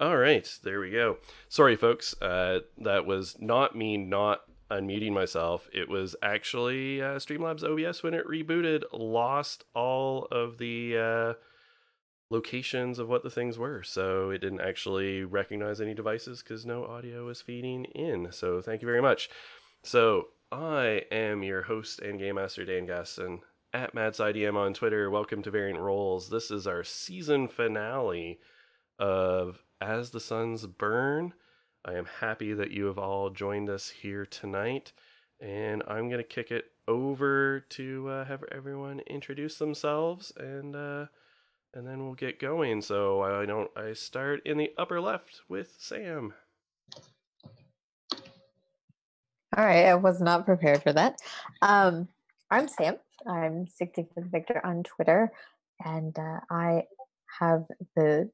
All right, there we go. Sorry, folks. That was not me not unmuting myself. It was actually Streamlabs OBS when it rebooted lost all of the locations of what the things were, so it didn't actually recognize any devices because no audio was feeding in. So thank you very much. So I am your host and game master Dan Gaston at MadsIDM on Twitter. Welcome to Variant Roles. This is our season finale of As the Suns Burn. I am happy that you have all joined us here tonight, and I'm going to kick it over to have everyone introduce themselves, and then we'll get going. So I start in the upper left with Sam. All right, I was not prepared for that. I'm Sam. I'm 65th Victor on Twitter, and I have the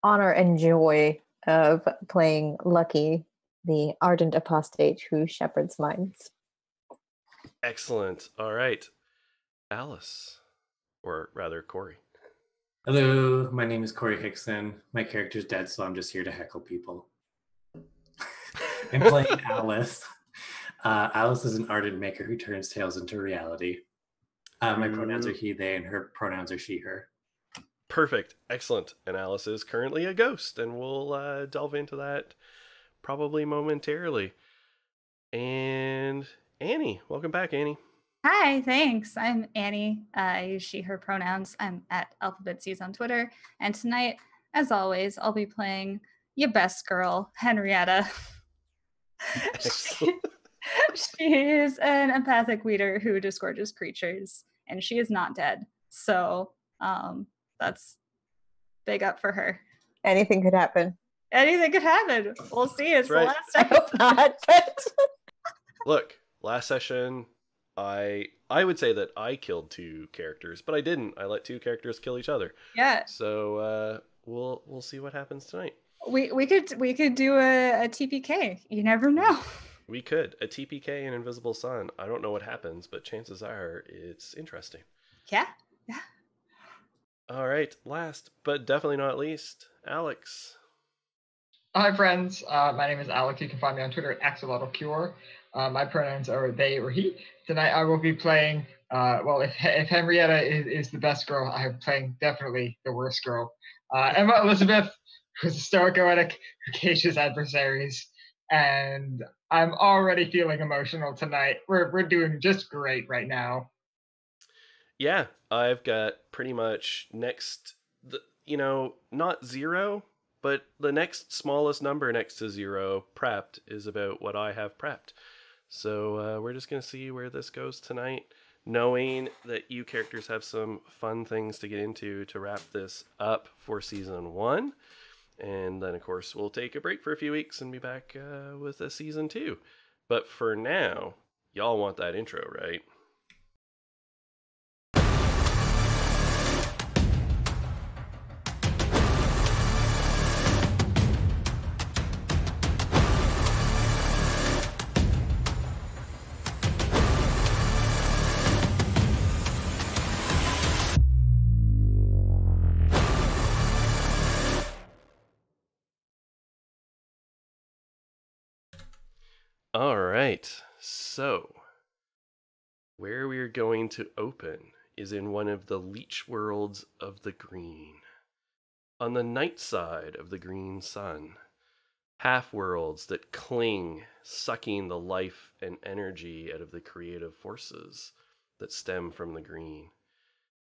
honor and joy of playing Lucky, the ardent apostate who shepherds minds. Excellent. All right, Alice, or rather Corey. Hello, my name is Corey Hickson. My character's dead, so I'm just here to heckle people. I'm playing Alice. Alice is an ardent maker who turns tales into reality. My pronouns are he, they, and her pronouns are she, her. Perfect. Excellent. And Alice is currently a ghost, and we'll delve into that probably momentarily. And Annie. Welcome back, Annie. Hi, thanks. I'm Annie. I use she, her pronouns. I'm at AlphabetSeas on Twitter. And tonight, as always, I'll be playing your best girl, Henrietta. She is an empathic weeder who disgorges creatures, and she is not dead. So that's big up for her. Anything could happen. Anything could happen. We'll see. It's right. the last I hope not. But Look, last session, I would say that I killed 2 characters, but I didn't. I let 2 characters kill each other. Yeah. So we'll see what happens tonight. We could do a TPK. You never know. We could. A TPK and Invisible Sun. I don't know what happens, but chances are it's interesting. Yeah. All right. Last, but definitely not least, Alex. Hi, friends. My name is Alex. You can find me on Twitter at AxolotlCure. My pronouns are they or he. Tonight I will be playing, if Henrietta is the best girl, I'm playing definitely the worst girl. Emma Elizabeth, who's a stoic-oetic, who cages adversaries. And I'm already feeling emotional tonight. We're doing just great right now. Yeah, I've got pretty much not 0, but the next smallest number next to 0 prepped is about what I have prepped. So we're just going to see where this goes tonight, knowing that you characters have some fun things to get into to wrap this up for Season 1. And then, of course, we'll take a break for a few weeks and be back with a Season 2. But for now, y'all want that intro, right? All right, so where we're going to open is in one of the leech worlds of the green. On the night side of the green sun, half-worlds that cling, sucking the life and energy out of the creative forces that stem from the green,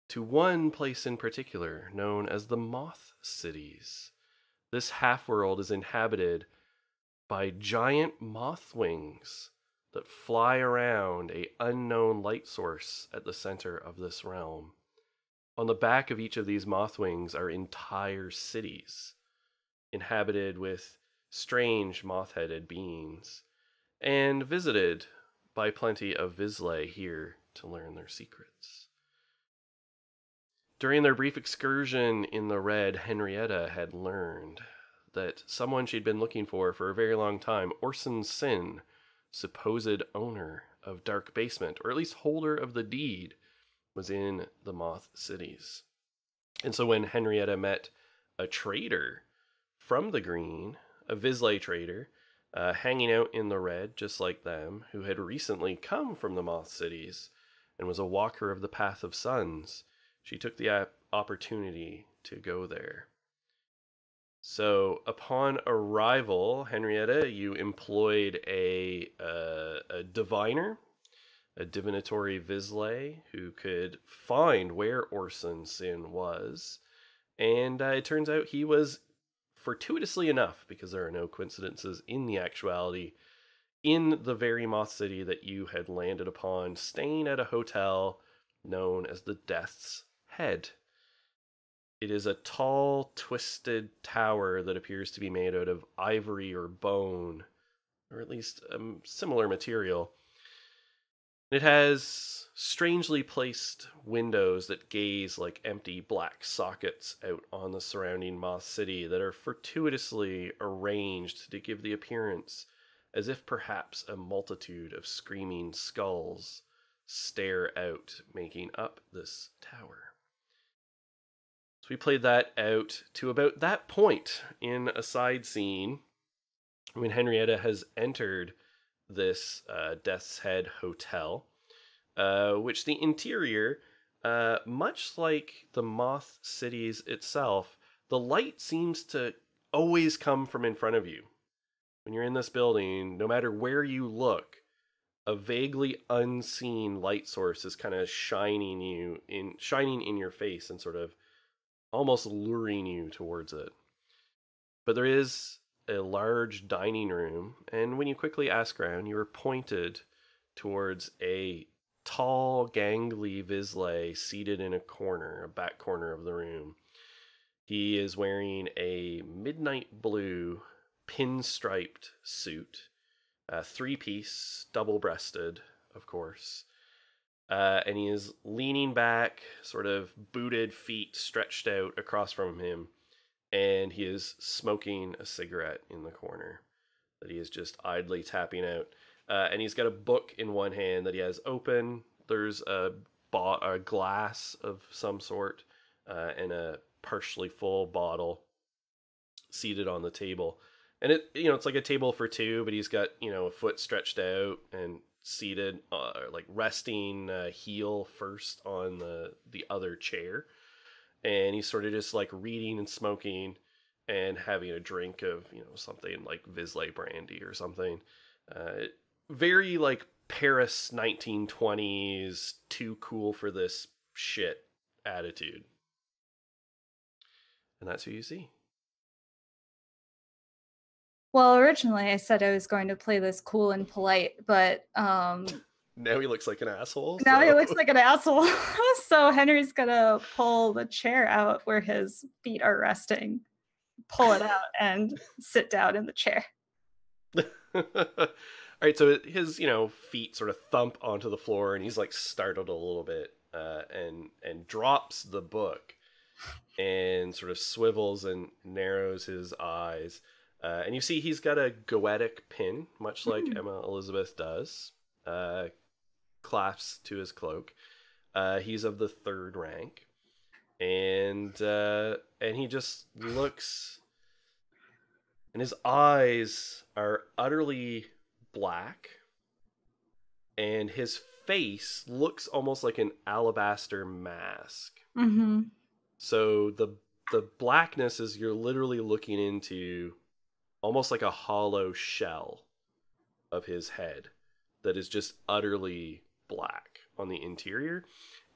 to one place in particular known as the Moth Cities. This half-world is inhabited by giant moth wings that fly around a unknown light source at the center of this realm. On the back of each of these moth wings are entire cities, inhabited with strange moth-headed beings, and visited by plenty of Vizsla here to learn their secrets. During their brief excursion in the red, Henrietta had learned that someone she'd been looking for a very long time, Orson Sin, supposed owner of Dark Basement, or at least holder of the deed, was in the Moth Cities. And so when Henrietta met a trader from the green, a Vizsla trader, hanging out in the red, just like them, who had recently come from the Moth Cities and was a walker of the Path of Suns. She took the opportunity to go there. So, upon arrival, Henrietta, you employed a diviner, a divinatory Vizsla, who could find where Orson Sin was. And it turns out he was, fortuitously enough, because there are no coincidences in the actuality, in the very Moth City that you had landed upon, staying at a hotel known as the Death's Head. It is a tall, twisted tower that appears to be made out of ivory or bone, or at least a similar material. It has strangely placed windows that gaze like empty black sockets out on the surrounding Moth City that are fortuitously arranged to give the appearance as if perhaps a multitude of screaming skulls stare out, making up this tower. So we played that out to about that point in a side scene when Henrietta has entered this Death's Head hotel, which the interior, much like the Moth Cities itself, the light seems to always come from in front of you. When you're in this building, no matter where you look, a vaguely unseen light source is kind of shining in your face and sort of almost luring you towards it. But there is a large dining room, and when you quickly ask around, you are pointed towards a tall, gangly Vizsla seated in a back corner of the room. He is wearing a midnight blue pinstriped suit, three-piece, double-breasted, of course. And he is leaning back, sort of booted feet stretched out across from him, and he is smoking a cigarette in the corner that he is just idly tapping out. And he's got a book in one hand that he has open. There's a glass of some sort and a partially full bottle seated on the table. And it's like a table for two, but he's got, a foot stretched out and seated, like resting heel first on the other chair. And he's sort of just like reading and smoking and having a drink of, something like Vizsla brandy or something. Very like Paris 1920s, too cool for this shit attitude. And that's who you see. Well, originally I said I was going to play this cool and polite, but now he looks like an asshole. Now he looks like an asshole. So Henry's gonna pull the chair out where his feet are resting, pull it out, and sit down in the chair. All right, so his feet sort of thump onto the floor, and he's like startled a little bit, and drops the book, and sort of swivels and narrows his eyes. And you see he's got a goetic pin, much like Emma Elizabeth does, clasped to his cloak. He's of the 3rd rank, and he just looks, and his eyes are utterly black, and his face looks almost like an alabaster mask. Mm-hmm. So the blackness is you're literally looking into almost like a hollow shell of his head that is just utterly black on the interior,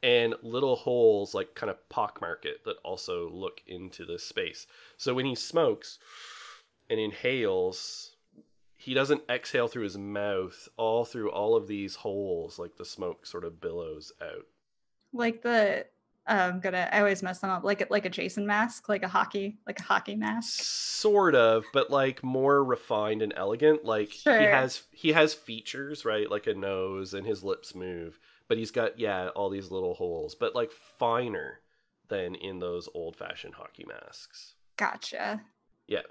and little holes like kind of pockmarket that also look into this space. So when he smokes and inhales, he doesn't exhale through his mouth. All through all of these holes, like the smoke sort of billows out. Like the I always mess them up. Like a Jason mask, like a hockey mask. Sort of, but like more refined and elegant. Like sure. he has features, right? Like a nose, and his lips move, but he's got all these little holes, but like finer than in those old-fashioned hockey masks. Gotcha. Yeah.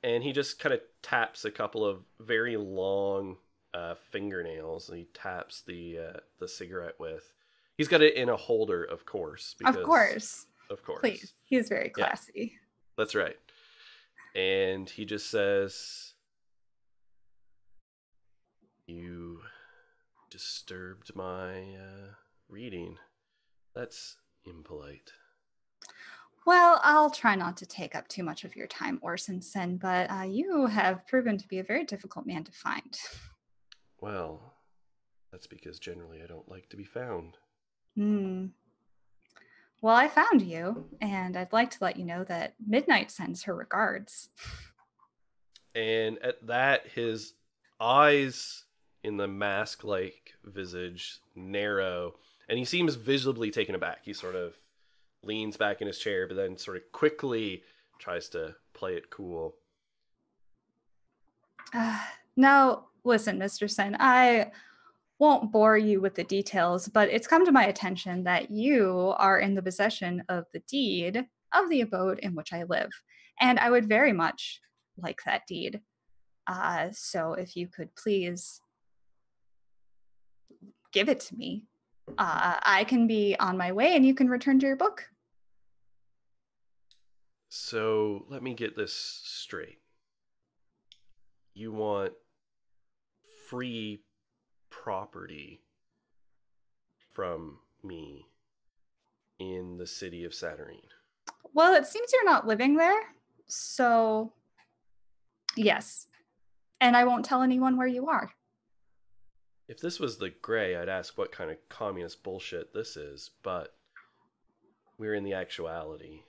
And he just kind of taps a couple of very long fingernails, and he taps the cigarette with. He's got it in a holder, of course. Of course. Of course. Please. He's very classy. Yeah, that's right. And he just says, "You disturbed my reading. That's impolite." Well, I'll try not to take up too much of your time, Orson Sin, but you have proven to be a very difficult man to find. Well, that's because generally I don't like to be found. Hmm. Well, I found you, and I'd like to let you know that Midnight sends her regards. And at that, his eyes in the mask-like visage narrow, and he seems visibly taken aback. He sort of leans back in his chair, but then sort of quickly tries to play it cool. Now, listen, Mr. Sin, I won't bore you with the details, but it's come to my attention that you are in the possession of the deed of the abode in which I live, and I would very much like that deed. So if you could please give it to me, I can be on my way and you can return to your book. So let me get this straight. You want free property from me in the city of Saturnine? Well, it seems you're not living there, so yes. And I won't tell anyone where you are. If this was the Gray, I'd ask what kind of communist bullshit this is, but we're in the actuality.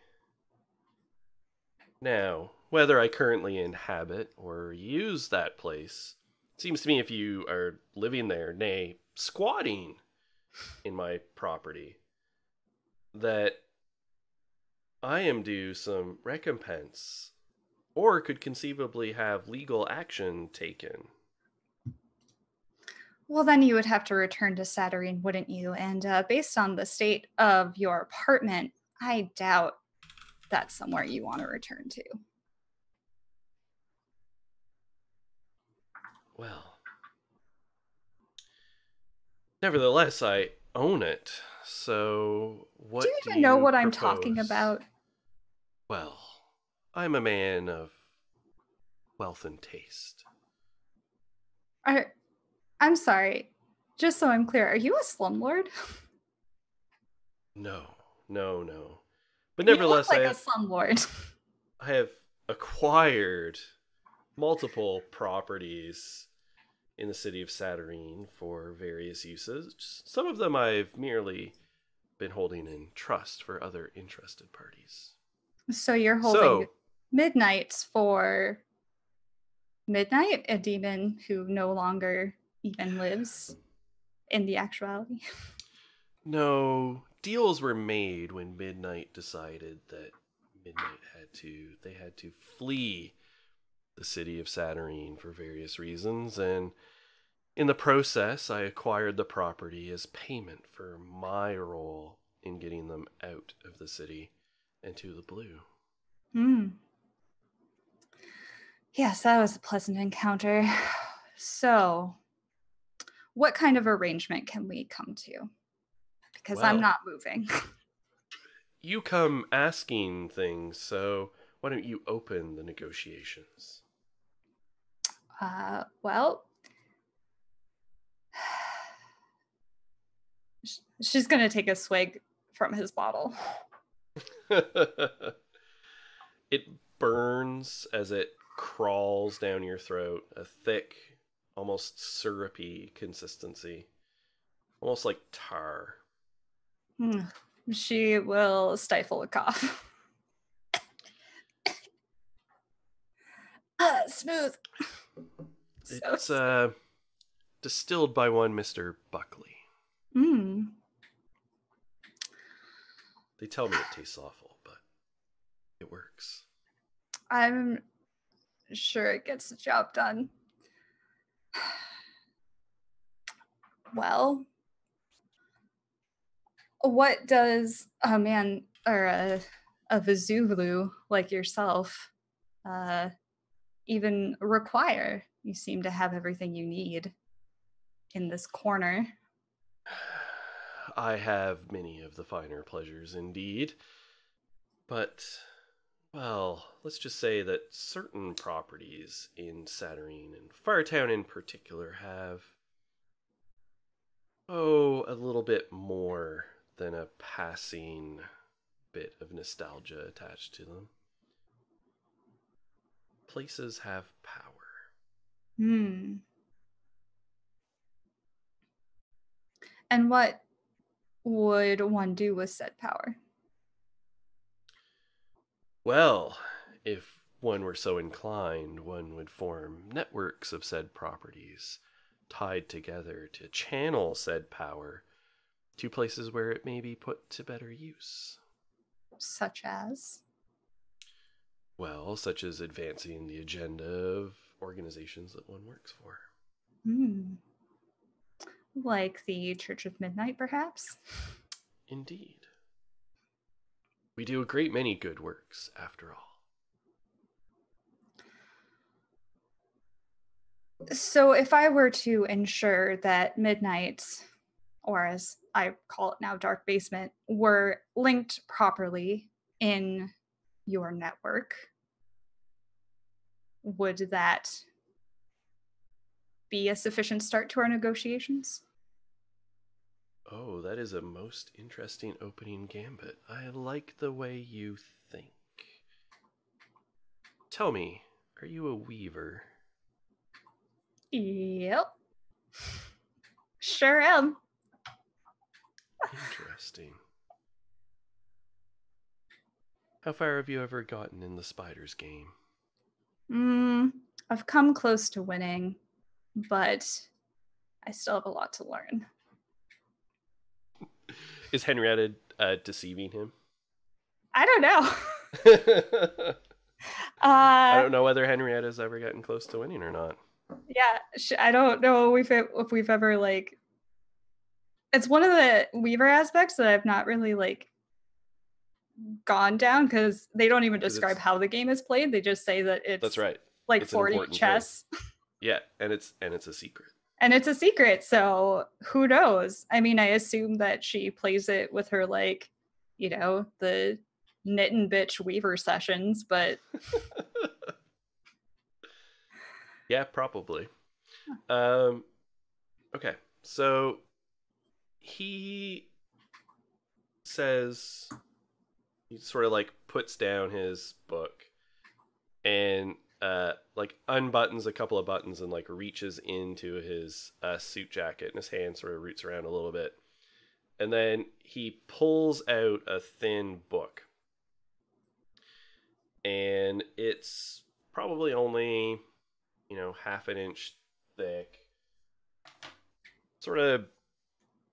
Now, whether I currently inhabit or use that place, it seems to me if you are living there, nay, squatting in my property, that I am due some recompense, or could conceivably have legal action taken. Well, then you would have to return to Saturnine, wouldn't you? And based on the state of your apartment, I doubt that's somewhere you want to return to. Well, nevertheless, I own it. So what do you even know what I'm talking propose? about? Well, I'm a man of wealth and taste. I'm sorry. Just so I'm clear, are you a slumlord? No. But You nevertheless, look like a slumlord. I have acquired multiple properties in the city of Saturnine for various uses. Some of them I've merely been holding in trust for other interested parties. So you're holding Midnights for Midnight, a demon who no longer even lives in the actuality? No, deals were made when Midnight decided that they had to flee the city of Saturnine for various reasons, and in the process I acquired the property as payment for my role in getting them out of the city and to the blue. Yes, that was a pleasant encounter. So, what kind of arrangement can we come to? Because I'm not moving. You come asking things, so why don't you open the negotiations? Well, she's going to take a swig from his bottle. It burns as it crawls down your throat, a thick, almost syrupy consistency, almost like tar. She will stifle a cough. Smooth. It's distilled by one Mr. Buckley. They tell me it tastes awful, but it works. I'm sure it gets the job done. Well, what does a man or a Vesuvlu like yourself even require? You seem to have everything you need in this corner. I have many of the finer pleasures indeed, but Well, let's just say that certain properties in Saturnine and Firetown in particular have, a little bit more than a passing bit of nostalgia attached to them. Places have power. Hmm. And what would one do with said power? Well, if one were so inclined, one would form networks of said properties, tied together to channel said power to places where it may be put to better use. Such as? Well, such as advancing the agenda of organizations that one works for. Hmm. Like the Church of Midnight, perhaps? Indeed. We do a great many good works, after all. So if I were to ensure that Midnight, or as I call it now, Dark Basement, were linked properly in your network, would that be a sufficient start to our negotiations? Oh, that is a most interesting opening gambit. I like the way you think. Tell me, are you a weaver? Yep. Sure am. Interesting. How far have you ever gotten in the spiders game? I've come close to winning, but I still have a lot to learn. Is Henrietta deceiving him? I don't know. I don't know whether Henrietta's ever gotten close to winning or not. Yeah, I don't know if we've ever like. It's one of the Weaver aspects that I've not really like gone down because they don't even describe how the game is played. They just say that it's that's right, like it's 40 chess. Yeah, and it's a secret. And it's a secret, so who knows? I mean, I assume that she plays it with her like, the knit and bitch Weaver sessions, but yeah, probably. Okay, so he says, he sort of like puts down his book and like unbuttons a couple of buttons and like reaches into his suit jacket, and his hand sort of roots around a little bit, and then he pulls out a thin book, and it's probably only half an inch thick, sort of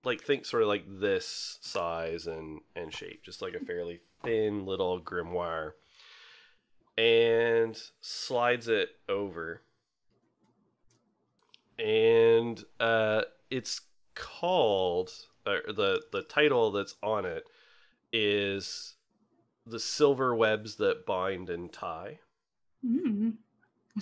like, think sort of like this size and shape, just like a fairly thin little grimoire, and slides it over, and it's called, the title that's on it is The Silver Webs That Bind and Tie. It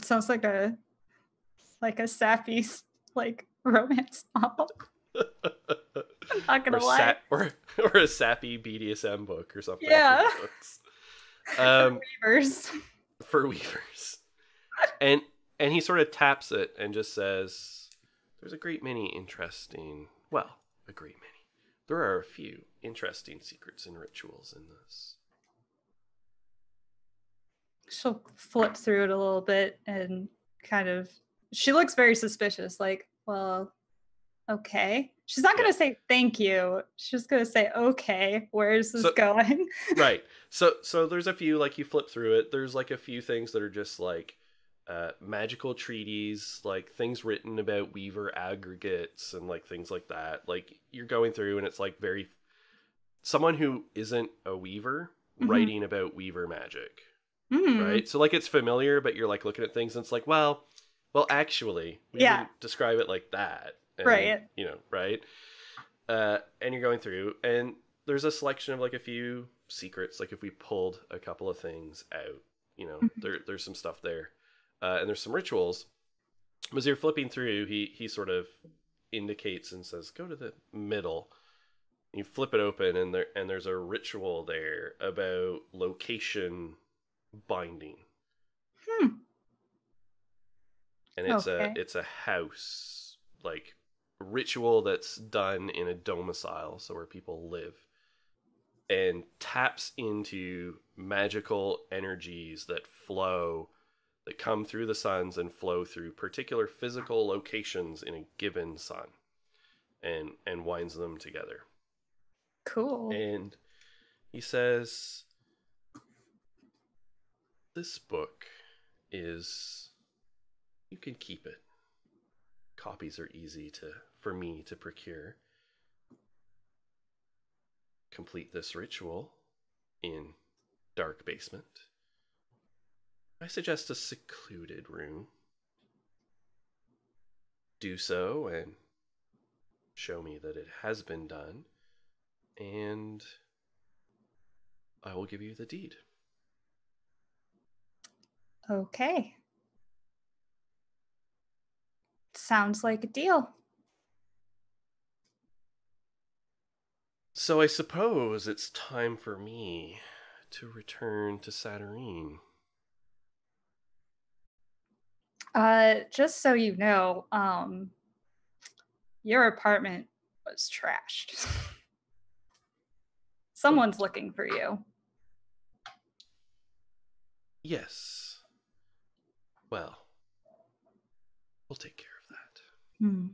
sounds like a sappy like romance novel. I'm not gonna lie. Or a sappy BDSM book or something. Yeah. Weavers. For For weavers. And he sort of taps it and just says, there's a great many there are a few interesting secrets and rituals in this. She'll flip through it a little bit and she looks very suspicious, like, well, okay. She's not going to say thank you. She's just going to say, okay, where is this going? Right. So there's a few, like, you flip through it. There's like a few things that are just like magical treaties, like things written about Weaver aggregates and like things like that. Like, you're going through and it's like someone who isn't a Weaver writing about Weaver magic. Right? So like, it's familiar, but you're like looking at things and it's like, well, actually, we didn't describe it like that. And, right. Right? And you're going through, and there's a selection of like a few secrets. Like, if we pulled a couple of things out, there's some stuff there. And there's some rituals. As you're flipping through, he sort of indicates and says, go to the middle. You flip it open, and there's a ritual there about location binding. Hmm. And it's Okay. a house, like, ritual that's done in a domicile, so where people live, and taps into magical energies that come through the suns and flow through particular physical locations in a given sun, and winds them together. Cool. And he says, this book is, you can keep it. Copies are easy for me to procure. Complete this ritual in dark basement. I suggest a secluded room. Do so and show me that it has been done, and I will give you the deed. Okay. Sounds like a deal. So I suppose it's time for me to return to Saturnine. Just so you know, your apartment was trashed. Someone's looking for you. Yes. Well, we'll take care of that. Hmm.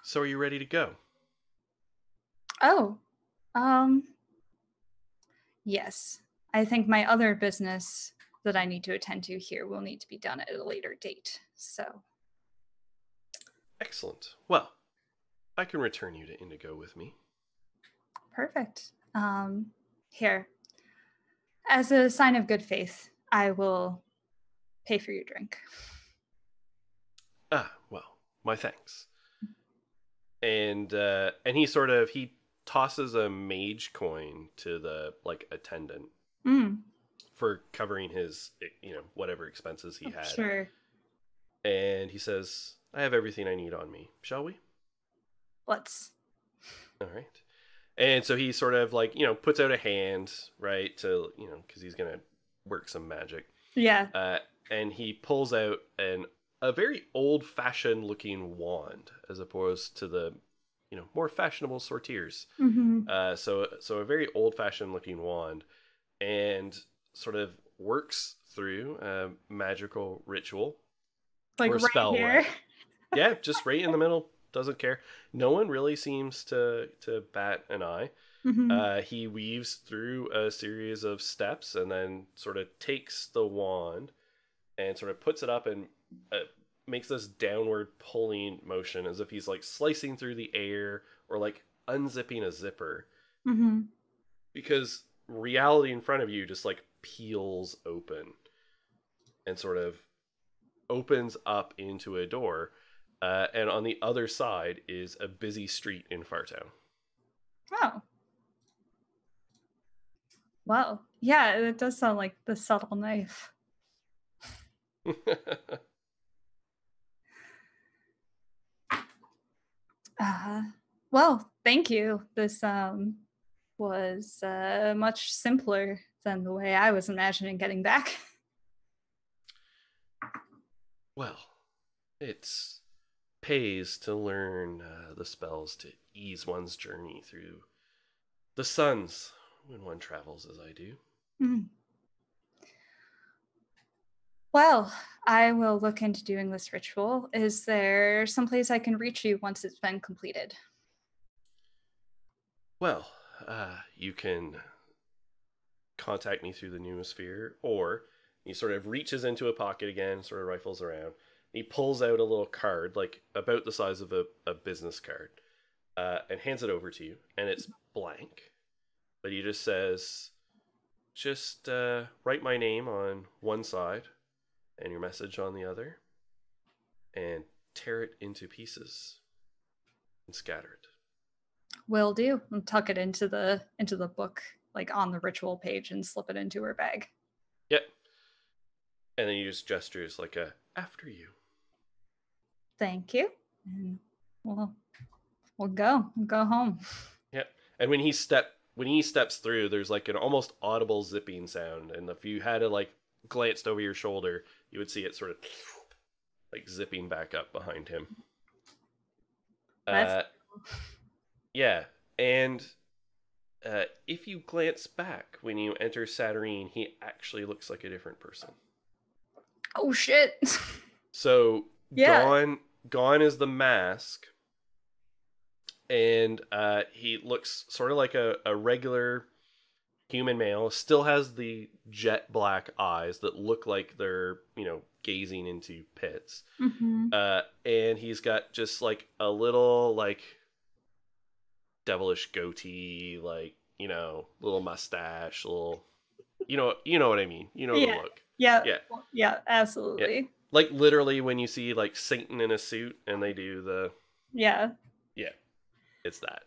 So are you ready to go? Oh, yes. I think my other business that I need to attend to here will need to be done at a later date. So, Excellent. Well, I can return you to Indigo with me. perfect. Here, as a sign of good faith, I will pay for your drink. Ah, well, my thanks. And he tosses a mage coin to the, like, attendant for covering his, whatever expenses he had. Sure. And he says, I have everything I need on me. Shall we? Let's. All right. And so he sort of, like, puts out a hand, right, to, because he's going to work some magic. Yeah. And he pulls out a very old-fashioned looking wand, as opposed to the, more fashionable sortieres. Mm-hmm. So a very old-fashioned looking wand, and sort of works through a magical ritual, Like or right spell, here. right? Yeah, just right in the middle. Doesn't care. No one really seems to bat an eye. Mm-hmm. He weaves through a series of steps and then sort of takes the wand and sort of puts it up and makes this downward pulling motion as if he's, like, slicing through the air or, like, unzipping a zipper. Mm-hmm. Because reality in front of you just, like, peels open and sort of opens up into a door. And on the other side is a busy street in Fartown. Oh. Wow. Yeah, it does sound like the subtle knife. Well, thank you. This was much simpler than the way I was imagining getting back. Well, it's pays to learn the spells to ease one's journey through the suns when one travels as I do. Mm. Well, I will look into doing this ritual. Is there someplace I can reach you once it's been completed? Well, you can contact me through the Pneumosphere, or he sort of reaches into a pocket again, sort of rifles around. He pulls out a little card, like about the size of a business card, and hands it over to you. And it's blank, but he just says, just write my name on one side and your message on the other, and tear it into pieces and scatter it. Will do. And tuck it into the book, like on the ritual page, and slip it into her bag. Yep. And then he just gestures like a after you. Thank you. And we'll go home. Yep. And when he when he steps through, there's like an almost audible zipping sound, and if you had to like glanced over your shoulder, you would see it sort of like zipping back up behind him. Yeah, and if you glance back when you enter Saturnine, he actually looks like a different person. Oh shit! So Yeah. gone is the mask, and he looks sort of like a regular human male. Still has the jet black eyes that look like they're gazing into pits. Mm-hmm. And he's got just like a little like devilish goatee, like little mustache, little you know what I mean. You know the look. Yeah, absolutely. Yeah. Like literally when you see like Satan in a suit and they do the yeah, it's that.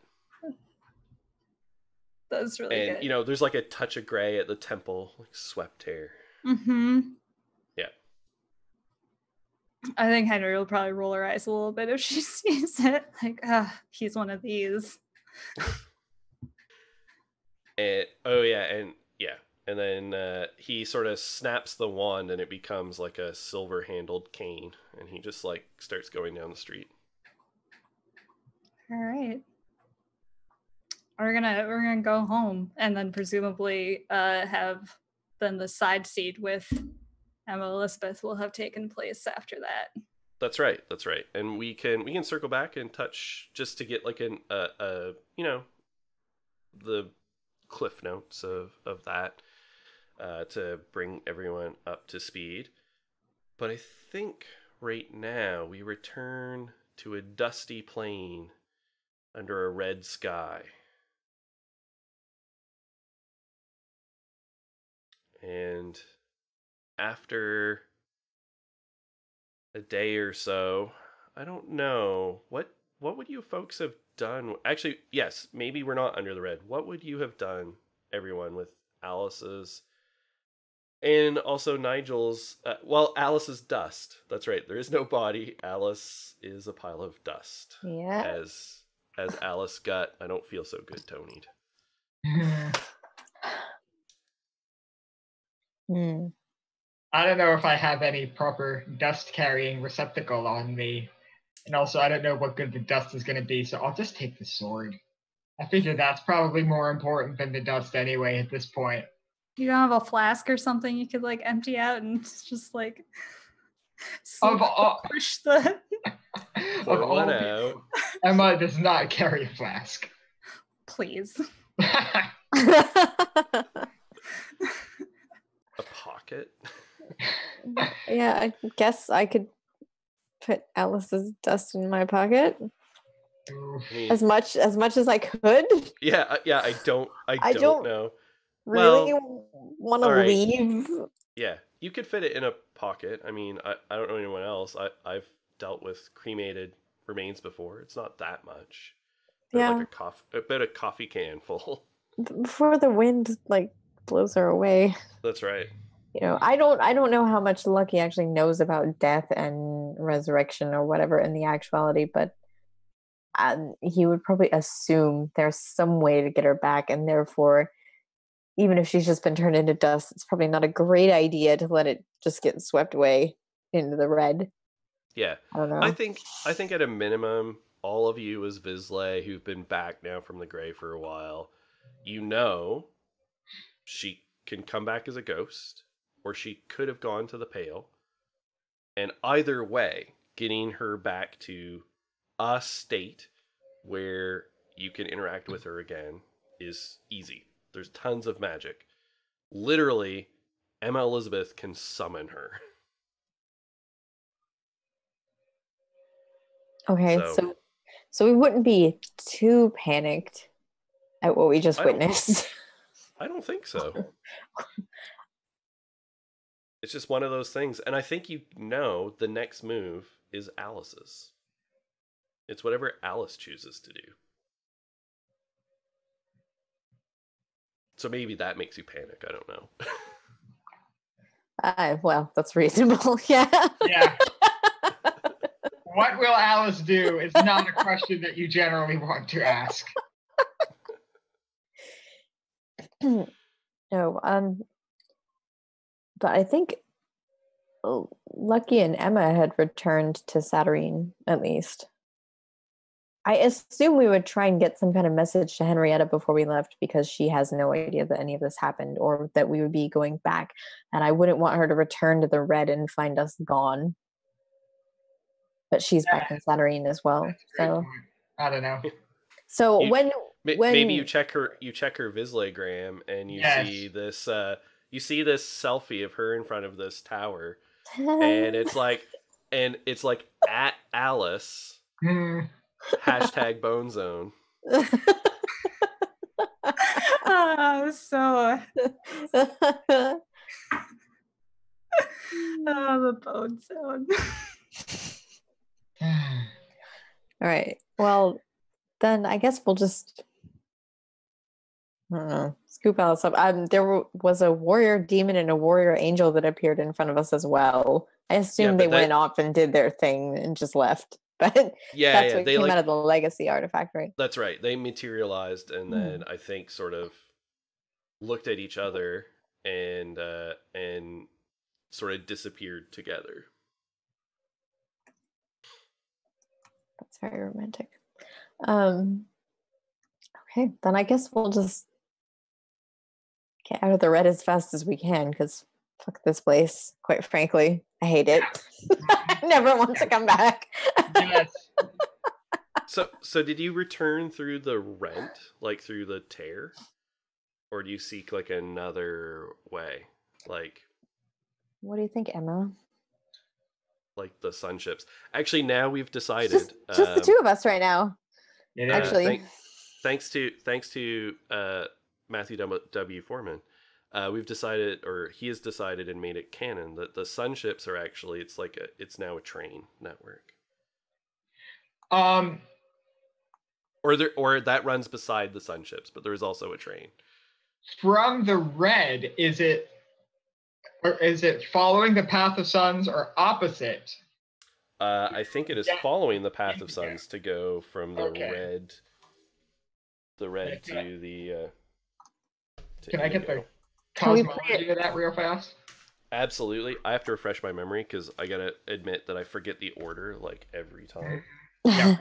That's really good. And there's like a touch of gray at the temple, like swept hair. Mm-hmm. Yeah. I think Henry will probably roll her eyes a little bit if she sees it. Like, he's one of these. And then he sort of snaps the wand and it becomes like a silver-handled cane, and he just like starts going down the street. All right. We're gonna go home and then presumably have then the side seat with Emma Elizabeth will have taken place after that. That's right. And we can circle back and touch just to get like the cliff notes of that to bring everyone up to speed. But I think right now we return to a dusty plain under a red sky. And after a day or so, I don't know, what would you folks have done? Actually, yes, maybe we're not under the red. What would you have done, everyone, with Alice's and also Nigel's? Alice's dust. That's right. There is no body. Alice is a pile of dust. Yeah. As Alice got, I don't feel so good, Tony'd. I don't know if I have any proper dust carrying receptacle on me. And also, I don't know what good the dust is going to be, so I'll just take the sword. I figure that's probably more important than the dust anyway at this point. You don't have a flask or something you could like empty out and just like push the. Of all people, Emma does not carry a flask. Please. A pocket? Yeah, I guess I could put Alice's dust in my pocket. As much as I could. Yeah, I don't know. Really want to leave. Yeah, you could fit it in a pocket. I mean, I don't know anyone else. I've dealt with cremated remains before. It's not that much. Yeah. Like about a coffee can full. Before the wind like blows her away. That's right. I don't know how much Lucky actually knows about death and resurrection or whatever in the actuality, but he would probably assume there's some way to get her back, and therefore, even if she's just been turned into dust, it's probably not a great idea to let it just get swept away into the red. Yeah. I don't know. I think at a minimum, all of you as Vizsla who've been back now from the grave for a while, she can come back as a ghost, or she could have gone to the Pale. And either way, getting her back to a state where you can interact with her again is easy. There's tons of magic. Literally, Emma Elizabeth can summon her. Okay, so we wouldn't be too panicked at what we just witnessed. I don't think so. It's just one of those things. And I think the next move is Alice's. It's whatever Alice chooses to do. So maybe that makes you panic. I don't know. Well, that's reasonable. Yeah. Yeah. What will Alice do is not a question that you generally want to ask. No, but I think Lucky and Emma had returned to Saturnine, at least. I assume we would try and get some kind of message to Henrietta before we left because she has no idea that any of this happened or that we would be going back. And I wouldn't want her to return to the Red and find us gone. But she's back in Saturnine as well. So I don't know. So when maybe you check her Vislegram and you see this selfie of her in front of this tower, and it's like at Alice hashtag Bone Zone. The Bone Zone. All right. Well, then I guess we'll just, I don't know, scoop Alice up. There was a warrior demon and a warrior angel that appeared in front of us as well. I assume they went off and did their thing and just left. But that's what came out of the legacy artifact, right? That's right. They materialized and then I think sort of looked at each other and sort of disappeared together. That's very romantic. Okay, then I guess we'll just get out of the Red as fast as we can, because fuck this place, quite frankly. I hate it. I never want to come back. Yes. So did you return through the rent, like through the tear? Or do you seek like another way? Like, what do you think, Emma? Like the sun ships. Actually, now we've decided. Just the two of us right now. Yeah. Actually, thanks to Matthew W. Foreman, we've decided, or he has decided and made it canon that the sun ships are actually it's now a train network. Or that runs beside the sun ships, but there is also a train. From the Red, is it following the path of suns or opposite? I think it is following the path of suns to go from the red to the. Can I get the cosmology of that real fast? Absolutely. I have to refresh my memory because I gotta admit that I forget the order like every time. Yeah.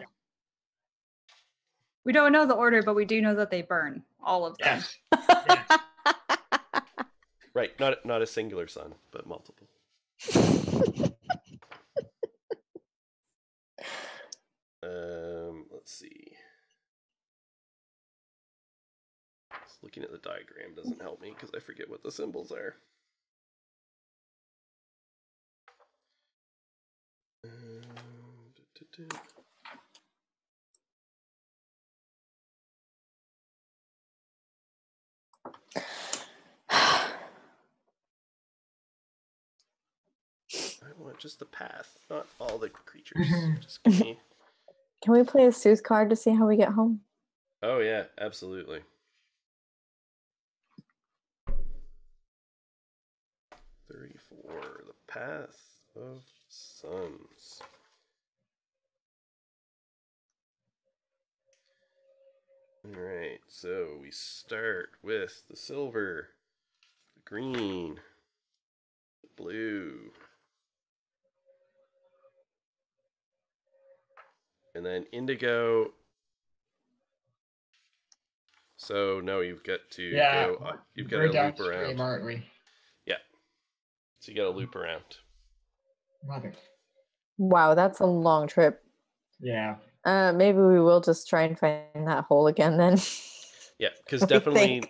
We don't know the order, but we do know that they burn, all of them. Yes. Right, not a singular sun, but multiple. Let's see. Just looking at the diagram doesn't help me because I forget what the symbols are. I want just the path, not all the creatures. Just give me. Can we play a Sooth card to see how we get home? Oh yeah, absolutely. 34, the path of suns. Alright, so we start with the silver, the green, the blue, and then indigo. So no, you've got to go. You've got to loop around, aren't we? Yeah. So you got to loop around. Mother. Wow, that's a long trip. Yeah. Maybe we will just try and find that hole again then. Yeah, because definitely.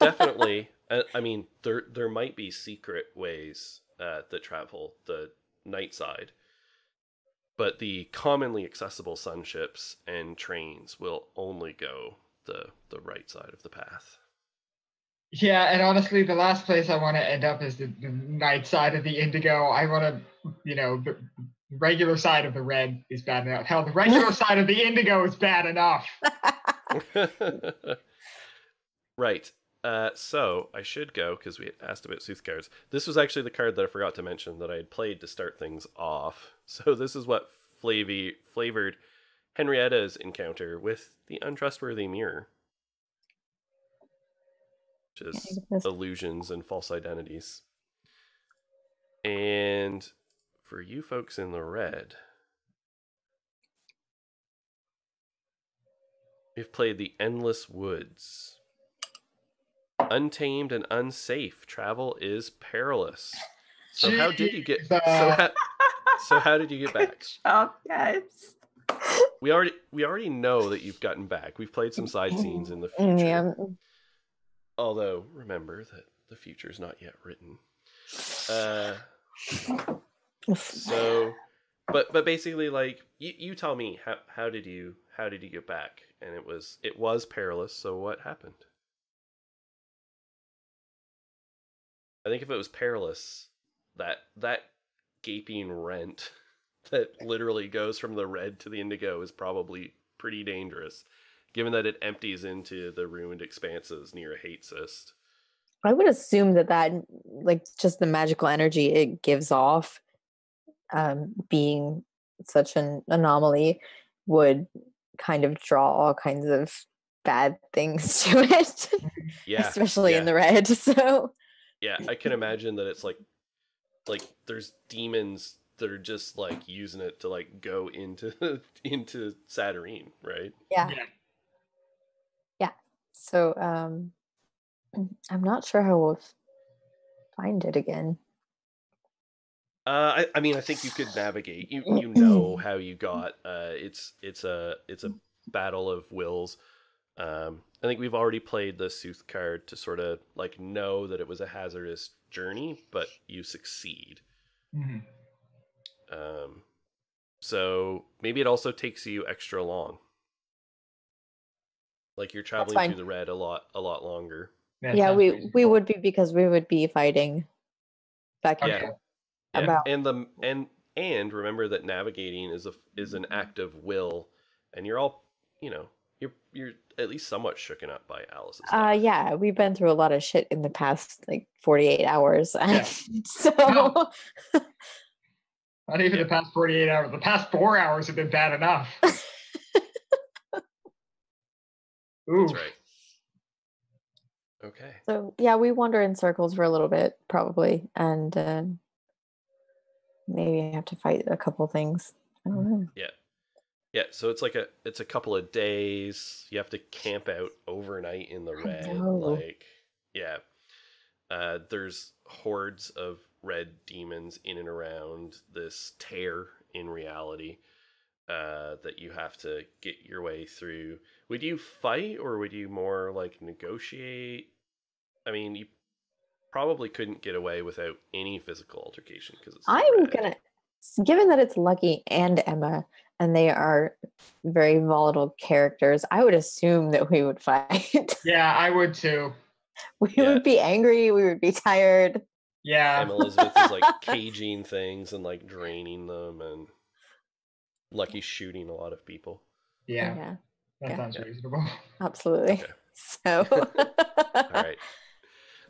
I mean, there might be secret ways that travel the night side, but the commonly accessible sun ships and trains will only go the right side of the path. Yeah, and honestly, the last place I want to end up is the night side of the indigo. I want to, the regular side of the red is bad enough. Hell, the regular side of the indigo is bad enough. Right. So I should go because we asked about Sooth cards. This was actually the card that I forgot to mention that I had played to start things off. So this is what flavored Henrietta's encounter with the untrustworthy mirror. which is get this. illusions and false identities. And for you folks in the red, we've played the Endless Woods. Untamed and unsafe. Travel is perilous. So how did you get? So how did you get back? Good job, guys. We already know that you've gotten back. We've played some side scenes in the future. Yeah. Although remember that the future is not yet written. So, but basically, like you tell me how did you get back? And it was perilous. So what happened? I think if it was perilous, that gaping rent that literally goes from the red to the indigo is probably pretty dangerous, given that it empties into the ruined expanses near a hate cyst. I would assume that like just the magical energy it gives off, being such an anomaly, would kind of draw all kinds of bad things to it. Yeah, especially in the red. So yeah, I can imagine that it's like there's demons that are just like using it to like go into Saturnine, right? yeah. So I'm not sure how we'll find it again. I mean, I think you could navigate. You know how you got. It's a battle of wills. I think we've already played the Sooth card to sort of like know that it was a hazardous journey, but you succeed. Mm-hmm. So maybe it also takes you extra long. Like you're traveling through the red a lot longer. Yeah, we would be, because we would be fighting back and forth. Yeah. And remember that navigating is an act of will, and you're all, you're at least somewhat shooken up by Alice's death. Yeah, we've been through a lot of shit in the past like 48 hours. Yeah. So no. Not even the past 48 hours. The past 4 hours have been bad enough. Ooh. That's right. Okay. So yeah, we wander in circles for a little bit, probably, and maybe have to fight a couple things. I don't know. Yeah. So it's like it's a couple of days. You have to camp out overnight in the red. Like, yeah. There's hordes of red demons in and around this tear in reality that you have to get your way through. Would you fight, or would you more like negotiate? I mean, you probably couldn't get away without any physical altercation because it's given that it's Lucky and Emma and they are very volatile characters, I would assume that we would fight. Yeah, I would too. We would be angry, we would be tired. Yeah. And Elizabeth is like caging things and like draining them, and Lucky's shooting a lot of people. Yeah. That sounds reasonable. Absolutely. Okay. So all right.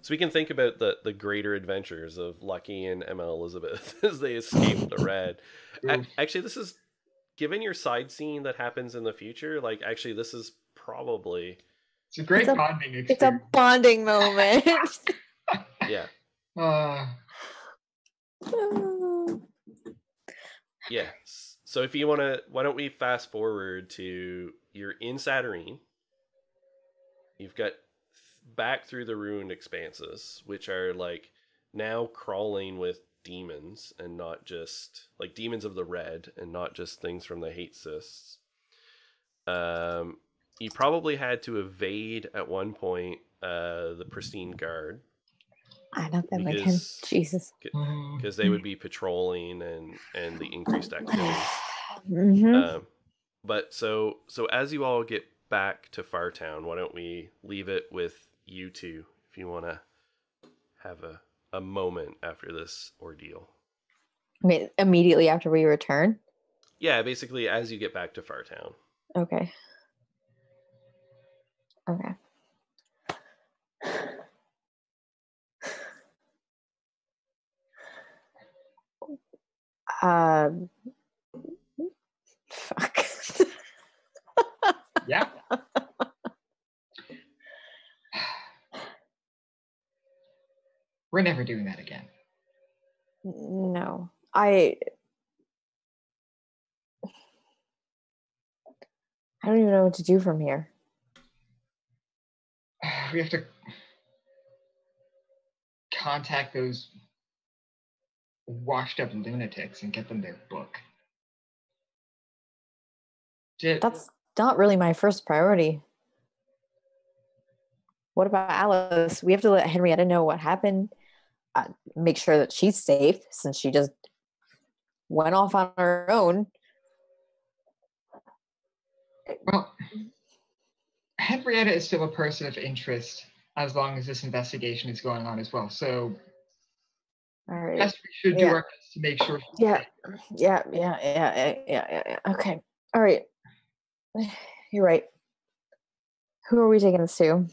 So we can think about the greater adventures of Lucky and Emma Elizabeth as they escape the red. Actually, this is, given your side scene that happens in the future, like actually this is probably... It's a great bonding experience. It's a bonding moment. Yeah. Yeah. So if you want to, why don't we fast forward to, you're in Saturnine. You've got back through the ruined expanses, which are like now crawling with demons, and not just like demons of the red, and not just things from the hate cysts. You probably had to evade at one point the Pristine Guard. I know them again. Jesus. Because they would be patrolling and the increased activity. Mm-hmm. But so as you all get back to Fartown, why don't we leave it with you two, if you want to have a moment after this ordeal. I mean, immediately after we return? Yeah, basically as you get back to Fartown. Okay. Fuck. Yeah. We're never doing that again. No, I don't even know what to do from here. We have to contact those washed up lunatics and get them their book. That's not really my first priority. What about Alice? We have to let Henrietta know what happened. Make sure that she's safe since she just went off on her own. Well, Henrietta is still a person of interest as long as this investigation is going on as well. So, all right. yes, we should do our best to make sure. Yeah. Okay. All right. You're right. Who are we taking this to?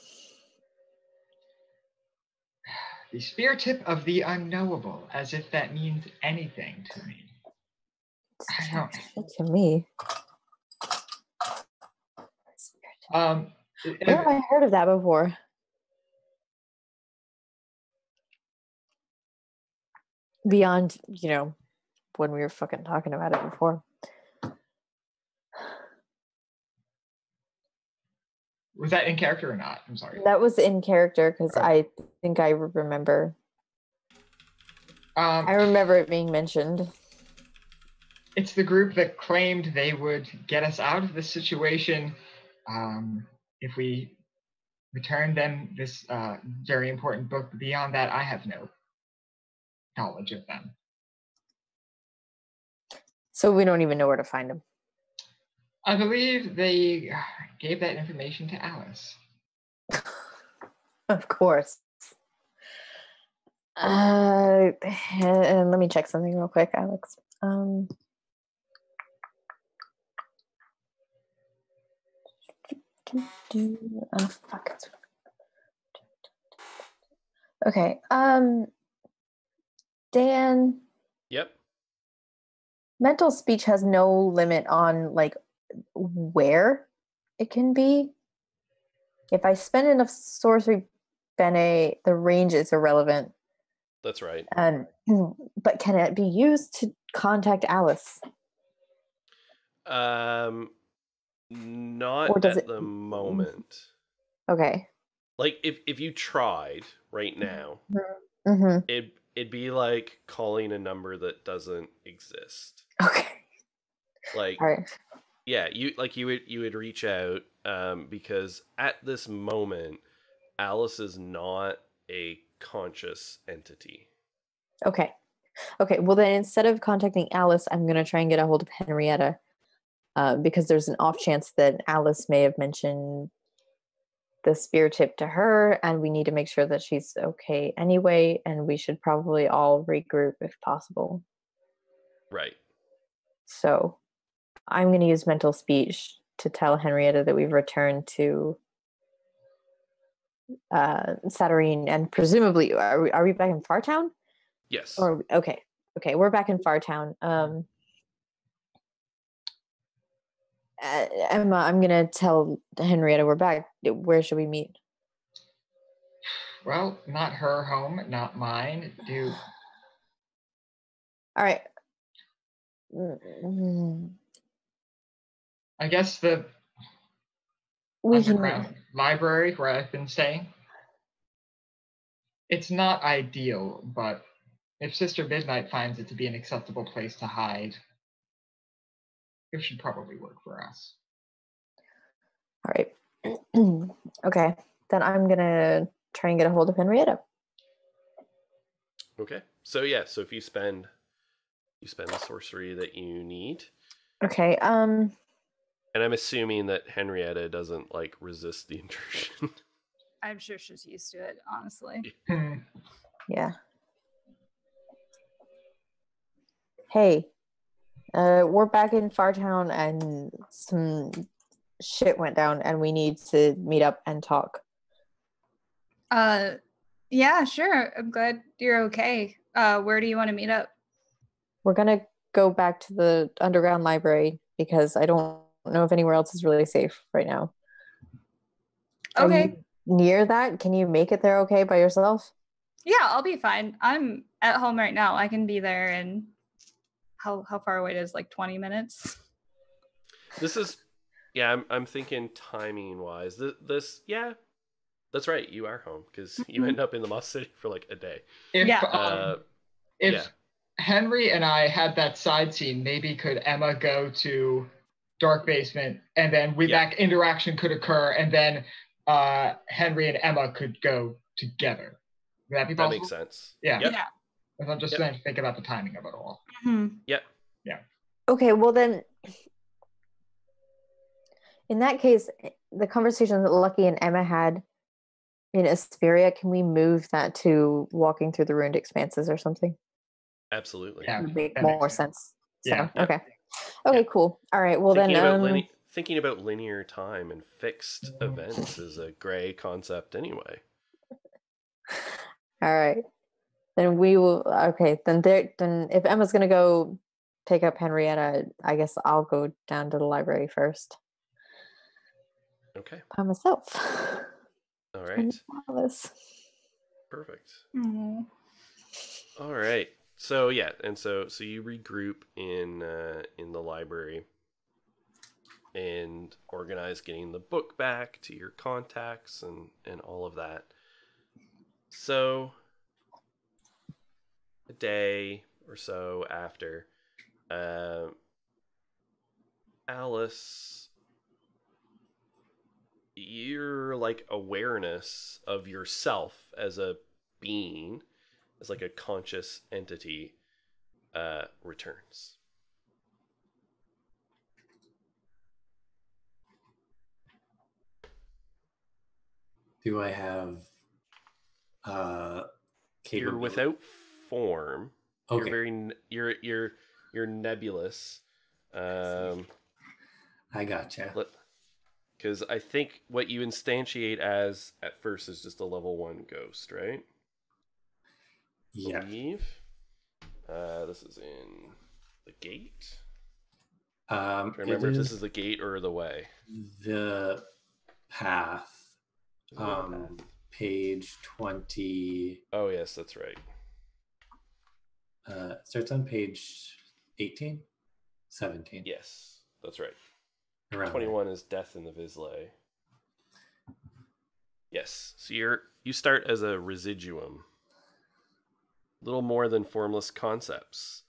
The spear tip of the unknowable, as if that means anything to me. I don't. To me. Where have I heard of that before? Beyond, when we were fucking talking about it before. Was that in character or not? I'm sorry. That was in character because I think I remember. I remember it being mentioned. It's the group that claimed they would get us out of this situation if we returned them this very important book. But beyond that, I have no knowledge of them. So we don't even know where to find them. I believe they gave that information to Alice. Of course. And let me check something real quick, Alex. Fuck. Okay. Dan. Yep. Mental speech has no limit on where it can be. If I spend enough sorcery bene, the range is irrelevant. That's right. But can it be used to contact Alice? Not at the moment. Okay. Like if you tried right now, it'd be like calling a number that doesn't exist. Okay. All right. Yeah, you would reach out because at this moment, Alice is not a conscious entity. Okay. Well, then instead of contacting Alice, I'm gonna try and get a hold of Henrietta, because there's an off chance that Alice may have mentioned the spear tip to her, and we need to make sure that she's okay anyway. And we should probably all regroup if possible. Right. So I'm going to use mental speech to tell Henrietta that we've returned to Saturnine, and presumably, are we back in Fartown? Yes. Okay, we're back in Fartown. Emma, I'm going to tell Henrietta we're back. Where should we meet? Well, not her home, not mine. All right. I guess the underground library where I've been staying. It's not ideal, but if Sister Midnight finds it to be an acceptable place to hide, it should probably work for us. All right. Okay. Then I'm going to try and get a hold of Henrietta. Okay. So if you spend the sorcery that you need. Okay. And I'm assuming that Henrietta doesn't resist the intrusion. I'm sure she's used to it, honestly. Yeah. Hey, we're back in Fartown and some shit went down and we need to meet up and talk. Yeah, sure. I'm glad you're okay. Where do you want to meet up? We're going to go back to the underground library because I don't know if anywhere else is really safe right now. Okay. Near that, can you make it there okay by yourself? Yeah, I'll be fine. I'm at home right now. I can be there in how far away it is, like 20 minutes. This is, yeah, I'm thinking timing wise. This, yeah, that's right. You are home because you end up in the Moss City for like a day. If Yeah. if Yeah. Henry and I had that side scene, maybe could Emma go to Dark Basement, and then that interaction could occur, and then Henry and Emma could go together. Would that be possible? That makes sense. Yeah. Yep. Yeah. I'm just trying to think about the timing of it all. Mm-hmm. Yep. Yeah. Okay, well then, in that case, the conversation that Lucky and Emma had in Asperia, can we move that to walking through the ruined expanses or something? Absolutely. Yeah. It would make that more makes sense. So, Yeah. okay. Okay, cool. All right, well Thinking about linear time and fixed events is a gray concept anyway. all right. Then we will, okay, then if Emma's going to go take up Henrietta, I guess I'll go down to the library first. Okay. By myself. All right. Alice. Perfect. Mm-hmm. All right. So yeah, and so you regroup in the library and organize getting the book back to your contacts and all of that. So a day or so after, Alice, your like awareness of yourself as a being, as like a conscious entity, returns. Do I have You're without form. Okay. You're very you're nebulous. I gotcha. Because I think what you instantiate as at first is just a level 1 ghost, right? Yeah. Believe. This is in the gate. I remember if this is the gate or the way. The path. Page 20. Oh yes, that's right. Starts on page 18, 17. Yes, that's right. Around 21 is Death in the Visley. Yes, so you start as a residuum. Little more than formless concepts.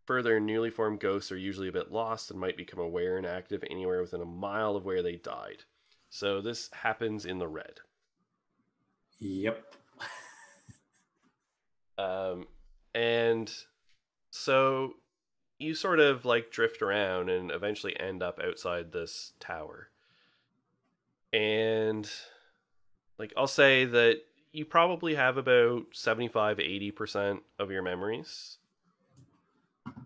Further, newly formed ghosts are usually a bit lost and might become aware and active anywhere within a mile of where they died. So this happens in the red. Yep. And so you sort of like drift around and eventually end up outside this tower. And like I'll say that you probably have about 75-80% of your memories.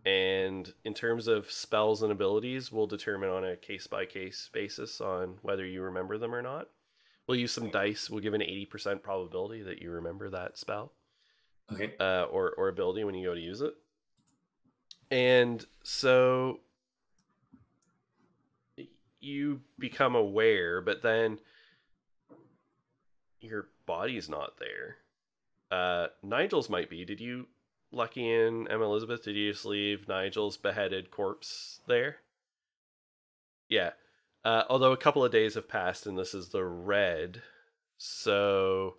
And in terms of spells and abilities, we'll determine on a case-by-case basis on whether you remember them or not. We'll use some dice. We'll give an 80% probability that you remember that spell. Okay. Or ability when you go to use it. And so you become aware, but then your body's not there. Nigel's might be. Did you, Lucky and Emma Elizabeth, did you just leave Nigel's beheaded corpse there? Yeah. Although a couple of days have passed and this is the red, so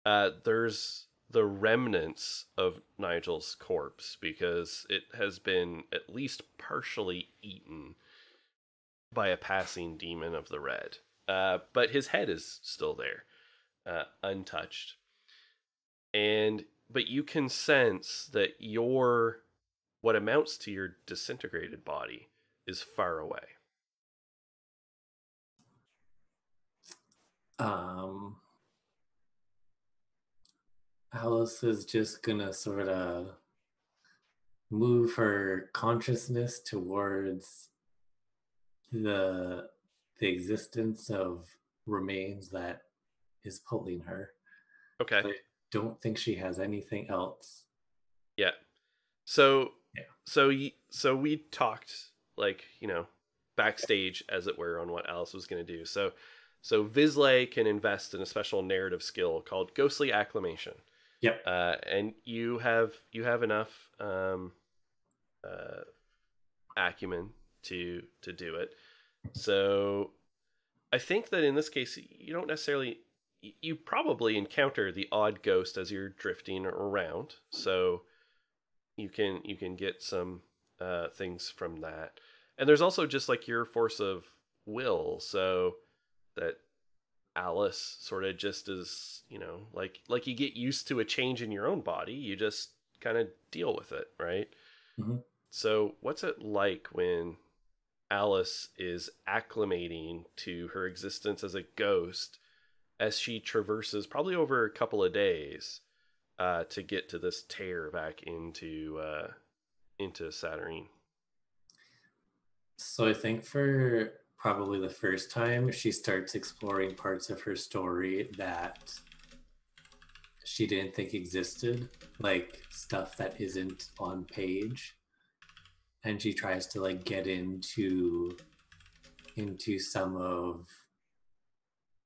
there's the remnants of Nigel's corpse because it has been at least partially eaten by a passing demon of the red. But his head is still there, untouched. But you can sense that what amounts to your disintegrated body is far away. Alice is just gonna sort of move her consciousness towards the existence of remains that is pulling her. Okay. I don't think she has anything else. Yeah. So we talked, like, backstage, as it were, on what Alice was going to do. So Visley can invest in a special narrative skill called Ghostly Acclamation. Yep. And you have enough acumen to do it. So I think that in this case, you don't necessarily. You probably encounter the odd ghost as you're drifting around, so you can get some things from that. And there's also just like your force of will, so that Alice sort of just is, like you get used to a change in your own body, you just kind of deal with it, right? Mm-hmm. So what's it like when Alice is acclimating to her existence as a ghost as she traverses probably over a couple of days to get to this tear back into Saturnine? So I think for probably the first time, she starts exploring parts of her story that she didn't think existed, like stuff that isn't on page. And she tries to like get into some of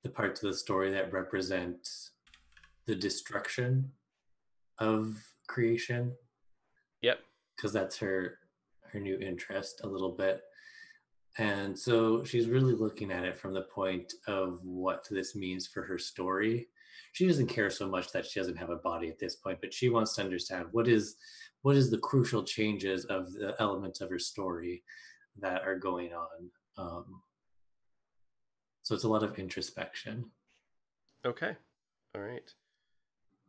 the parts of the story that represent the destruction of creation. Yep. Because that's her new interest a little bit. And so she's really looking at it from the point of what this means for her story. She doesn't care so much that she doesn't have a body at this point, but she wants to understand what is the crucial changes of the elements of her story that are going on. So it's a lot of introspection. Okay. All right.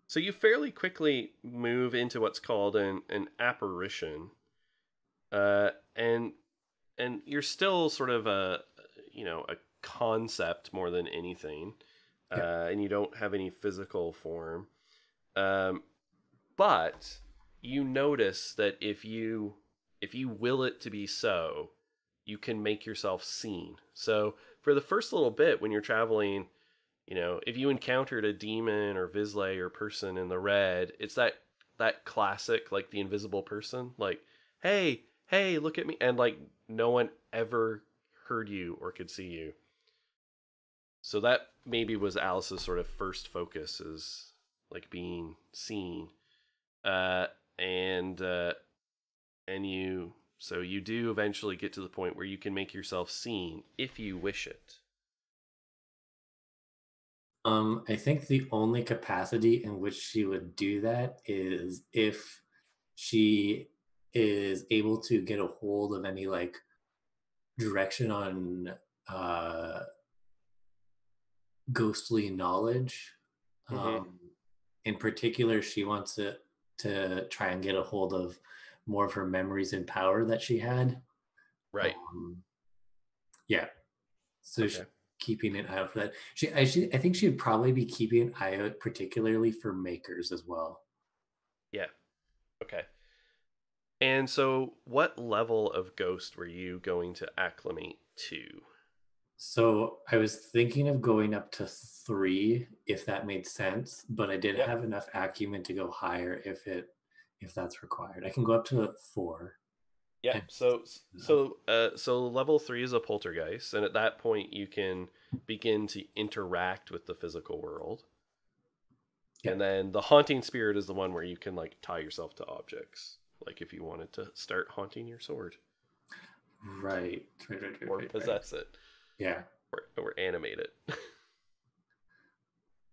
So you fairly quickly move into what's called an apparition. And you're still sort of a concept more than anything. Yeah. And you don't have any physical form. But you notice that if you will it to be so, you can make yourself seen. So for the first little bit when you're traveling, if you encountered a demon or Vizsla or person in the red, it's that classic, like the invisible person, like, hey, look at me. And like no one ever heard you or could see you. So that maybe was Alice's sort of first focus, is like being seen. So you do eventually get to the point where you can make yourself seen if you wish it. I think the only capacity in which she would do that is if she is able to get a hold of any like direction on ghostly knowledge. Mm-hmm. In particular, she wants to try and get a hold of more of her memories and power that she had. Right. Yeah. So okay. She's keeping an eye out for that. I think she would probably be keeping an eye out particularly for makers as well. Yeah. Okay. And so what level of ghost were you going to acclimate to? So I was thinking of going up to 3, if that made sense, but I did have enough acumen to go higher if that's required. I can go up to 4. Yeah. So level 3 is a poltergeist, and at that point you can begin to interact with the physical world. Yep. And then the haunting spirit is the one where you can like tie yourself to objects, like if you wanted to start haunting your sword. Right. Or possess it. Yeah. Or animate it.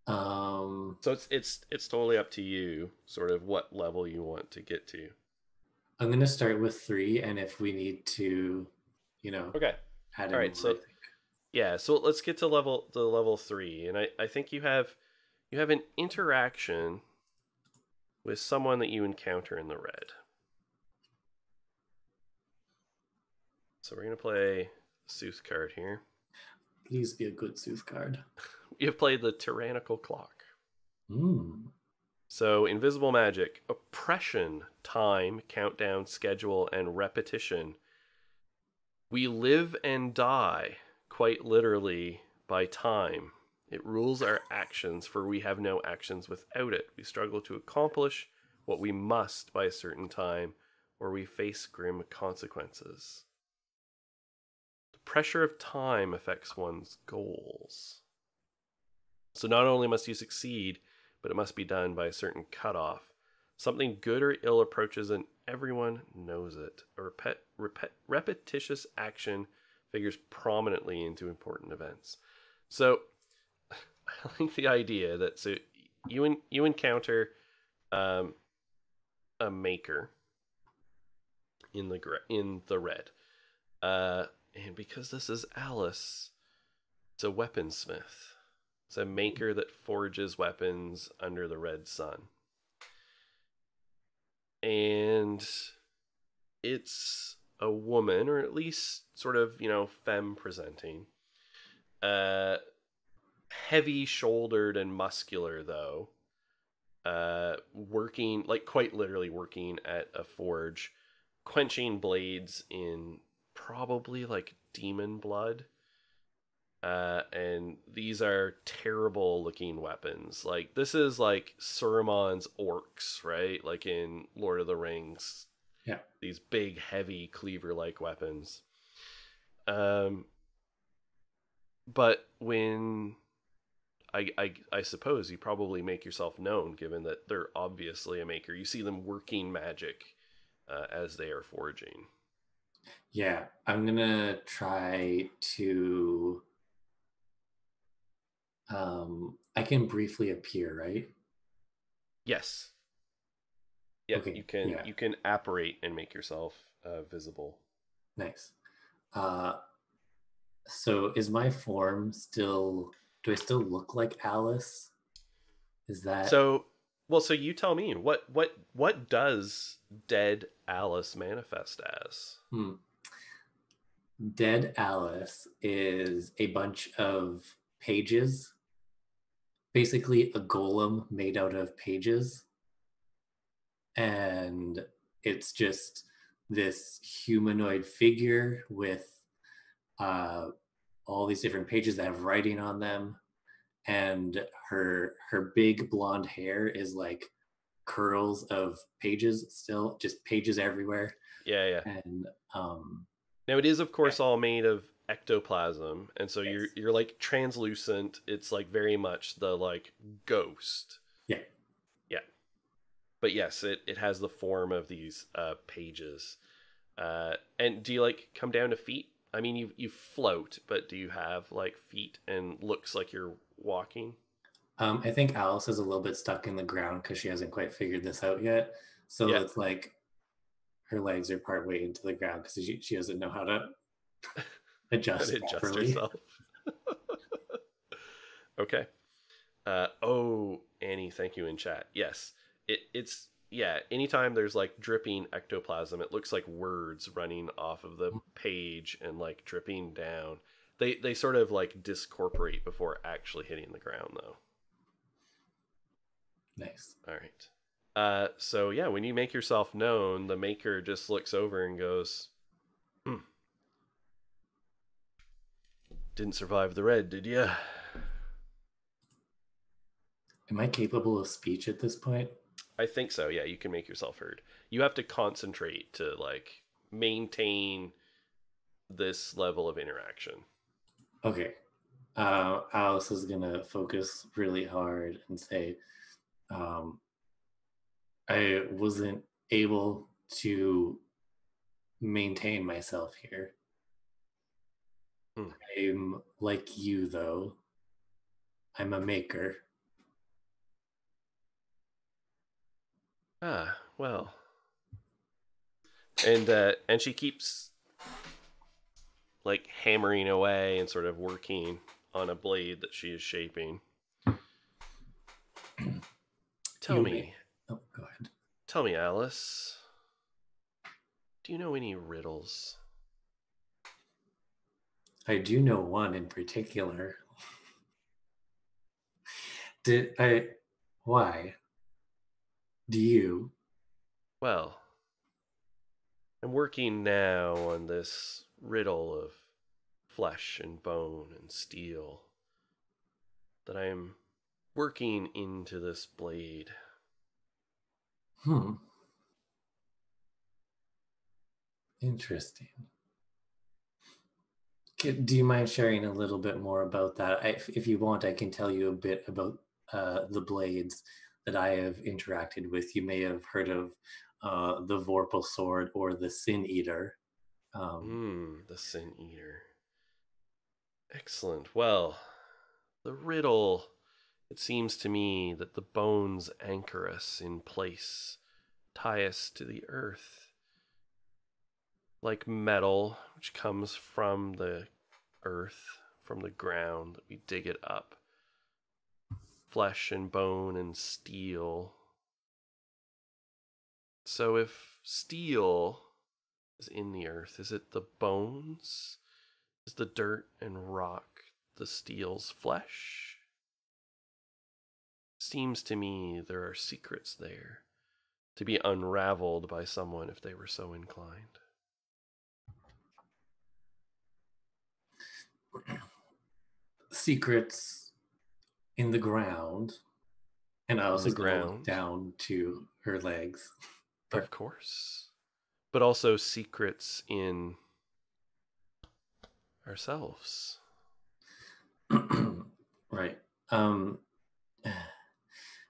So it's totally up to you, sort of what level you want to get to. I'm gonna start with 3, and if we need to, okay, add all right. More, so yeah, so let's get to level 3, and I think you have an interaction with someone that you encounter in the red. So we're gonna play Sooth card here. Please be a good Sooth card. You've played the Tyrannical Clock. So invisible magic, oppression, time, countdown, schedule, and repetition. We live and die, quite literally, by time. It rules our actions, for we have no actions without it. We struggle to accomplish what we must by a certain time, or we face grim consequences. Pressure of time affects one's goals. So not only must you succeed, but it must be done by a certain cutoff. Something good or ill approaches and everyone knows it. A repetitious action figures prominently into important events. So I like the idea that you encounter a maker in the red, and because this is Alice, it's a weaponsmith. It's a maker that forges weapons under the red sun. And it's a woman, or at least sort of, femme presenting. Heavy shouldered and muscular, though. Working, like quite literally working at a forge, quenching blades in probably like demon blood. And these are terrible looking weapons. Like, this is like Saruman's orcs, right? Like in Lord of the Rings. Yeah. These big, heavy, cleaver-like weapons. But when I suppose you probably make yourself known, given that they're obviously a maker. You see them working magic as they are forging. Yeah, I'm gonna try to. I can briefly appear, right? Yes. Yeah, Okay, you can apparate and make yourself visible. Nice. So is my form still? Do I still look like Alice? Is that so? Well, so you tell me, what does dead Alice manifest as? Dead Alice is a bunch of pages, basically a golem made out of pages, and it's just this humanoid figure with all these different pages that have writing on them, and her big blonde hair is like curls of pages, still just pages everywhere. Yeah. And now it is, of course, all made of ectoplasm, and so you're like translucent. It's like very much the like ghost. Yeah. But yes, it has the form of these pages. And do you like come down to feet? I mean, you float, but do you have like feet and looks like you're walking? I think Alice is a little bit stuck in the ground because she hasn't quite figured this out yet. So it's like her legs are partway into the ground because she doesn't know how to adjust herself. Okay. Annie, thank you in chat. Yes, it's anytime there's like dripping ectoplasm, it looks like words running off of the page and like dripping down. They sort of like discorporate before actually hitting the ground, though. Nice. All right. So yeah, when you make yourself known, the maker just looks over and goes, "Didn't survive the red, did ya?" Am I capable of speech at this point? I think so. Yeah, you can make yourself heard. You have to concentrate to like maintain this level of interaction. Okay. Alice is gonna focus really hard and say, I wasn't able to maintain myself here. I'm like you, though. I'm a maker. Well. And she keeps like hammering away and sort of working on a blade that she is shaping. Tell me. Oh, go ahead. Tell me, Alice. Do you know any riddles? I do know one in particular. Why? Do you? Well, I'm working now on this riddle of flesh and bone and steel that I am working into this blade. Interesting. Do you mind sharing a little bit more about that? If you want, I can tell you a bit about the blades that I have interacted with. You may have heard of the Vorpal Sword or the Sin Eater. The Sin Eater. Excellent. Well, the riddle, it seems to me that the bones anchor us in place, tie us to the earth. Like metal, which comes from the earth, from the ground, that we dig it up. Flesh and bone and steel. So if steel is in the earth, is it the bones? Is the dirt and rock the steel's flesh? Seems to me there are secrets there to be unraveled by someone if they were so inclined. Secrets in the ground, and I also going to look down to her legs. Of course. But also secrets in ourselves. Right.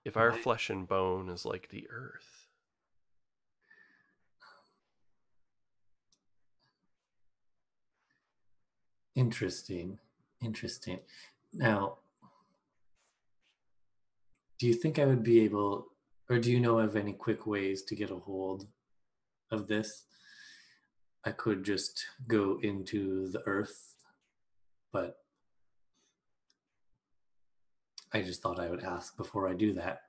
If our flesh and bone is like the earth. Interesting. Now, do you think I would be able, or do you know of any quick ways to get a hold of this? I could just go into the earth, but I just thought I would ask before I do that.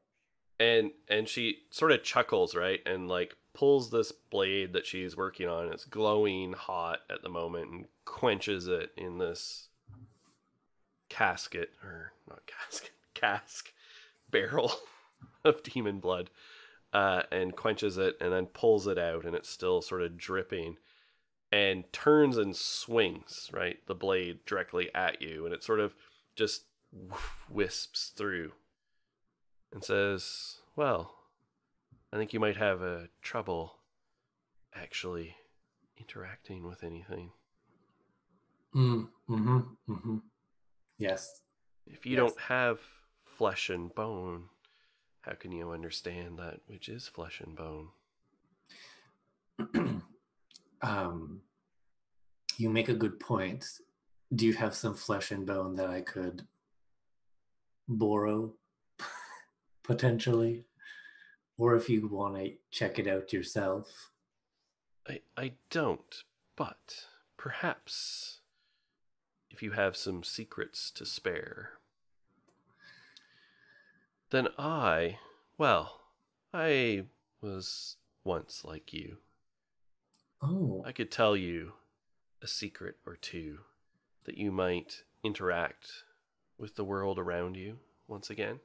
And she sort of chuckles, right? And like pulls this blade that she's working on. It's glowing hot at the moment and quenches it in this cask barrel of demon blood, and quenches it and then pulls it out, and it's still sort of dripping, and turns and swings, right, the blade directly at you, and it sort of just wisps through and says, well, I think you might have trouble actually interacting with anything. Yes. If you don't have flesh and bone, how can you understand that which is flesh and bone? You make a good point. Do you have some flesh and bone that I could borrow, potentially? Or if you want to check it out yourself? I don't, but perhaps if you have some secrets to spare, then I was once like you. Oh. I could tell you a secret or two that you might interact with the world around you once again.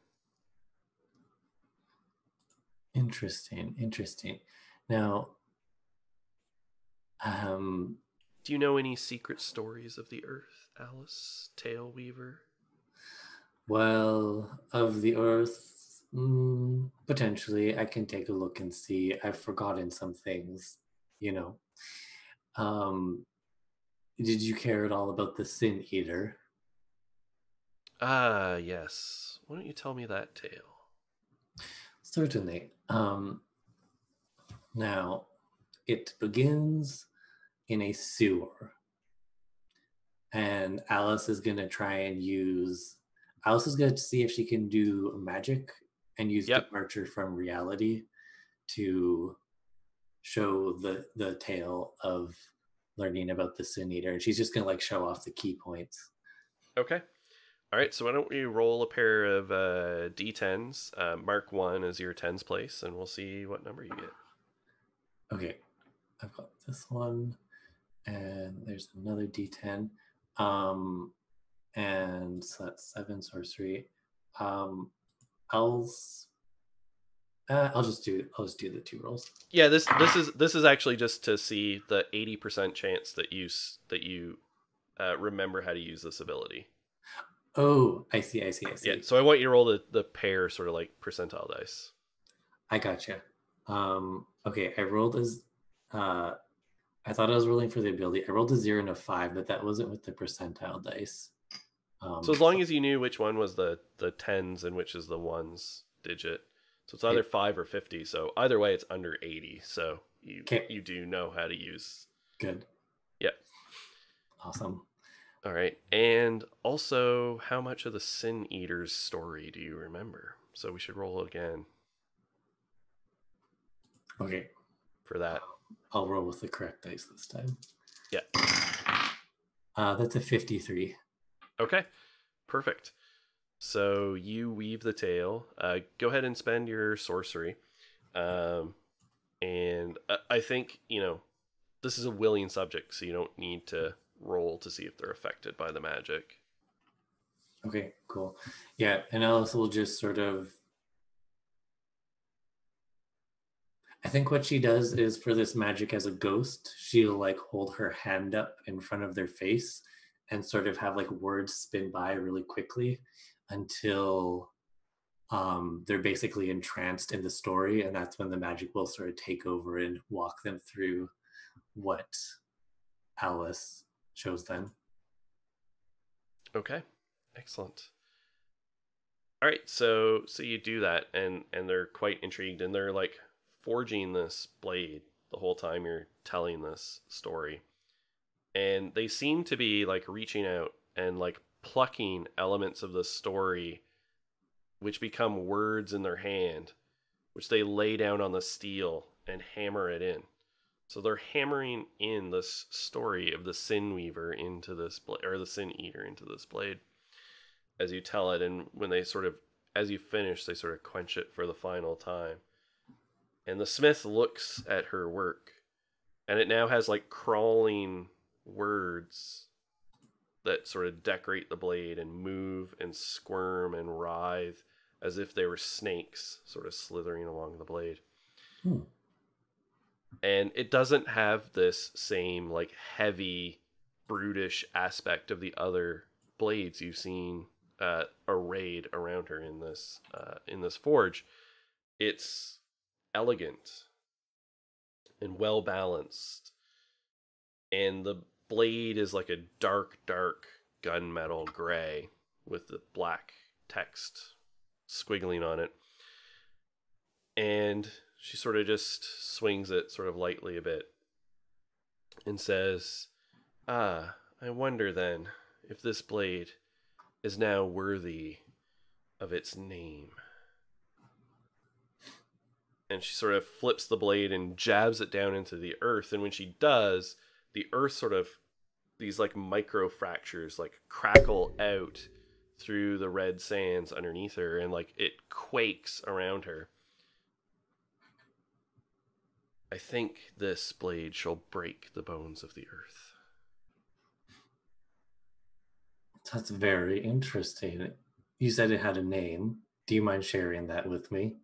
Interesting. Now, do you know any secret stories of the earth, Alice Tailweaver? Well, of the earth, potentially. I can take a look and see. I've forgotten some things, you know. Did you care at all about the Sin Eater? Ah, yes. Why don't you tell me that tale? Certainly. Now, it begins in a sewer. And Alice is going to see if she can do magic and use departure from reality to show the tale of learning about the Sin Eater. And she's just going to like show off the key points. Okay. All right, so why don't we roll a pair of D10s? Mark 1 as your tens place, and we'll see what number you get. Okay. I've got this one, and there's another D10. And so that's 7 sorcery. I'll just do the 2 rolls. Yeah, this is actually just to see the 80% chance that you remember how to use this ability. Oh, I see. Yeah, so I want you to roll the pair sort of like percentile dice. I gotcha. Okay, I rolled as I thought I was rolling for the ability. I rolled a 0 and a 5, but that wasn't with the percentile dice. So as long as you knew which one was the tens and which is the ones digit. So it's either 5 or 50. So either way, it's under 80. So you do know how to use. Good. Yeah. Awesome. All right. And also, how much of the Sin Eater's story do you remember? So we should roll again. Okay. For that. I'll roll with the correct dice this time. Yeah. That's a 53. Okay. Perfect. So you weave the tale. Go ahead and spend your sorcery. And I think, this is a willing subject, so you don't need to roll to see if they're affected by the magic. Okay, cool. Yeah, and Alice will just sort of... I think what she does is, for this magic as a ghost, she'll like hold her hand up in front of their face and sort of have like words spin by really quickly until they're basically entranced in the story, and that's when the magic will sort of take over and walk them through what Alice shows them. Okay, excellent. All right, so you do that, and they're quite intrigued, and they're like forging this blade the whole time you're telling this story, and they seem to be like reaching out and like plucking elements of the story, which become words in their hand, which they lay down on the steel and hammer it in. So they're hammering in this story of the Sin Weaver into this blade, or the Sin Eater into this blade, as you tell it. And when they sort of, as you finish, they sort of quench it for the final time. And the smith looks at her work, and it now has like crawling words that sort of decorate the blade and move and squirm and writhe as if they were snakes sort of slithering along the blade. And it doesn't have this same like heavy, brutish aspect of the other blades you've seen arrayed around her in this forge. It's elegant and well balanced, and the blade is like a dark gunmetal gray with the black text squiggling on it. And she sort of just swings it sort of lightly a bit and says, I wonder then if this blade is now worthy of its name. And she sort of flips the blade and jabs it down into the earth. And when she does, the earth sort of, these like micro fractures like crackle out through the red sands underneath her, and like it quakes around her. I think this blade shall break the bones of the earth. That's very interesting. You said it had a name. Do you mind sharing that with me?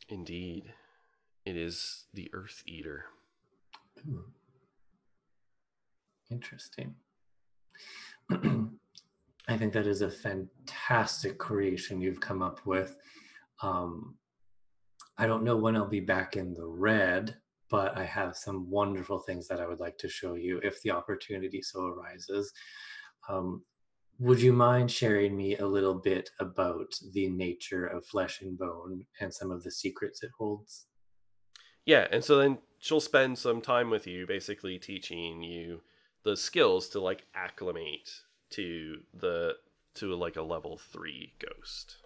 Indeed. It is the Earth Eater. Ooh. Interesting. I think that is a fantastic creation you've come up with. I don't know when I'll be back in the red, but I have some wonderful things that I would like to show you if the opportunity so arises. Would you mind sharing me a little bit about the nature of Flesh and Bone and some of the secrets it holds? Yeah, and so then she'll spend some time with you, basically teaching you the skills to like acclimate to like a level 3 ghost.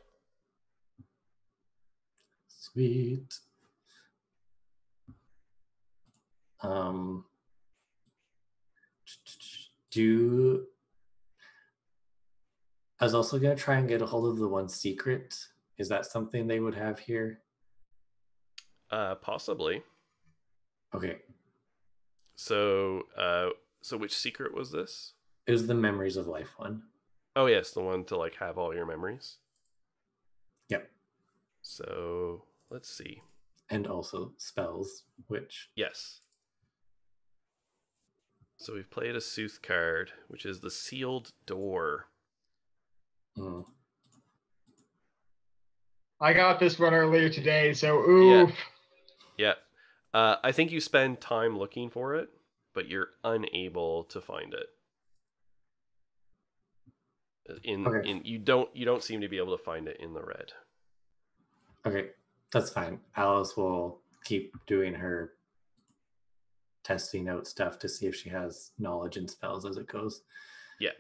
Sweet. I was also going to try and get a hold of the one secret. Is that something they would have here? Possibly. Okay. So which secret was this? It was the Memories of Life one. Oh yes, the one to like have all your memories. Yep. So let's see. And also spells, which... Yes. So we've played a Sooth card, which is the Sealed Door. I got this one earlier today, so oof. Yeah. I think you spend time looking for it, but you're unable to find it. Okay. You don't seem to be able to find it in the red. Okay, that's fine. Alice will keep doing her testing out stuff to see if she has knowledge and spells as it goes. Yeah.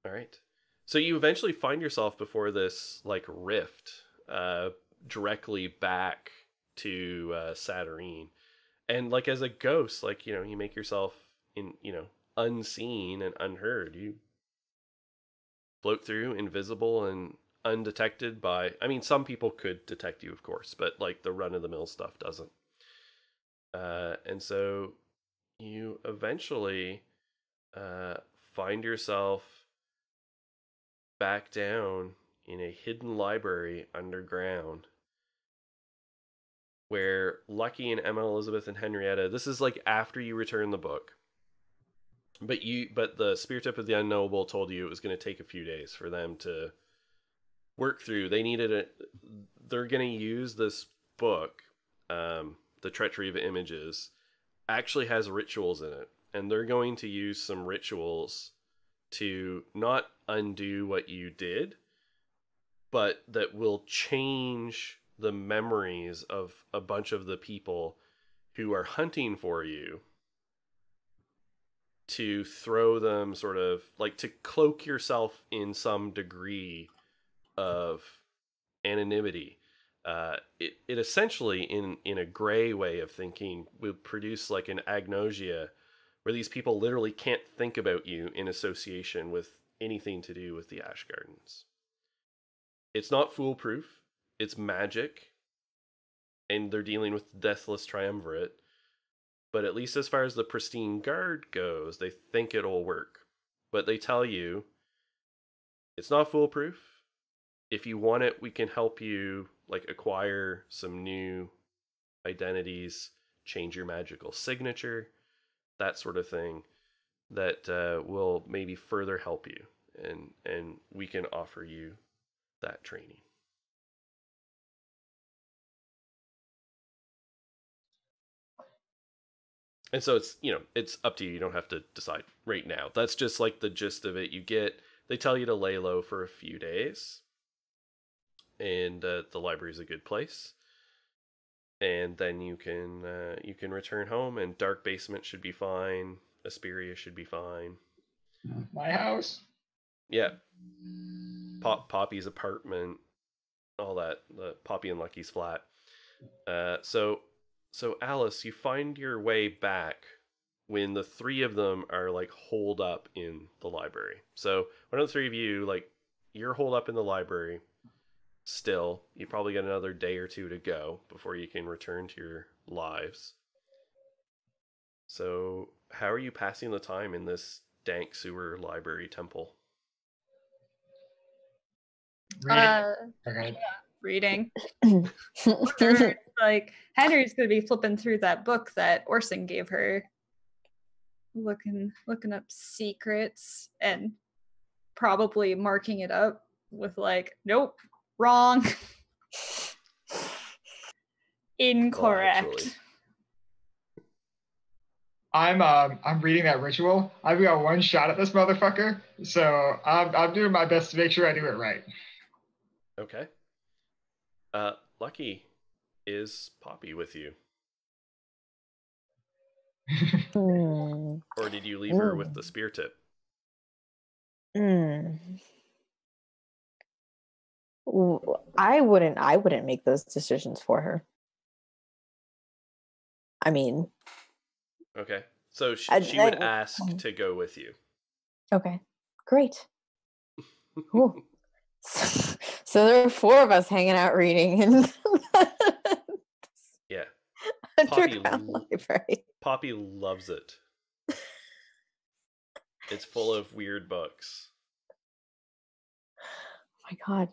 All right. So you eventually find yourself before this like rift, directly back to Saturnine, and like as a ghost, like you make yourself unseen and unheard. You float through, invisible and undetected by. I mean, some people could detect you, of course, but like the run of the mill stuff doesn't. And so you eventually find yourself back down in a hidden library underground where Lucky and Emma Elizabeth and Henrietta, this is like after you return the book, but the Spirit Tip of the Unknowable told you it was going to take a few days for them to work through. They needed it. They're going to use this book, The Treachery of Images, actually has rituals in it, and they're going to use some rituals to not undo what you did, but that will change the memories of a bunch of the people who are hunting for you, to throw them sort of like to cloak yourself in some degree of anonymity. It essentially, in a gray way of thinking, will produce like an agnosia where these people literally can't think about you in association with anything to do with the Ash Gardens. It's not foolproof. It's magic. And they're dealing with the Deathless Triumvirate. But at least as far as the Pristine Guard goes, they think it'll work. But they tell you, it's not foolproof. If you want it, we can help you like acquire some new identities, change your magical signature, that sort of thing, that will maybe further help you, and we can offer you that training. And so it's up to you. You don't have to decide right now. That's just like the gist of it. They tell you to lay low for a few days, and the library is a good place. And then you can return home, and Dark Basement should be fine. Asperia should be fine. My house. Yeah. Poppy's apartment, all that. The Poppy and Lucky's flat. So Alice, you find your way back when the three of them are like holed up in the library. So one of the three of you, like, you're holed up in the library still. You probably got another day or two to go before you can return to your lives. So how are you passing the time in this dank sewer library temple? Okay. Reading. Like Henry's gonna be flipping through that book that Orson gave her, looking up secrets and probably marking it up with like, nope, wrong, incorrect. Well, I'm reading that ritual. I've got one shot at this motherfucker, so I'm doing my best to make sure I do it right. Okay. Lucky, is Poppy with you? Or did you leave her with the spear tip? I wouldn't make those decisions for her. I mean, okay, so she would ask to go with you. Okay, great. Cool. So there are four of us hanging out reading in yeah, underground library. Poppy loves it. It's full of weird books. Oh my god,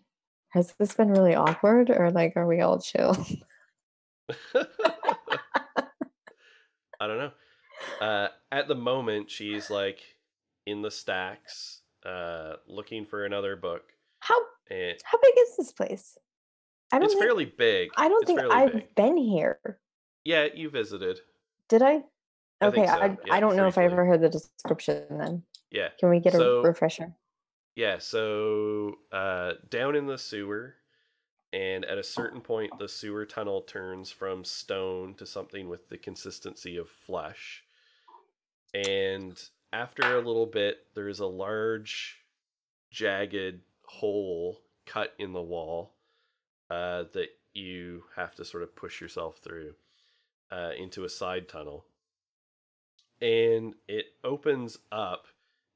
has this been really awkward, or like, are we all chill? I don't know. At the moment, she's like in the stacks, looking for another book. How big is this place? It's fairly big. I don't think I've been here. Yeah, you visited. Did I? Okay, I think so. I don't know if I ever heard the description then. Yeah. Can we get a refresher? Yeah, so down in the sewer, and at a certain point, the sewer tunnel turns from stone to something with the consistency of flesh. And after a little bit, there's a large, jagged hole cut in the wall that you have to sort of push yourself through into a side tunnel. And it opens up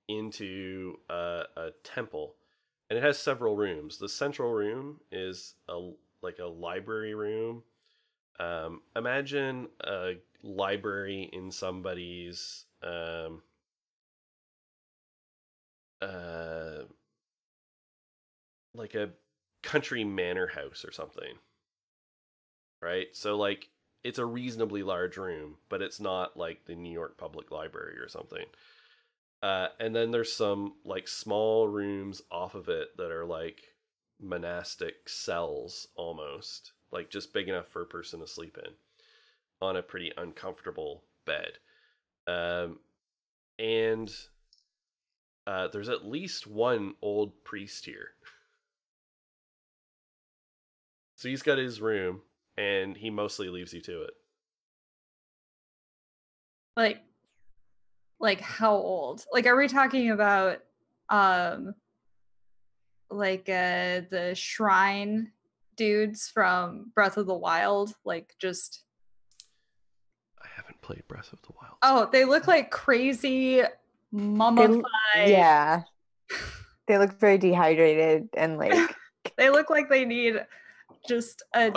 into a temple, and it has several rooms. The central room is like a library room. Imagine a library in somebody's uh, like a country manor house or something, right? So like it's a reasonably large room, but it's not like the New York Public Library or something. And then there's some like small rooms off of it that are like monastic cells almost, like just big enough for a person to sleep in on a pretty uncomfortable bed. Um, and there's at least one old priest here. So he's got his room, and he mostly leaves you to it. Like how old? Like, are we talking about the shrine dudes from Breath of the Wild? Like, just I haven't played Breath of the Wild. oh, they look like crazy mummified. Yeah, they look very dehydrated and like They look like they need just a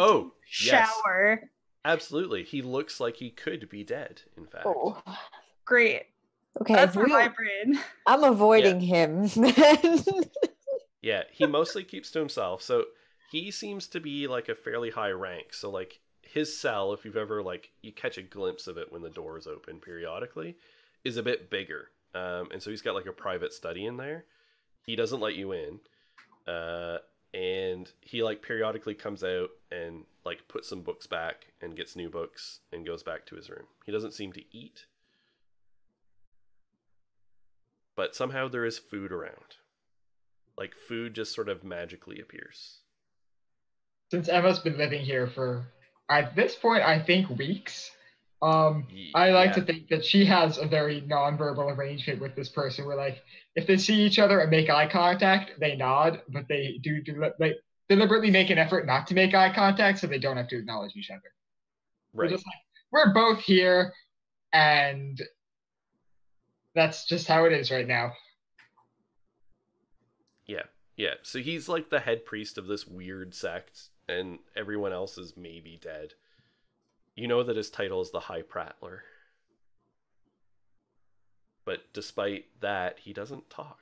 shower. Yes. Absolutely. He looks like he could be dead, in fact. oh, Great. okay. That's for my brain. I'm avoiding him. Yeah, he mostly keeps to himself. So he seems to be like a fairly high rank. So like his cell, if you've ever like you catch a glimpse of it when the door is open periodically, is a bit bigger. And so he's got like a private study in there. He doesn't let you in. And he like periodically comes out and like puts some books back and gets new books and goes back to his room. He doesn't seem to eat. But somehow there is food around. Like food just sort of magically appears. Since Emma's been living here for, at this point, I think weeks. I like to think that she has a very nonverbal arrangement with this person where, like, if they see each other and make eye contact, they nod, but they do like deliberately make an effort not to make eye contact so they don't have to acknowledge each other. Right. We're just like, we're both here, and that's just how it is right now. Yeah. So he's like the head priest of this weird sect, and everyone else is maybe dead. You know that his title is the High Prattler. But despite that, he doesn't talk.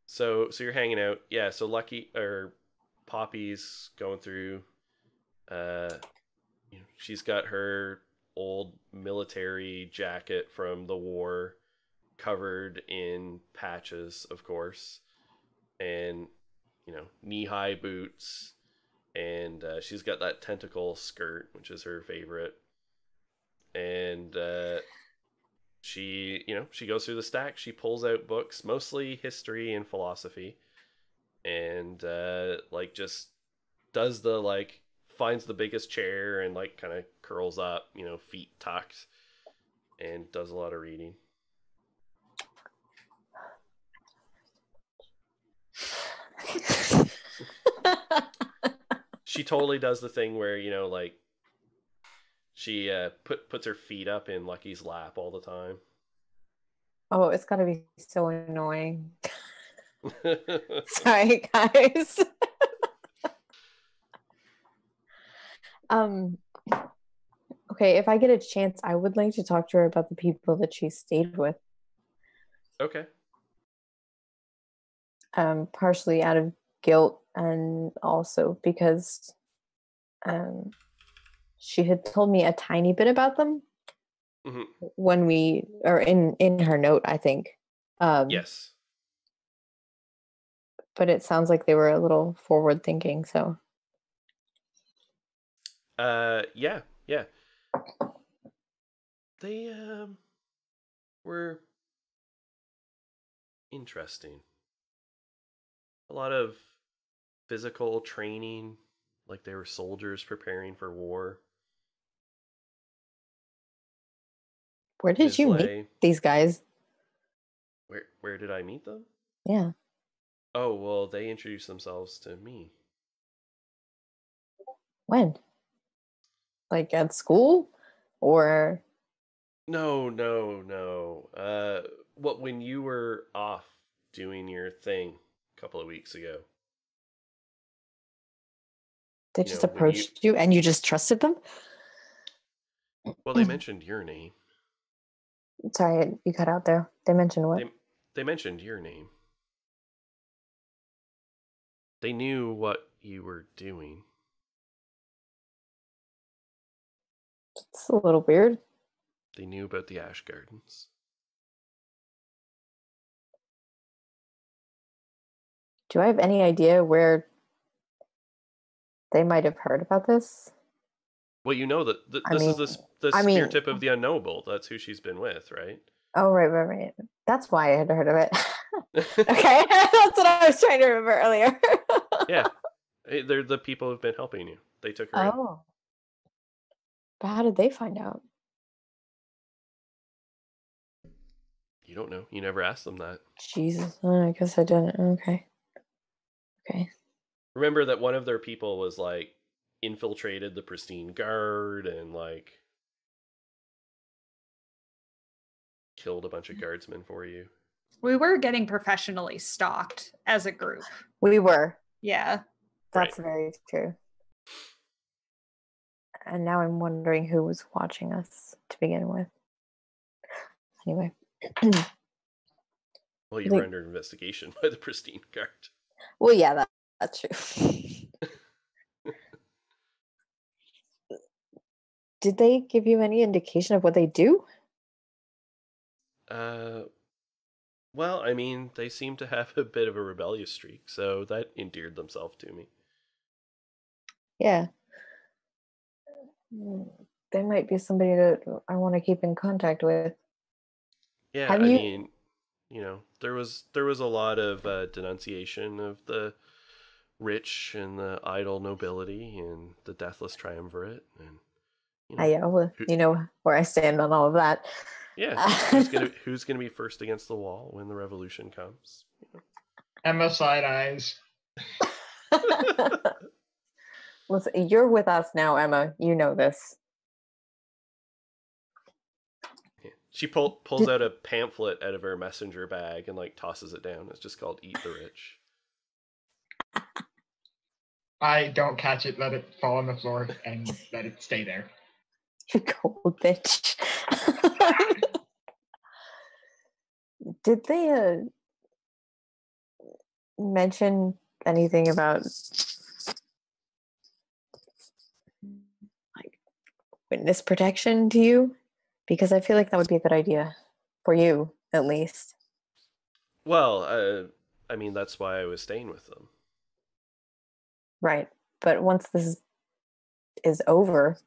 So you're hanging out. Yeah, so Lucky or Poppy's going through she's got her old military jacket from the war covered in patches, of course, and knee-high boots, and she's got that tentacle skirt, which is her favorite. And she goes through the stack. She pulls out books, mostly history and philosophy, and like just does the like finds the biggest chair and like kind of curls up, feet tucked, and does a lot of reading. She totally does the thing where like she puts her feet up in Lucky's lap all the time. Oh, it's gotta be so annoying. Sorry, guys. Okay, if I get a chance, I would like to talk to her about the people that she stayed with. Okay. Partially out of guilt and also because she had told me a tiny bit about them when we are in her note, I think. Yes. But it sounds like they were a little forward thinking, so. Yeah. They were Interesting. A lot of physical training, like they were soldiers preparing for war. Where did you meet Vizsla, these guys? where did I meet them? Yeah. Oh, well, they introduced themselves to me. When? Like at school? Or No. What, when you were off doing your thing a couple of weeks ago? they You just know, when you approached you and you just trusted them? well, they mentioned your name. Sorry, you cut out there. They mentioned what? They mentioned your name. They knew what you were doing. It's a little weird. They knew about the Ash Gardens. Do I have any idea where they might have heard about this? Well, you know that I this is mean- the I spear mean- tip of the unknowable. That's who she's been with, right? Oh, right. That's why I had heard of it. Okay, that's what I was trying to remember earlier. Yeah. They're the people who've been helping you. They took her in. Oh. But how did they find out? You don't know. You never asked them that. Jesus, I guess I didn't. Okay. Remember that one of their people was like infiltrated the Pristine Guard and like killed a bunch of guardsmen for you. We were getting professionally stalked as a group. We were. Yeah. That's Right. very true. And now I'm wondering who was watching us to begin with. Anyway. Well, you were under investigation by the Pristine Guard. Well, yeah, that's true. Did they give you any indication of what they do? Well, I mean, they seem to have a bit of a rebellious streak, so that endeared themselves to me. Yeah. They might be somebody that I want to keep in contact with. Yeah, Have I you- mean, you know, there was a lot of denunciation of the rich and the idle nobility and the deathless triumvirate, and You know where I stand on all of that. yeah, who's gonna be first against the wall when the revolution comes? Emma side eyes. Listen, you're with us now, Emma. You know this. Yeah. She pulls out a pamphlet out of her messenger bag and like tosses it down. It's just called "Eat the Rich." I don't catch it, let it fall on the floor, and let it stay there. You cold bitch. Did they mention anything about like witness protection to you? Because I feel like that would be a good idea for you, at least. Well, I mean, that's why I was staying with them. Right. But once this is over,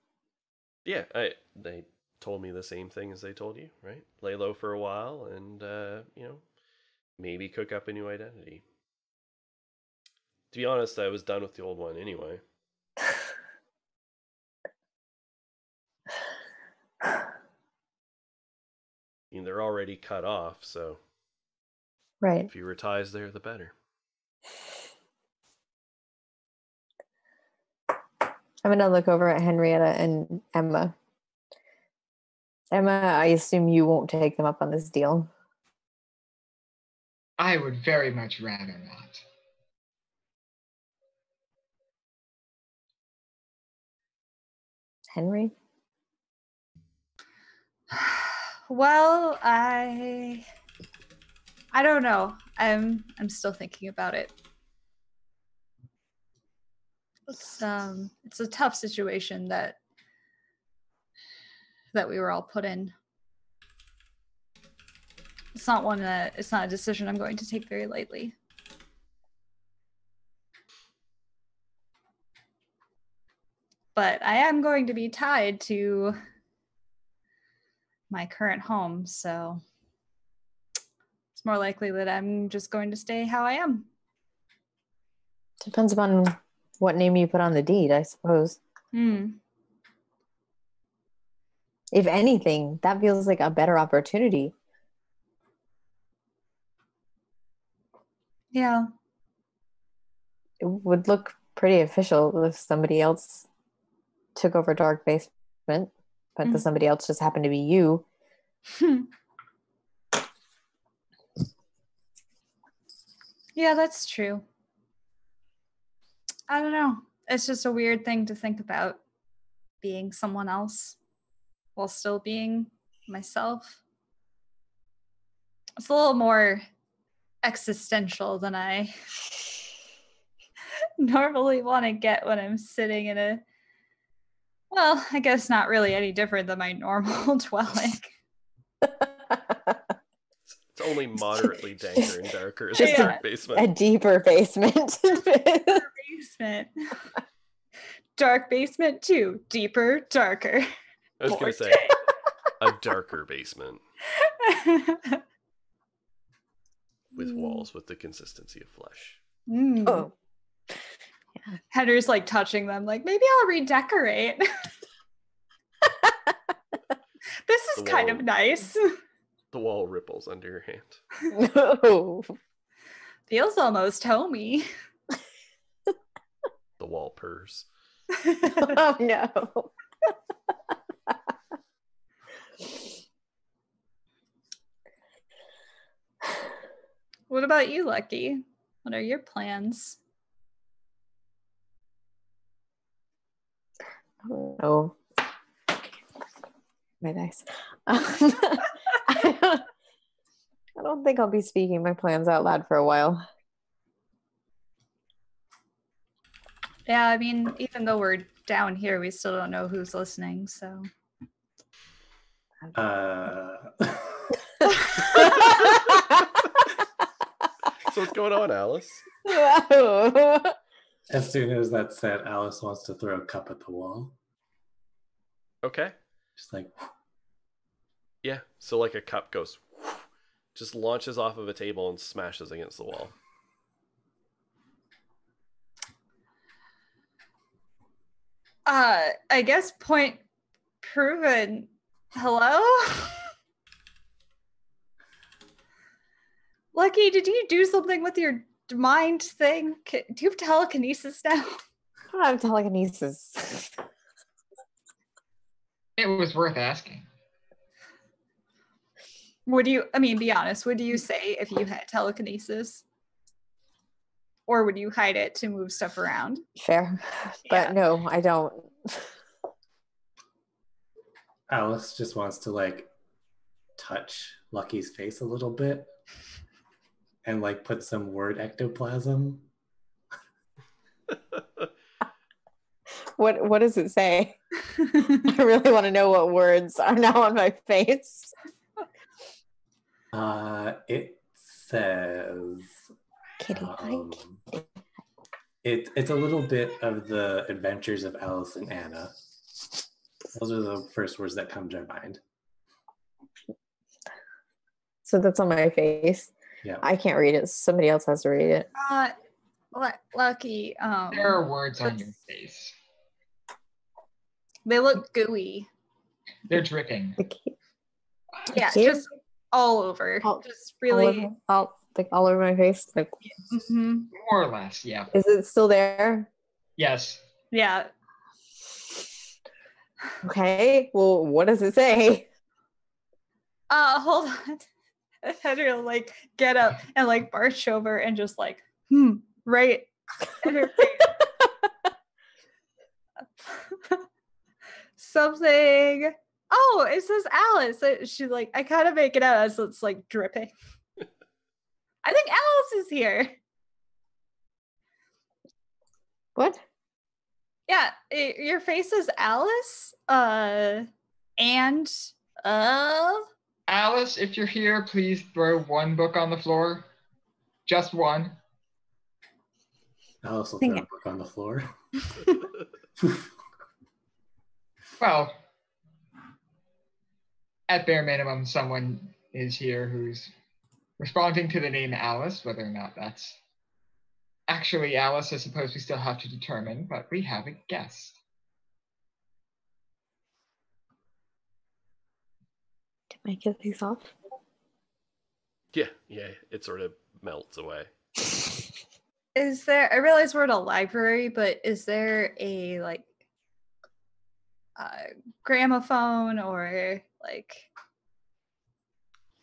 Yeah, they told me the same thing as they told you, right? Lay low for a while and, maybe cook up a new identity. To be honest, I was done with the old one anyway. I mean, they're already cut off, so right. fewer ties there, the better. I'm going to look over at Henrietta and Emma. Emma, I assume you won't take them up on this deal. I would very much rather not. Henry? Well, I don't know. I'm still thinking about it. It's a tough situation that we were all put in. It's not a decision I'm going to take very lightly. But I am going to be tied to my current home, so it's more likely that I'm just going to stay how I am. Depends upon what name you put on the deed, I suppose. If anything, that feels like a better opportunity. Yeah. It would look pretty official if somebody else took over Dark Basement, but the somebody else just happened to be you. Yeah, that's true. I don't know. It's just a weird thing to think about, being someone else while still being myself. It's a little more existential than I normally want to get when I'm sitting in a, well, I guess not really any different than my normal dwelling. It's only moderately danker and darker as Just a dark basement. A deeper basement. Basement. Dark basement 2. Deeper, darker. I was going to say a darker basement with walls with the consistency of flesh. Oh. Yeah. Henry's like touching them, like, maybe I'll redecorate. This is kind of nice. The wall ripples under your hand. No. Feels almost homey. The wall purrs. Oh no. What about you, Lucky? What are your plans? Oh. My dice. I don't think I'll be speaking my plans out loud for a while. Yeah, I mean, even though we're down here, we still don't know who's listening, so. So what's going on, Alice? As soon as that's said, Alice wants to throw a cup at the wall. Okay. Just like... Yeah, so like a cup goes, just launches off of a table and smashes against the wall. I guess point proven. Hello? Lucky, did you do something with your mind thing? Do you have telekinesis now? I don't have telekinesis. It was worth asking. Would you, I mean, be honest, would you say if you had telekinesis? Or would you hide it to move stuff around? Fair. But Yeah. no, I don't. Alice just wants to like touch Lucky's face a little bit and like put some word ectoplasm. What does it say? I really want to know what words are now on my face. It says Kitty, it's a little bit of the adventures of Alice and Anna. Those are the first words that come to mind. So that's on my face. Yeah. I can't read it. Somebody else has to read it. Lucky. There are words on your face. They look gooey. They're dripping. Yeah, Here? just all over. Just really. All over my face. Like, Mhm. More or less, yeah. is it still there? Yes. Yeah. Okay. Well, what does it say? Hold on. Henry will like get up and like march over and just like, right in her face. Something. Oh, it says Alice. She's like, I kind of make it out as it's like dripping. I think Alice is here. What? Yeah, your face is Alice. And Alice, if you're here, please throw one book on the floor. Just one. Alice will throw a book on the floor. Well, at bare minimum, someone is here who's responding to the name Alice. Whether or not that's actually Alice, I suppose we still have to determine, but we have a guest. Did my get these off? Yeah, it sort of melts away. Is there, I realize we're at a library, but is there a like gramophone or like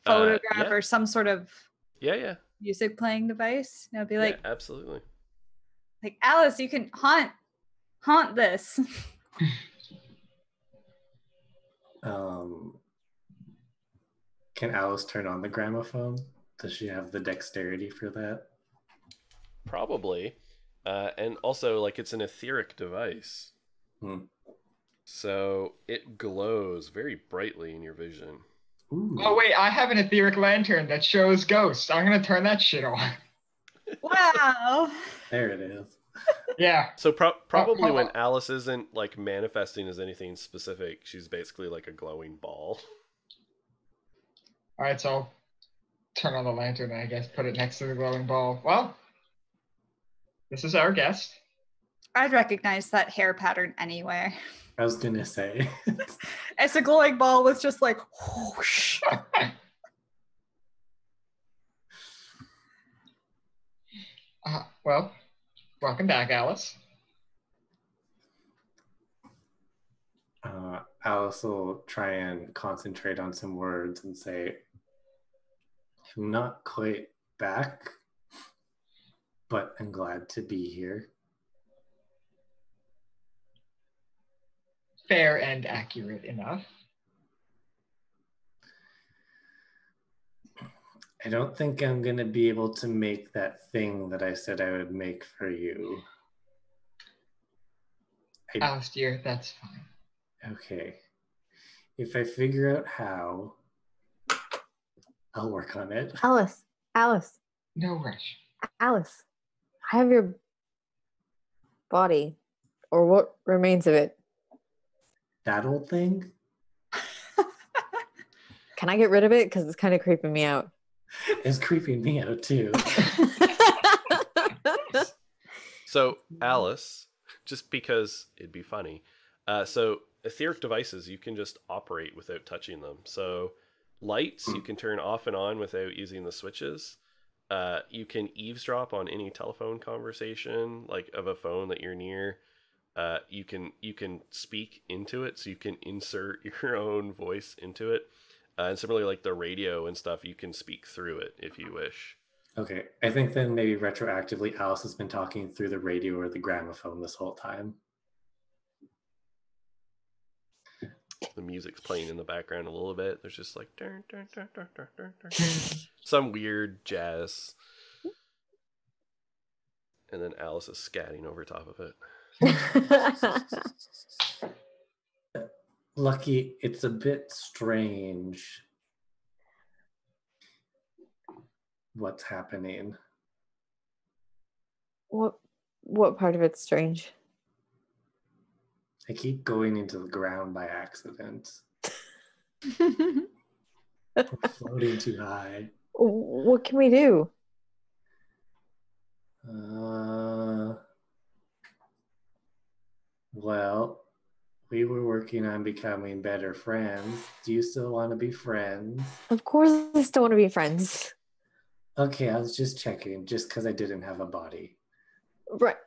photograph yeah. or some sort of Yeah. music playing device? And I'd be like, yeah, absolutely. like Alice, you can haunt this. Can Alice turn on the gramophone? Does she have the dexterity for that? Probably. And also, like, it's an etheric device. So it glows very brightly in your vision. Ooh. Oh wait, I have an etheric lantern that shows ghosts. I'm gonna turn that shit on. Wow. There it is. Yeah. So probably when Alice isn't like manifesting as anything specific, she's basically like a glowing ball. All right, so I'll turn on the lantern and I guess put it next to the glowing ball. Well, this is our guest. I'd recognize that hair pattern anywhere. I was gonna say. It's a glowing ball with just like whoosh. Well, welcome back, Alice. Alice will try and concentrate on some words and say, I'm not quite back, but I'm glad to be here. Fair and accurate enough. I don't think I'm going to be able to make that thing that I said I would make for you. Alice, dear, that's fine. Okay. If I figure out how, I'll work on it. Alice. No rush. Alice. I have your body, or what remains of it. That old thing? Can I get rid of it? Because it's kind of creeping me out. It's creeping me out too. So Alice, just because it'd be funny, so etheric devices you can just operate without touching them. So lights you can turn off and on without using the switches. You can eavesdrop on any telephone conversation, like of a phone that you're near. You can speak into it, so you can insert your own voice into it. And similarly, like the radio and stuff, you can speak through it if you wish. Okay, I think then maybe retroactively Alice has been talking through the radio or the gramophone this whole time. The music's playing in the background a little bit. There's just like dun, dun, dun, dun, dun, dun, dun, some weird jazz. And then Alice is scatting over top of it. Lucky, it's a bit strange what's happening. What part of it's strange? I keep going into the ground by accident. I'm floating too high. What can we do? Well, we were working on becoming better friends. Do you still want to be friends? Of course I still want to be friends. Okay, I was just checking, just because I didn't have a body.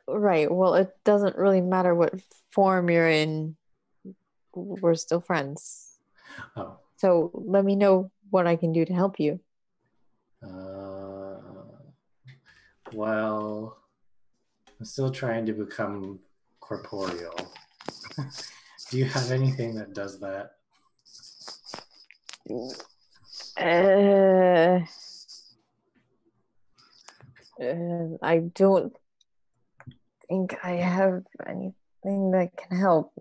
Right. Well, it doesn't really matter what form you're in. We're still friends. Oh. So let me know what I can do to help you. Well, I'm still trying to become corporeal. Do you have anything that does that? I don't think I have anything that can help.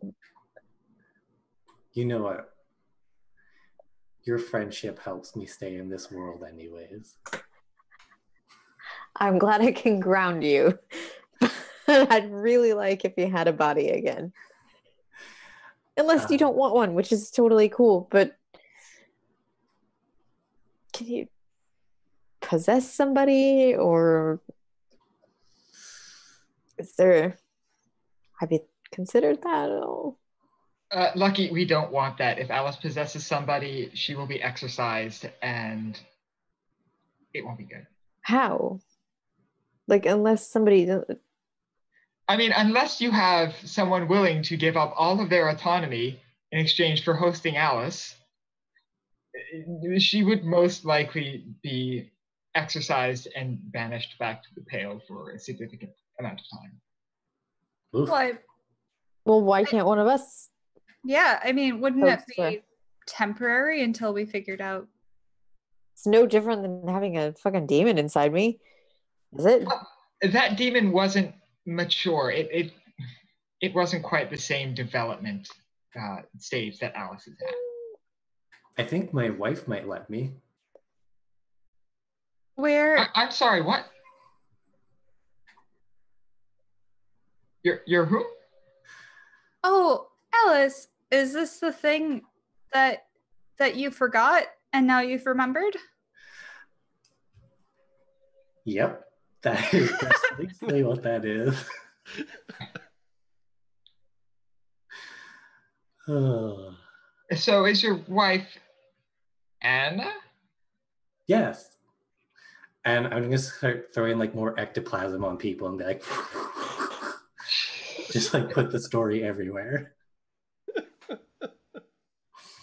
You know what? Your friendship helps me stay in this world anyways. I'm glad I can ground you. I'd really like if you had a body again. Unless you don't want one, which is totally cool, but can you possess somebody, or is there? Have you considered that at all? Lucky, we don't want that. If Alice possesses somebody, she will be exorcised, and it won't be good. How? Like, unless somebody. I mean, unless you have someone willing to give up all of their autonomy in exchange for hosting Alice, she would most likely be exorcised and banished back to the Pale for a significant amount of time. Oof. Well, why can't one of us? Yeah, I mean, wouldn't it Host her. be temporary until we figured out? It's no different than having a fucking demon inside me, is it? That demon wasn't mature. It wasn't quite the same development stage that Alice is at. I think my wife might let me. Where? I'm sorry, what? You're who? Oh, Alice, is this the thing that you forgot and now you've remembered? Yep, that is precisely what that is. Oh. So is your wife Anna? Yes. And I'm gonna start throwing like more ectoplasm on people and be like, just like put the story everywhere.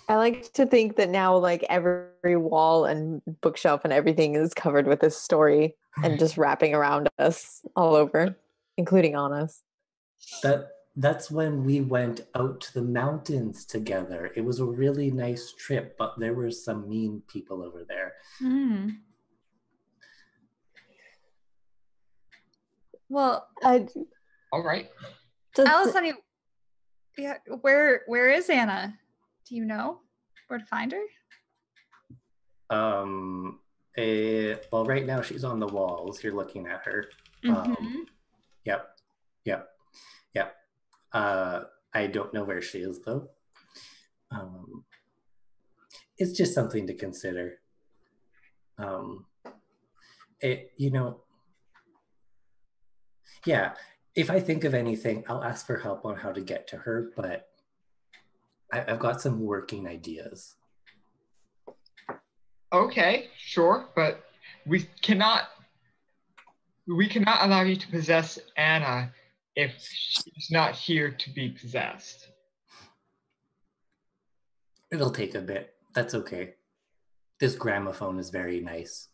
I like to think that now, like, every wall and bookshelf and everything is covered with this story and just wrapping around us all over, including on us. That's when we went out to the mountains together. It was a really nice trip, but there were some mean people over there. Mm. Well, All right. Alice, honey, yeah, where is Anna? Do you know where to find her? Well, right now she's on the walls. You're looking at her. Mm-hmm. Yep. I don't know where she is though. It's just something to consider. Yeah, if I think of anything, I'll ask for help on how to get to her, but I've got some working ideas. Okay, sure, but we cannot allow you to possess Anna if she's not here to be possessed. It'll take a bit. That's okay. This gramophone is very nice.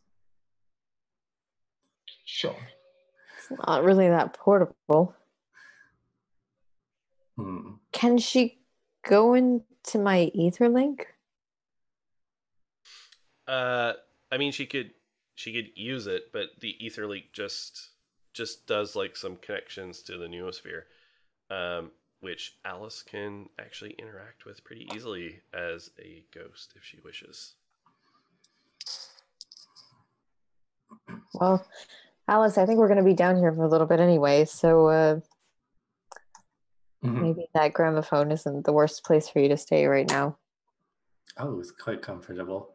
Sure. It's not really that portable. Can she go into my Etherlink? I mean, she could use it, but the Etherlink just does like some connections to the noosphere, which Alice can actually interact with pretty easily as a ghost if she wishes. Well, Alice, I think we're going to be down here for a little bit anyway, so maybe that gramophone isn't the worst place for you to stay right now. Oh, it's quite comfortable.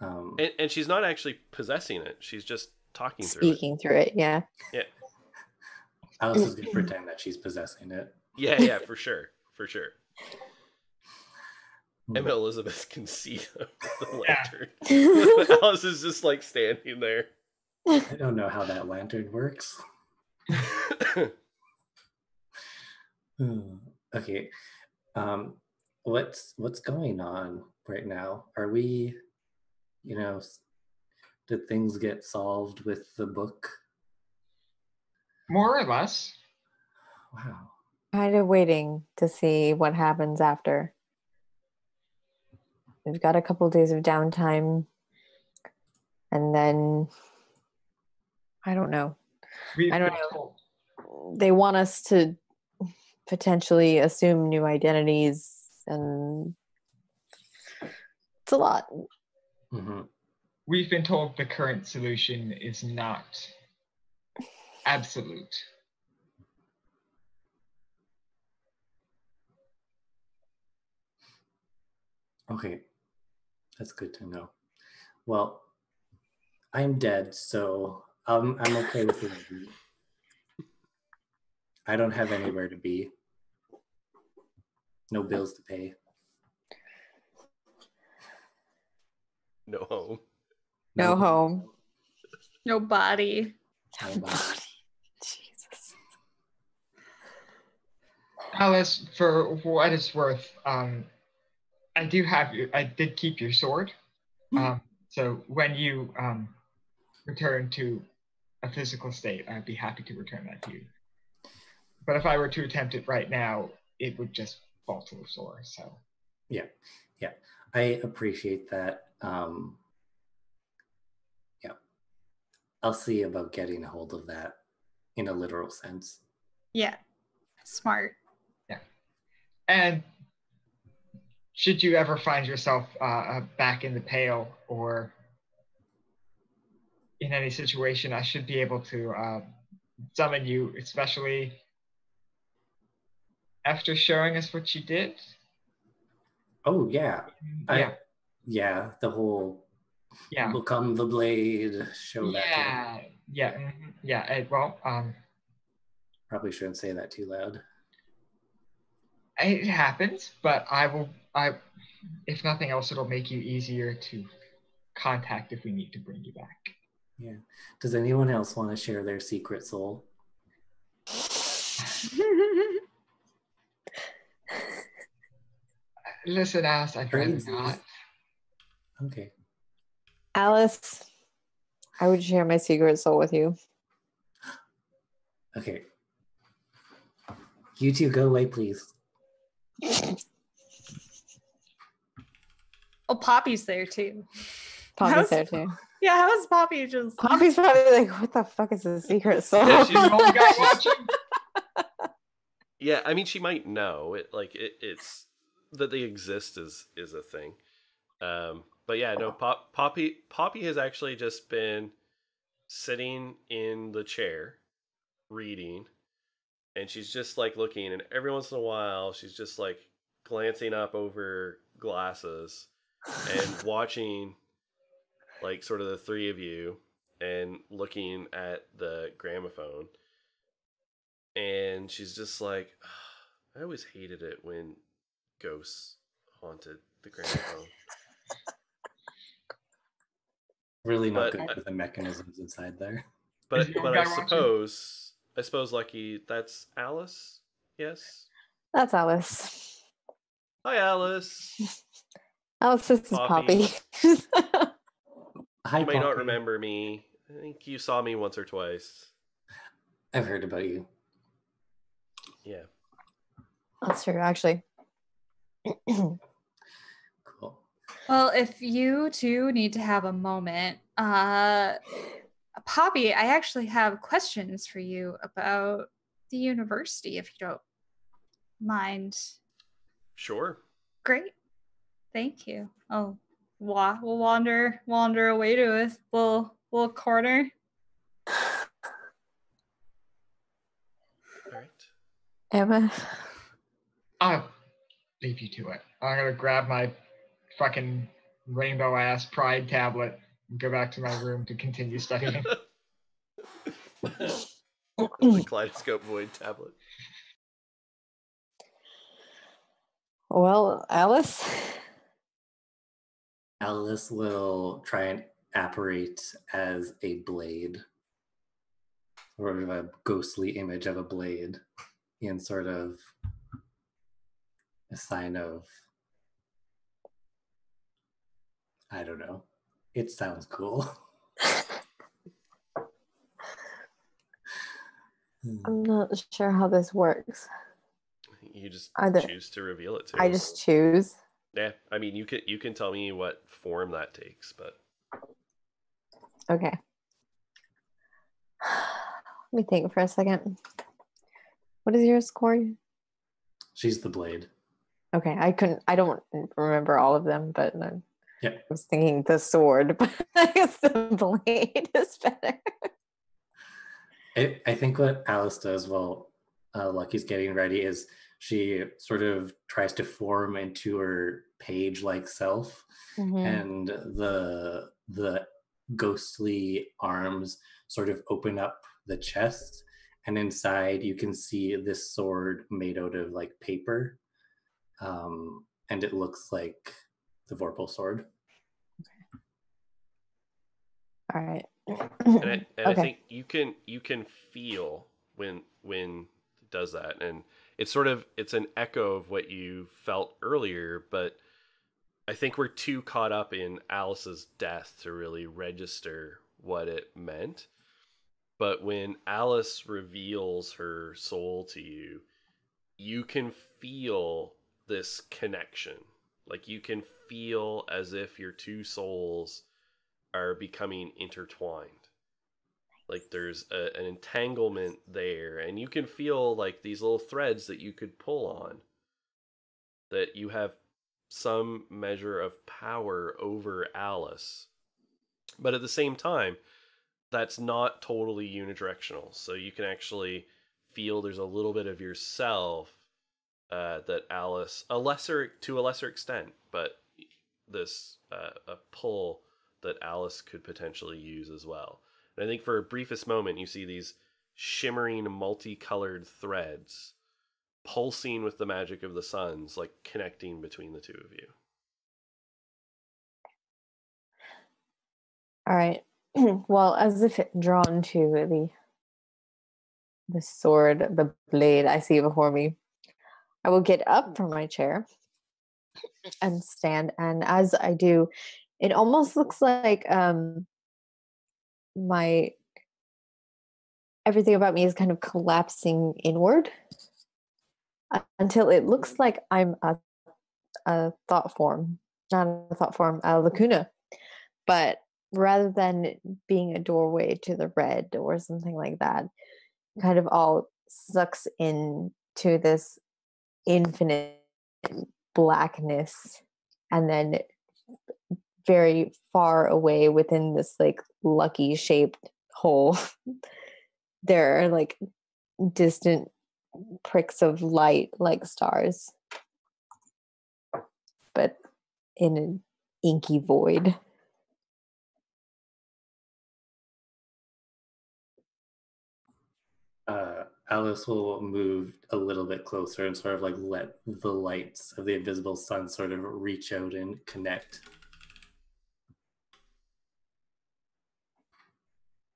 And she's not actually possessing it. She's just speaking through it. Yeah. Yeah. Alice is going to pretend that she's possessing it. Yeah, for sure. Emma Elizabeth can see the lantern. Alice is just like standing there. I don't know how that lantern works. Okay. What's going on right now? Are we, did things get solved with the book? More or less. Wow. Kind of waiting to see what happens after. We've got a couple of days of downtime, and then I don't know. They want us to potentially assume new identities, and it's a lot. Mm-hmm. We've been told the current solution is not absolute. Okay, that's good to know. Well, I'm dead, so I'm okay with it. I don't have anywhere to be. No bills to pay. No home. No home. No body. No body. Jesus. Alice, for what it's worth, I did keep your sword. So when you return to a physical state, I'd be happy to return that to you. But if I were to attempt it right now, it would just fall to the floor. So Yeah. I appreciate that. I'll see about getting a hold of that in a literal sense. Yeah. Smart. And should you ever find yourself back in the Pale or in any situation, I should be able to summon you, especially after showing us what you did. Oh yeah. Yeah. The whole Yeah. become the blade show that. Well, Probably shouldn't say that too loud. it happens, but if nothing else, it'll make you easier to contact if we need to bring you back. Yeah. Does anyone else want to share their secret soul? Listen, Alice, I'd rather not. Okay. Alice, I would share my secret soul with you. Okay. You two go away, please. Oh, Poppy's there too. Poppy's there too. Yeah, how is Poppy just? Poppy's probably like, what the fuck is a secret soul? Yeah, she's The only guy watching. Yeah, I mean, she might know it. Like it's that they exist is a thing. But yeah, no. Poppy has actually just been sitting in the chair, reading, and she's just like looking. And every once in a while, she's just like glancing up over glasses and watching, like sort of the three of you, and looking at the gramophone. And she's just like, I always hated it when ghosts haunted the gramophone. Really not But good for the mechanisms inside there. But Is the old I guy watching? suppose Lucky, that's Alice. Yes. That's Alice. Hi, Alice. Alice, this is Poppy. Hi, You may not Poppy. remember me. I think you saw me once or twice. I've heard about you. Yeah. That's true, actually. Cool. Well, if you two need to have a moment, Poppy, I actually have questions for you about the university, if you don't mind. Sure. Great. Thank you. Oh, we'll wander away to a little corner. All right. Emma. I'll leave you to it. I'm gonna grab my fucking rainbow ass pride tablet and go back to my room to continue studying. The Kaleidoscope Void tablet. Well, Alice. Alice will try and apparate as a blade, sort of a ghostly image of a blade, in sort of a sign of, I don't know. It sounds cool. I'm not sure how this works. You just Either- choose to reveal it to I us. just choose. Yeah, I mean, you can tell me what form that takes, but Okay. Let me think for a second. What is yours, Corey? She's the blade. Okay, I don't remember all of them, but Yep. I was thinking the sword, but I guess the blade is better. I think what Alice does while Lucky's getting ready is she sort of tries to form into her page-like self, Mhm. and the ghostly arms sort of open up the chest, and inside you can see this sword made out of like paper, and it looks like the Vorpal sword. All right. And I Okay. think you can feel when it does that, and it's an echo of what you felt earlier, but I think we're too caught up in Alice's death to really register what it meant. But when Alice reveals her soul to you, you can feel this connection. Like you can feel as if your two souls are becoming intertwined. Like there's an entanglement there, and you can feel like these little threads that you could pull on, that you have some measure of power over Alice. But at the same time, that's not totally unidirectional. So you can actually feel there's a little bit of yourself that Alice, to a lesser extent, but this a pull that Alice could potentially use as well. And I think for a briefest moment, you see these shimmering, multicolored threads pulsing with the magic of the suns, like connecting between the two of you. All right. Well, as if drawn to the sword, the blade I see before me, I will get up from my chair and stand. And as I do, it almost looks like my everything about me is kind of collapsing inward until it looks like I'm a thought form, not a thought form, a lacuna. But rather than being a doorway to the red or something like that, kind of all sucks into this infinite blackness, and then very far away within this like lucky shaped hole there are like distant pricks of light like stars, but in an inky void. Alice will move a little bit closer and sort of like let the lights of the invisible sun sort of reach out and connect.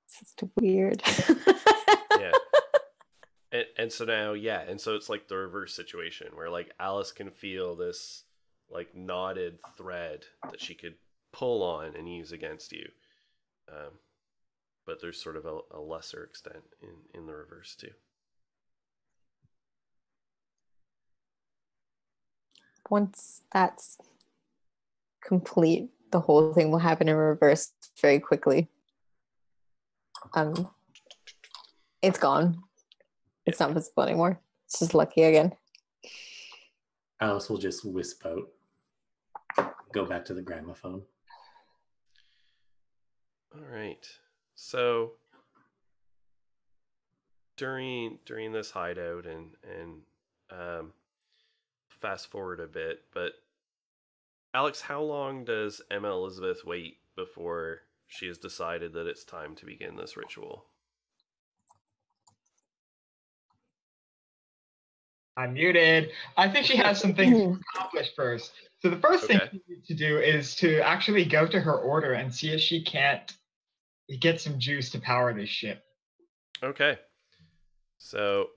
It's just weird. Yeah. And so now, yeah, and so it's like the reverse situation where like Alice can feel this like knotted thread that she could pull on and use against you. But there's sort of a lesser extent in the reverse too. Once that's complete, the whole thing will happen in reverse very quickly. It's gone. It's not visible anymore. It's just lucky again. Alice will just wisp out, go back to the gramophone. All right. So during this hideout and fast forward a bit, but Alex, how long does Emma Elizabeth wait before she has decided that it's time to begin this ritual? I'm muted. I think she has some things to accomplish first. So the first thing she needs to do is to actually go to her order and see if she can't get some juice to power this ship. Okay. So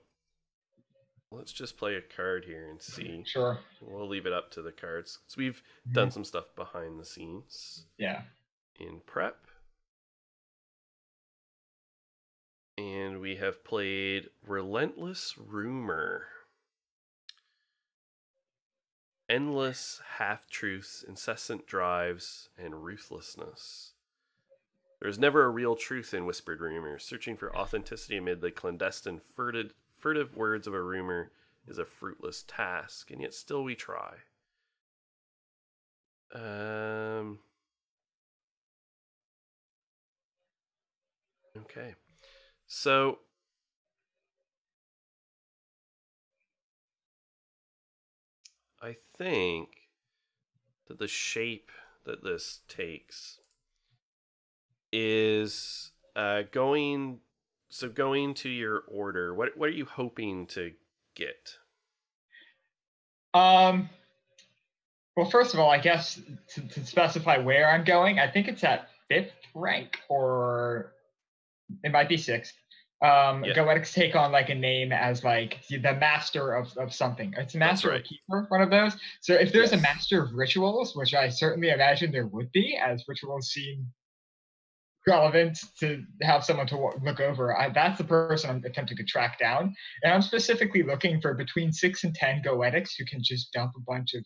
let's just play a card here and see. Sure. We'll leave it up to the cards. So we've done some stuff behind the scenes. Yeah. In prep. And we have played Relentless Rumor. Endless half-truths, incessant drives, and ruthlessness. There is never a real truth in whispered rumors. Searching for authenticity amid the clandestine, furtive words of a rumor is a fruitless task, and yet still we try. Okay. So I think that the shape that this takes is going to your order. What are you hoping to get? Well, first of all, I guess to specify where I'm going, I think it's at 5th rank, or it might be 6th. Goetics take on like a name as like the master of something. It's a master or keeper, one of those. So if there's a master of rituals, which I certainly imagine there would be, as rituals seem relevant to have someone to look over, that's the person I'm attempting to track down. And I'm specifically looking for between 6 and 10 Goetics who can just dump a bunch of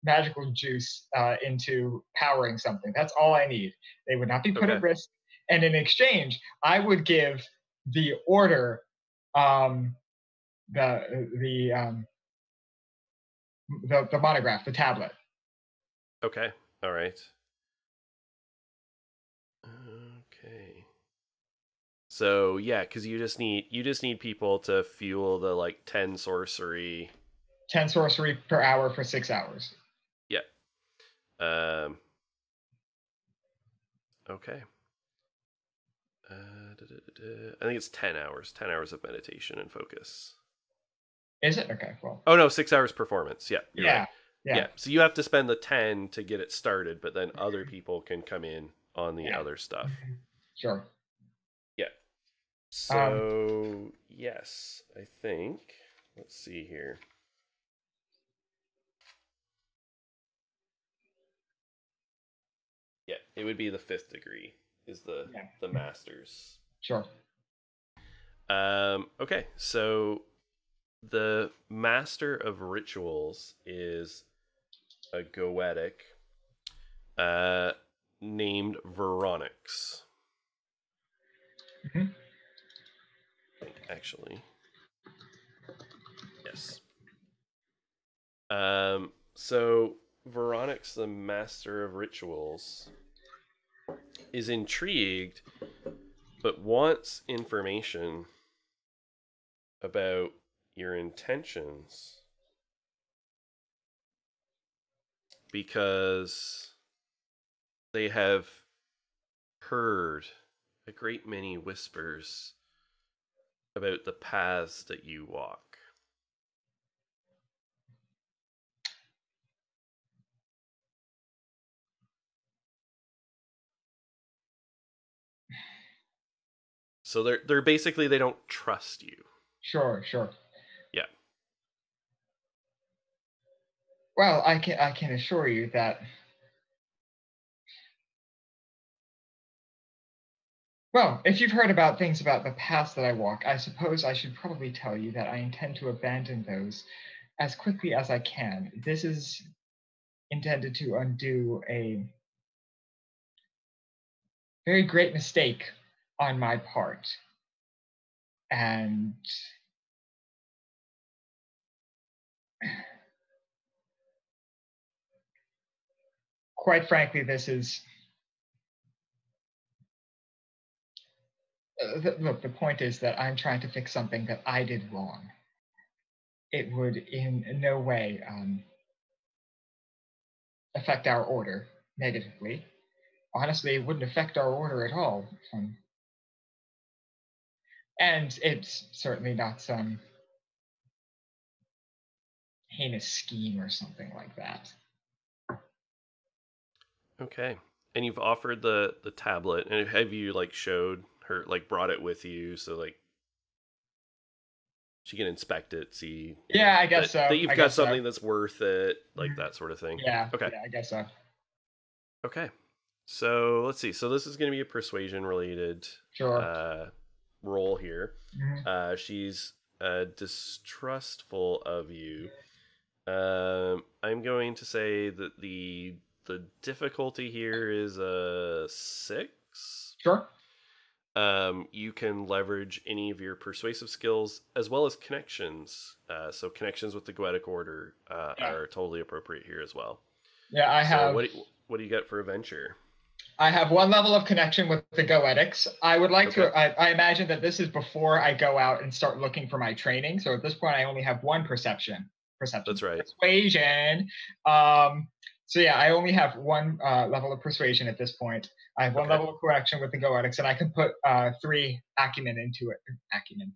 magical juice into powering something. That's all I need. They would not be put at risk. And in exchange, I would give the order the monograph, the tablet. Okay. All right. Okay. So yeah, because you just need people to fuel the like 10 sorcery. 10 sorcery per hour for 6 hours. Yeah. Okay. I think it's 10 hours. 10 hours of meditation and focus. Is it? Okay, well. Oh no, 6 hours performance. Yeah. Yeah. Right. Yeah. So you have to spend the 10 to get it started, but then other people can come in on the other stuff. Sure. Yeah. So yes, I think. Let's see here. Yeah, it would be the 5th degree is the master's. Sure. Okay, so the master of rituals is a Goetic named Veronix. Mm-hmm. Actually, yes. So Veronix, the master of rituals, is intrigued but wants information about your intentions because they have heard a great many whispers about the paths that you walk. So they're basically, they don't trust you. Sure. Yeah. Well, I can assure you that. Well, if you've heard about things about the paths that I walk, I suppose I should probably tell you that I intend to abandon those as quickly as I can. This is intended to undo a very great mistake on my part. And quite frankly, this is... Look, the point is that I'm trying to fix something that I did wrong. It would in no way affect our order negatively. Honestly, it wouldn't affect our order at all. And it's certainly not some heinous scheme or something like that. Okay. And you've offered the tablet, and have you like showed her, like brought it with you so like she can inspect it, see? Yeah, I guess so. That you've got something that's worth it, like that sort of thing. Yeah. Okay. Yeah, I guess so. Okay. So let's see. So this is going to be a persuasion related role here. Mm-hmm. She's distrustful of you. I'm going to say that the difficulty here is a 6. Sure. You can leverage any of your persuasive skills as well as connections. So connections with the Goetic Order are totally appropriate here as well. Yeah, I have. What do you got for a venture? I have 1 level of connection with the Goetics. I would like to. I imagine that this is before I go out and start looking for my training. So at this point, I only have 1 perception. That's right. Persuasion. So yeah, I only have one level of persuasion at this point. I have one level of correction with the Goetics, and I can put 3 acumen into it. Acumen.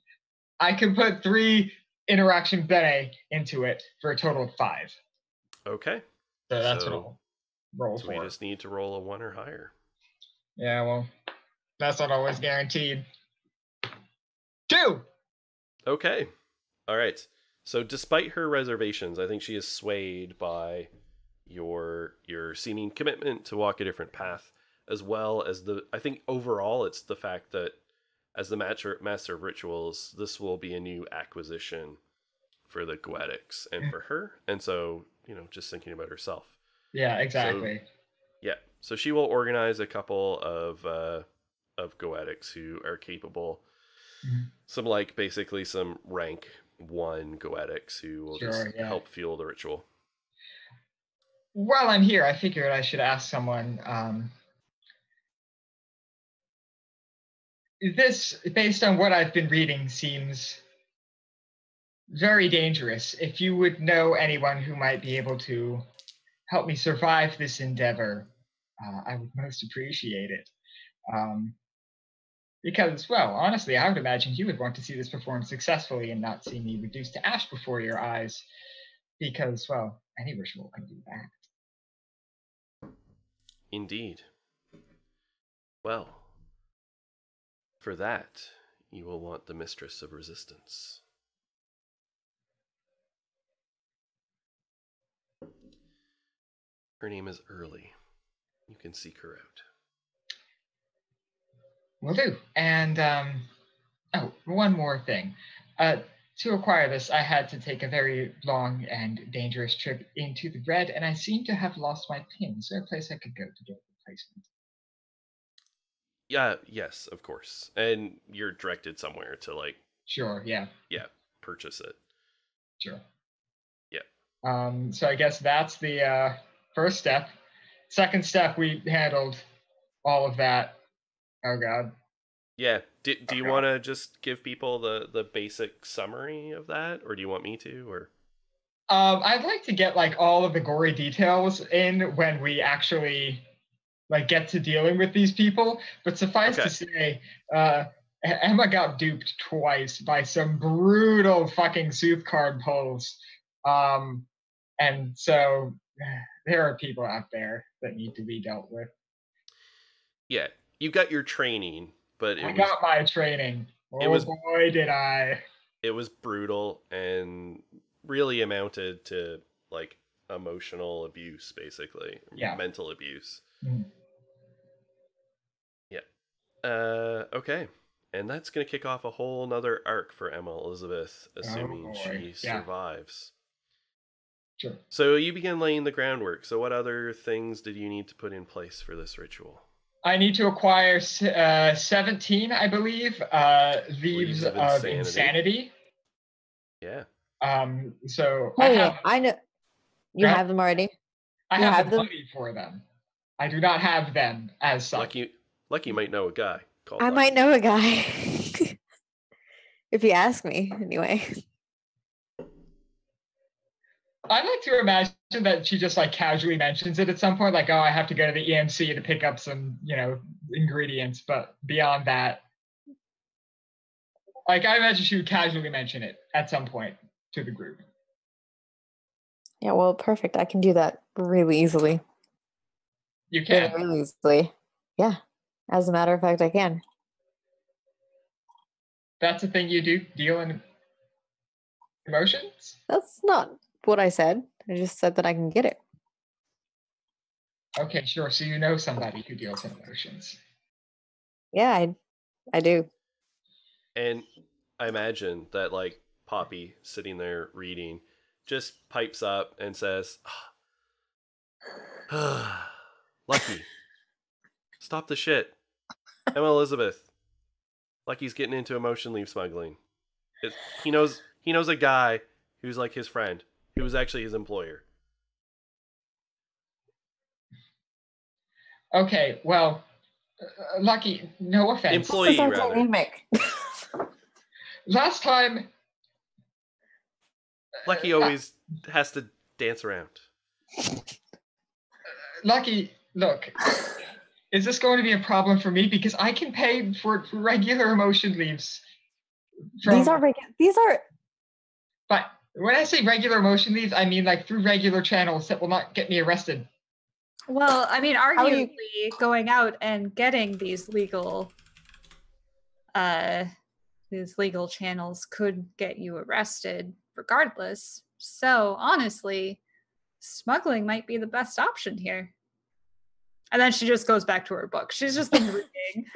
I can put 3 interaction bene into it for a total of 5. Okay. So that's what I'll roll so for. we just need to roll a 1 or higher. Yeah, well, that's not always guaranteed. 2! Okay. All right. So despite her reservations, I think she is swayed by your seeming commitment to walk a different path, as well as I think overall it's the fact that as the master of rituals, this will be a new acquisition for the Goetics and for her. And so, just thinking about herself. Yeah, exactly. So she will organize a couple of Goetics who are capable. Mm-hmm. Basically some rank 1 Goetics who will help fuel the ritual. While I'm here, I figured I should ask someone, this, based on what I've been reading, seems very dangerous. If you would know anyone who might be able to help me survive this endeavor, I would most appreciate it. Because, well, honestly, I would imagine you would want to see this performed successfully and not see me reduced to ash before your eyes. Because, well, any ritual can do that. Indeed. Well, for that, you will want the Mistress of Resistance. Her name is Early. You can seek her out. Will do. And, one more thing. To acquire this, I had to take a very long and dangerous trip into the Red, and I seem to have lost my pin. Is there a place I could go to get a replacement? Yeah, yes, of course. And you're directed somewhere to, Sure, yeah. Yeah, purchase it. Sure. Yeah. So I guess that's the first step. Second step, we handled all of that. Oh, God. Yeah. Do you want to just give people the basic summary of that, or do you want me to? Or I'd like to get all of the gory details in when we actually get to dealing with these people. But suffice to say, Emma got duped twice by some brutal fucking sooth card pulls. And so there are people out there that need to be dealt with. Yeah, you got your training. But I got my training. Boy, did I. It was brutal and really amounted to emotional abuse, basically. Yeah. Mental abuse. Mm-hmm. Yeah. Okay. And that's going to kick off a whole nother arc for Emma Elizabeth, assuming she survives. Sure. So you begin laying the groundwork. So what other things did you need to put in place for this ritual? I need to acquire 17, I believe, Leaves of Insanity. Yeah. So I know. You have them already? I have the money for them. I do not have them as such. Lucky might know a guy. I might know a guy. If you ask me, anyway. I'd like to imagine that she just casually mentions it at some point, oh, I have to go to the EMC to pick up some, ingredients. But beyond that, I imagine she would casually mention it at some point to the group. Yeah, well, perfect. I can do that really easily. You can? Really easily. Yeah. As a matter of fact, I can. That's the thing you do? Deal in emotions? That's not what I said. I just said that I can get it. Okay, sure. So you know somebody who deals in emotions. Yeah, I do. And I imagine that Poppy sitting there reading just pipes up and says, Lucky, stop the shit. Emma Elizabeth, Lucky's getting into emotion leaf smuggling. He knows a guy who's his friend, who was actually his employer. Okay, well, Lucky, no offense. Employee, rather. Last time... Lucky always has to dance around. Lucky, look, is this going to be a problem for me? Because I can pay for regular emotion leaves. These are But when I say regular emotion leaves, I mean like through regular channels that will not get me arrested. Well, I mean, How are you- arguably, going out and getting these legal channels could get you arrested regardless. So honestly, smuggling might be the best option here. And then she just goes back to her book. She's just been reading.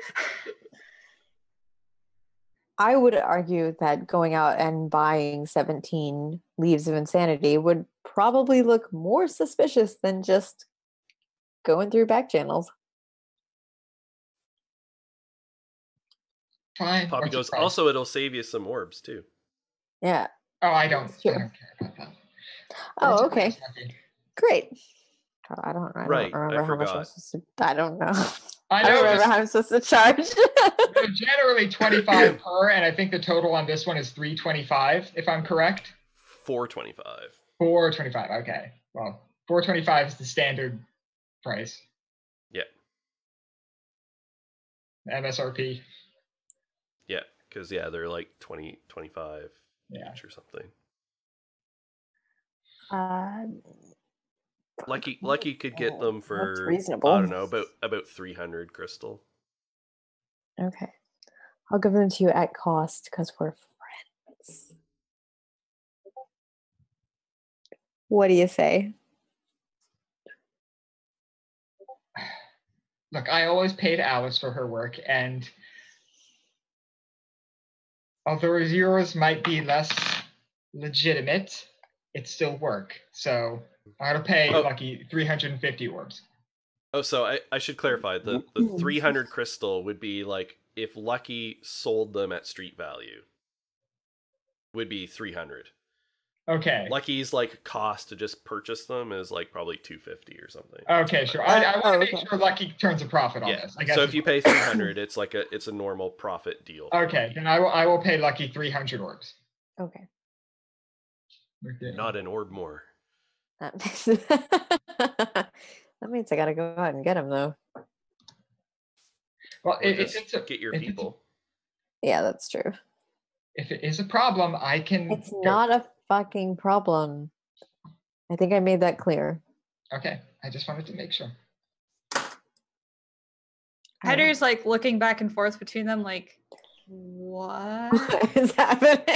I would argue that going out and buying 17 Leaves of Insanity would probably look more suspicious than just going through back channels. Fine. Poppy what's the goes, price? also, it'll save you some orbs, too. Yeah. Oh, I don't Sure. care about that. Oh, What's the okay. price, Lucky? Great. I don't Right, I remember how much forgot. I'm supposed to. I don't know. I I know don't remember it's how I'm supposed to charge. they're generally 25 per, and I think the total on this one is 325, if I'm correct. 425. 425. Okay. Well, 425 is the standard price. Yeah. MSRP. Yeah, because, yeah, they're like 20, 25 Yeah. each or something. Uh, Lucky could get them that's for, reasonable. I don't know, about 300 crystal. Okay. I'll give them to you at cost because we're friends. What do you say? Look, I always paid Alice for her work, and although yours might be less legitimate, it's still work. So I'm gonna pay Oh. Lucky 350 orbs. Oh, so I should clarify. The 300 crystal would be like if Lucky sold them at street value. Would be 300. Okay. Lucky's like cost to just purchase them is like probably 250 or something. Okay, sure. I want to make okay. sure Lucky turns a profit on Yeah. this. I guess So is if you what- pay 300, it's like it's a normal profit deal. for Okay, Lucky. then I will pay Lucky 300 orbs. Okay. Okay. Not an orb more. That makes that means I gotta go out and get them though. Well, Or if just it's a, get your if it's a- people. Yeah, that's true. if it is a problem, I can. It's go. not a fucking problem. I think I made that clear. Okay, I just wanted to make sure. Header's like looking back and forth between them, like, what? What is happening?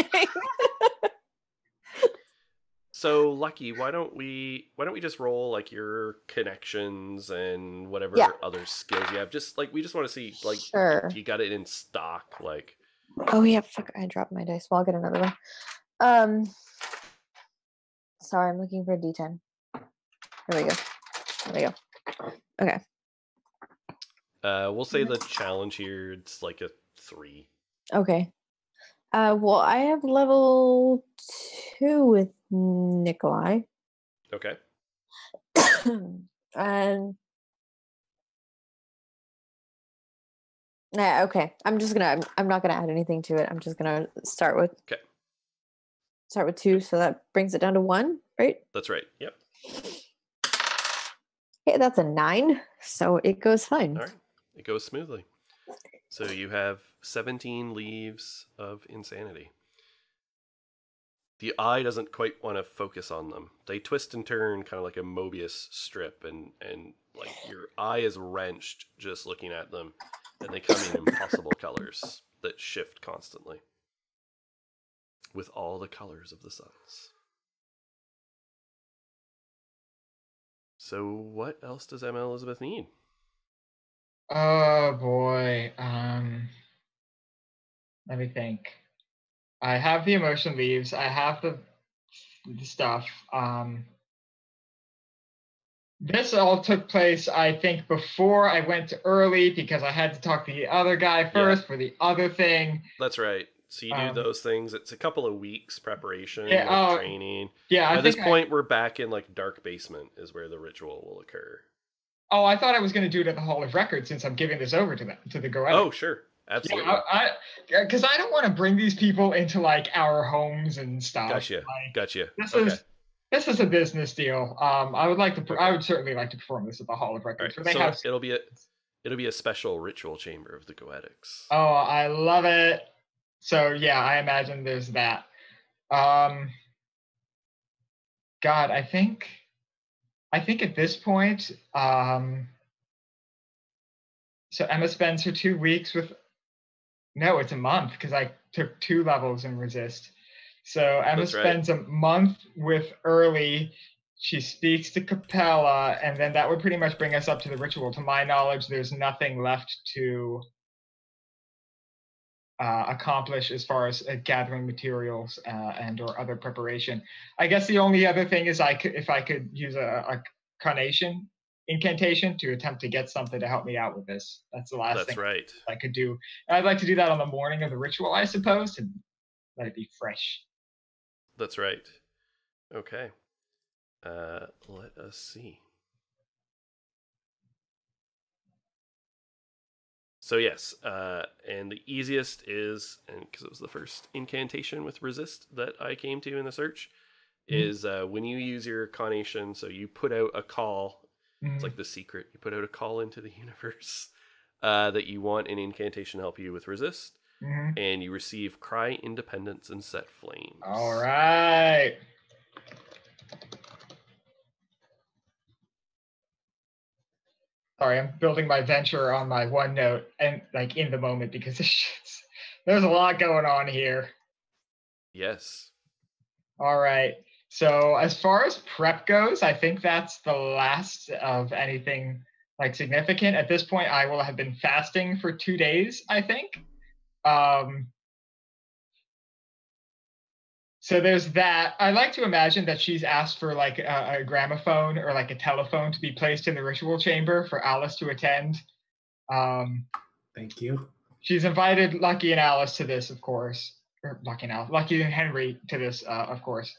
So Lucky, why don't we just roll like your connections and whatever Yeah. other skills you have? Just like we just want to see like Sure. you got it in stock. Like Oh yeah, fuck! I dropped my dice. Well, I'll get another one. Sorry, I'm looking for a D10. Here we go. There we go. Okay. we'll say the challenge here it's like a 3. Okay. Well, I have level 2 with Nikolai, Okay. and yeah, okay. I'm not gonna add anything to it. I'm just gonna start with 2, so that brings it down to 1, right? That's right. Yep. Okay, that's a 9, so it goes fine. All right. It goes smoothly. So you have 17 leaves of insanity. The eye doesn't quite want to focus on them. They twist and turn kind of like a Mobius strip, and like your eye is wrenched just looking at them, and they come in impossible colors that shift constantly with all the colors of the suns. So what else does Emma Elizabeth need? Oh boy. Let me think. I have the emotion leaves. I have the stuff. This all took place, I think, before I went early because I had to talk to the other guy first for the other thing. That's right. So you do Um, those things. It's a couple of weeks preparation, Yeah, like oh, training. Yeah, At this point, we're back in like dark basement is where the ritual will occur. I thought I was going to do it at the Hall of Records since I'm giving this over to them, to the Goetic. Oh, sure. Absolutely. Because I don't want to bring these people into like our homes and stuff. Gotcha. Like, Gotcha. This Okay. is This is a business deal. I would like to. I would certainly like to perform this at the Hall of Records. Right. Where they So have. it'll be a special ritual chamber of the Goetics. Oh, I love it. So yeah, I imagine there's that. God, I think at this point, so Emma spends her 2 weeks with. No, it's a month because I took 2 levels in resist. So Emma spends a month with Early. She speaks to Capella, and then that would pretty much bring us up to the ritual. To my knowledge, there's nothing left to accomplish as far as gathering materials and or other preparation. I guess the only other thing is if I could use a carnation incantation to attempt to get something to help me out with this. That's the last thing I could do. I'd like to do that on the morning of the ritual, I suppose, and let it be fresh. That's right. Okay. Let us see. So yes, and the easiest is, and because it was the first incantation with resist that I came to in the search, is when you use your carnation, so you put out a call, it's like The Secret, you put out a call into the universe that you want an incantation to help you with resist, and you receive Cry Independence and Set Flames. All right. Sorry, I'm building my venture on my OneNote and like in the moment because there's a lot going on here. Yes. All right. So as far as prep goes, I think that's the last of anything like significant. At this point, I will have been fasting for 2 days, I think. So there's that. I like to imagine that she's asked for like a gramophone or like a telephone to be placed in the ritual chamber for Alice to attend. Thank you. She's invited Lucky and Alice to this, of course. Or Lucky and Henry to this, of course.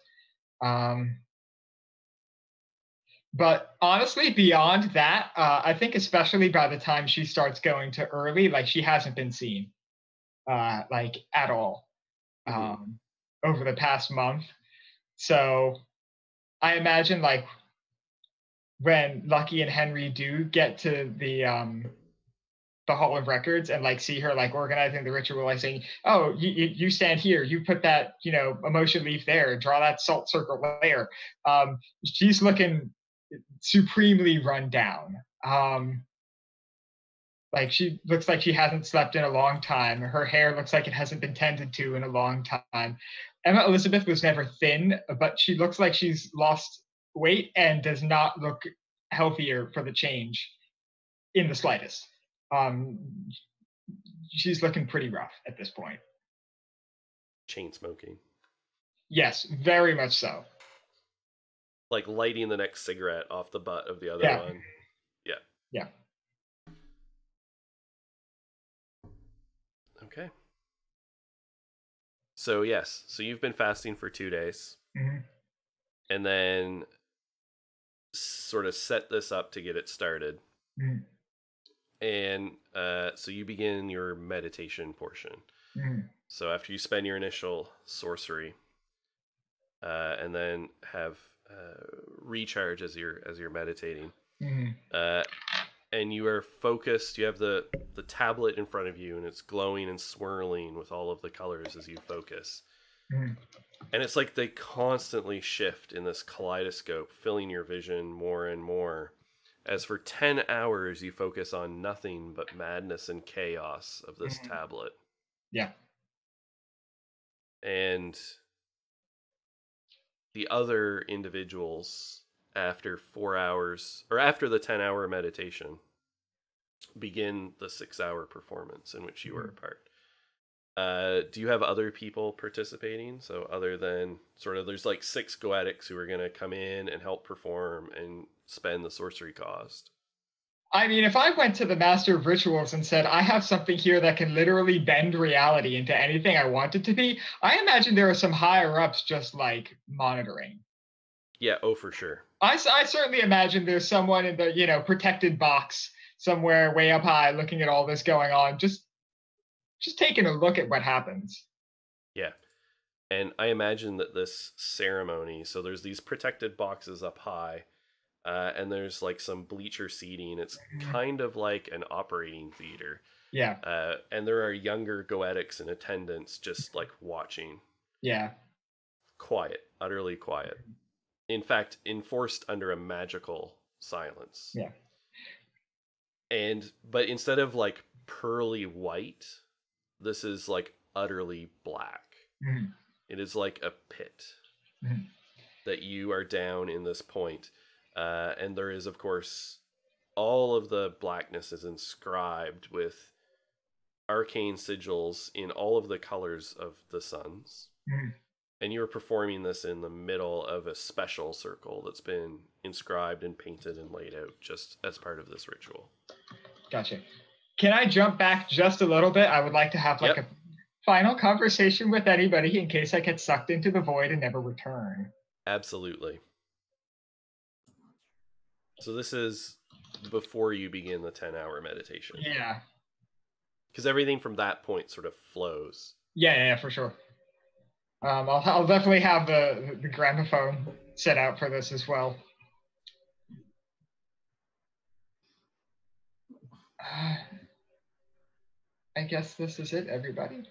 But honestly, beyond that, I think especially by the time she starts going to Early, like she hasn't been seen, like at all. Over the past month. So I imagine like when Lucky and Henry do get to the Hall of Records and like see her like organizing the ritual, like saying, oh, you stand here, you put that, emotion leaf there, draw that salt circle there. She's looking supremely run down. Like she looks like she hasn't slept in a long time. Her hair looks like it hasn't been tended to in a long time. Emma Elizabeth was never thin, but she looks like she's lost weight and does not look healthier for the change in the slightest. She's looking pretty rough at this point. Chain smoking. Yes, very much so. Like lighting the next cigarette off the butt of the other one. Yeah. Yeah. Okay. So yes, so you've been fasting for 2 days, and then sort of set this up to get it started, and so you begin your meditation portion. So after you spend your initial sorcery, and then have recharge as you're meditating, and you are focused, you have the tablet in front of you, and it's glowing and swirling with all of the colors as you focus. And it's like they constantly shift in this kaleidoscope, filling your vision more and more. As for 10 hours, you focus on nothing but madness and chaos of this tablet. Yeah. And the other individuals, after 4 hours, or after the 10-hour meditation, begin the 6-hour performance in which you were a part. Do you have other people participating? So other than sort of, there's like 6 Goetics who are going to come in and help perform and spend the sorcery cost. I mean, if I went to the Master of Rituals and said, I have something here that can literally bend reality into anything I want it to be, I imagine there are some higher ups just like monitoring. Yeah, oh, for sure. I certainly imagine there's someone in the, protected box somewhere way up high looking at all this going on, just taking a look at what happens. Yeah. And I imagine that this ceremony, so there's these protected boxes up high, and there's like some bleacher seating. It's kind of like an operating theater. Yeah. And there are younger goetics in attendance just like watching. Yeah. Quiet, utterly quiet. In fact, enforced under a magical silence. Yeah. But instead of like pearly white, this is like utterly black. Mhm. It is like a pit Mhm. that you are down in this point. And there is, of course, all of the blackness is inscribed with arcane sigils in all of the colors of the suns. Mhm. And you are performing this in the middle of a special circle that's been inscribed and painted and laid out just as part of this ritual. Gotcha. Can I jump back just a little bit? I would like to have like Yep. a final conversation with anybody in case I get sucked into the void and never return. Absolutely. So this is before you begin the 10-hour meditation. Yeah. Because everything from that point sort of flows. Yeah, for sure. I'll definitely have the gramophone set out for this as well. I guess this is it, everybody.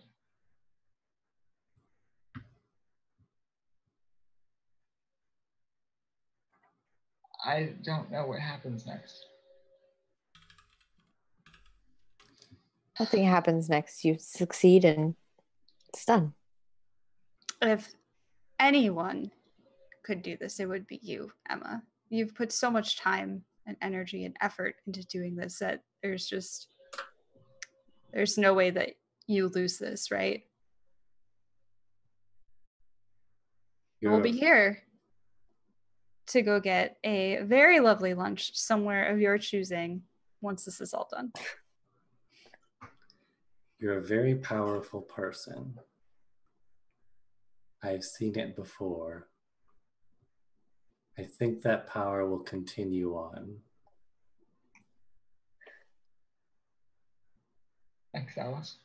I don't know what happens next. Nothing happens next. You succeed and it's done. If anyone could do this, it would be you, Emma. You've put so much time and energy and effort into doing this that there's no way that you lose this, right? We'll be here to go get a very lovely lunch somewhere of your choosing once this is all done. You're a very powerful person. I've seen it before. I think that power will continue on. Thanks, Alice.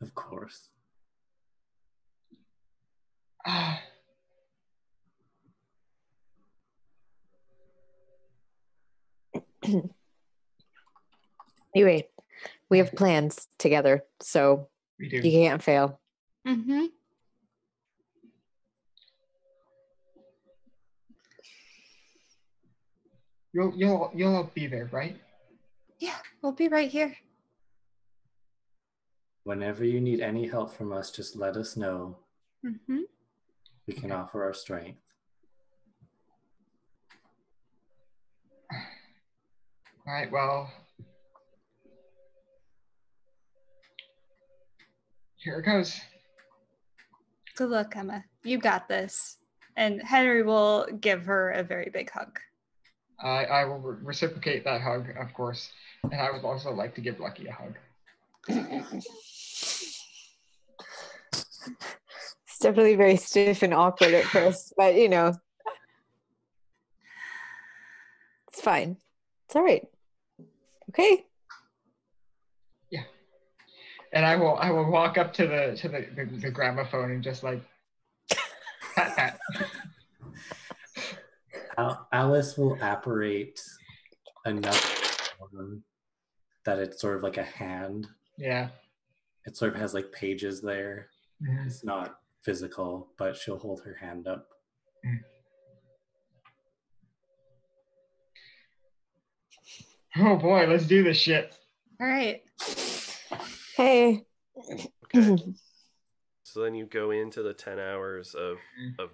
Of course. Anyway, we have plans together, so We do. you can't fail. Mm-hmm. You'll all be there, right? Yeah, we'll be right here. Whenever you need any help from us, just let us know. Mm-hmm. We can offer our strength. All right, well, here it goes. Good luck, Emma. You got this. And Henry will give her a very big hug. I will reciprocate that hug, of course. And I would also like to give Lucky a hug. It's definitely very stiff and awkward at first, but you know, it's fine. It's all right. Okay. Yeah. And I will walk up to the gramophone and just like pat pat. Alice will apparate enough that it's sort of like a hand. Yeah. It sort of has like pages there. Mhm. It's not physical, but she'll hold her hand up. Oh boy, let's do this shit. All right. Hey. Okay. So then you go into the 10 hours of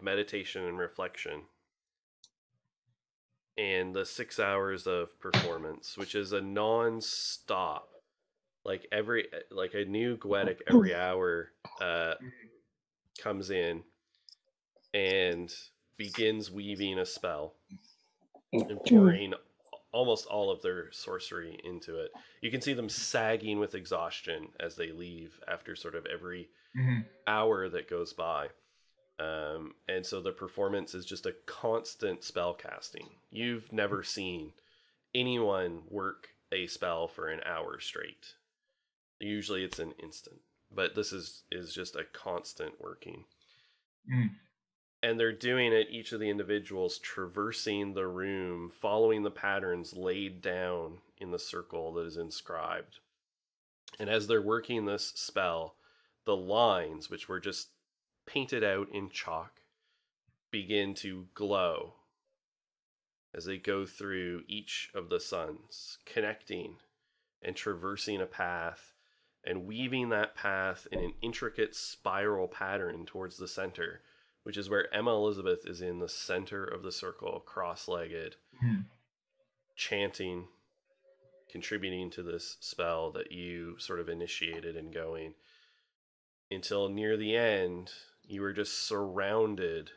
meditation and reflection. And the 6 hours of performance, which is a non-stop, like a new Goetic every hour comes in and begins weaving a spell and pouring almost all of their sorcery into it. You can see them sagging with exhaustion as they leave after sort of every hour that goes by. And so the performance is just a constant spell casting. You've never seen anyone work a spell for an hour straight. Usually it's an instant. but this is just a constant working. Mm. And they're doing it, each of the individuals traversing the room, following the patterns laid down in the circle that is inscribed. And as they're working this spell, the lines, which were just painted out in chalk, begin to glow as they go through each of the suns, connecting and traversing a path and weaving that path in an intricate spiral pattern towards the center, which is where Emma Elizabeth is in the center of the circle, cross-legged, chanting, contributing to this spell that you sort of initiated and going, until near the end, you were just surrounded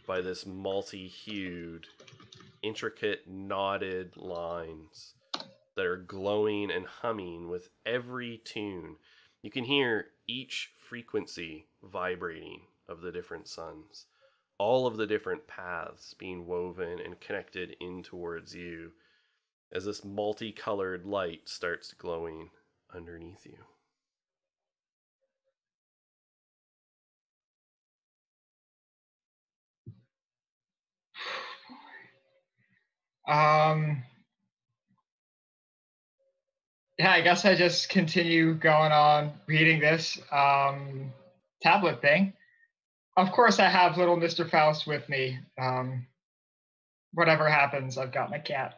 by this multi-hued, intricate, knotted lines that are glowing and humming with every tune. You can hear each frequency vibrating of the different suns, all of the different paths being woven and connected in towards you as this multicolored light starts glowing underneath you. Yeah, I guess I just continue going on reading this tablet thing. Of course, I have little Mr. Faust with me. Whatever happens, I've got my cat.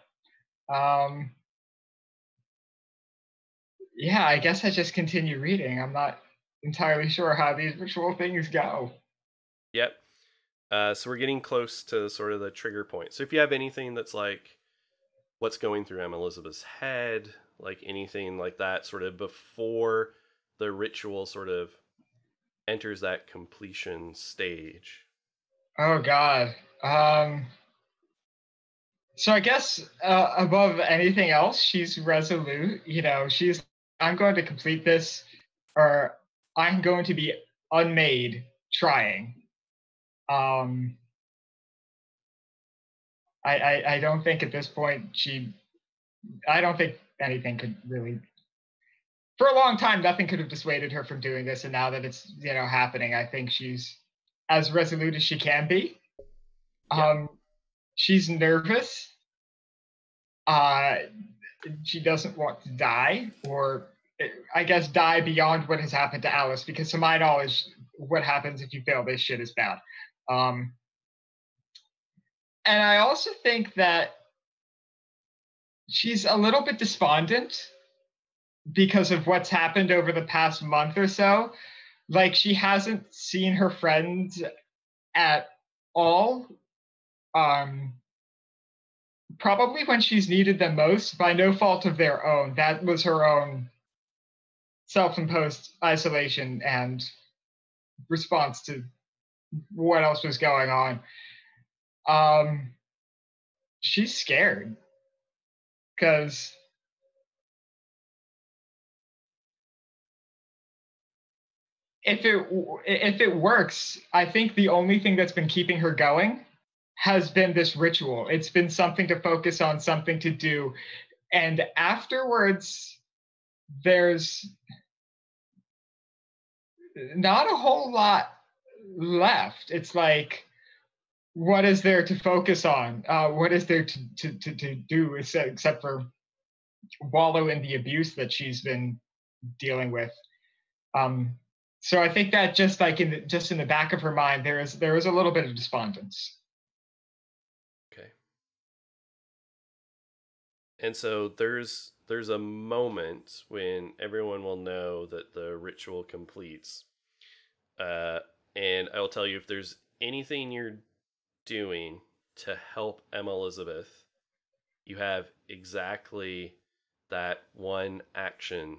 Yeah, I guess I just continue reading. I'm not entirely sure how these ritual things go. Yep. So we're getting close to sort of the trigger point. So if you have anything that's like what's going through Emma Elizabeth's head, like anything like that, sort of before the ritual sort of enters that completion stage. Oh God. So I guess above anything else, she's resolute. You know, I'm going to complete this, or I'm going to be unmade trying. I don't think at this point I don't think anything could really, for a long time, nothing could have dissuaded her from doing this. And now that it's, happening, I think she's as resolute as she can be. Yeah. She's nervous. She doesn't want to die, or I guess die beyond what has happened to Alice, because to my knowledge, what happens if you fail this shit is bad. And I also think that she's a little bit despondent because of what's happened over the past month or so. Like, she hasn't seen her friends at all. Probably when she's needed them most, by no fault of their own. That was her own self-imposed isolation and response to what else was going on. She's scared because if it works, I think the only thing that's been keeping her going has been this ritual. It's been something to focus on, something to do. And afterwards, there's not a whole lot left. It's like, what is there to focus on? What is there to do except for wallow in the abuse that she's been dealing with? So I think that just like in the back of her mind, there is a little bit of despondence. Okay. And so there's a moment when everyone will know that the ritual completes. And I'll tell you, if there's anything you're doing to help Emma Elizabeth, you have exactly that one action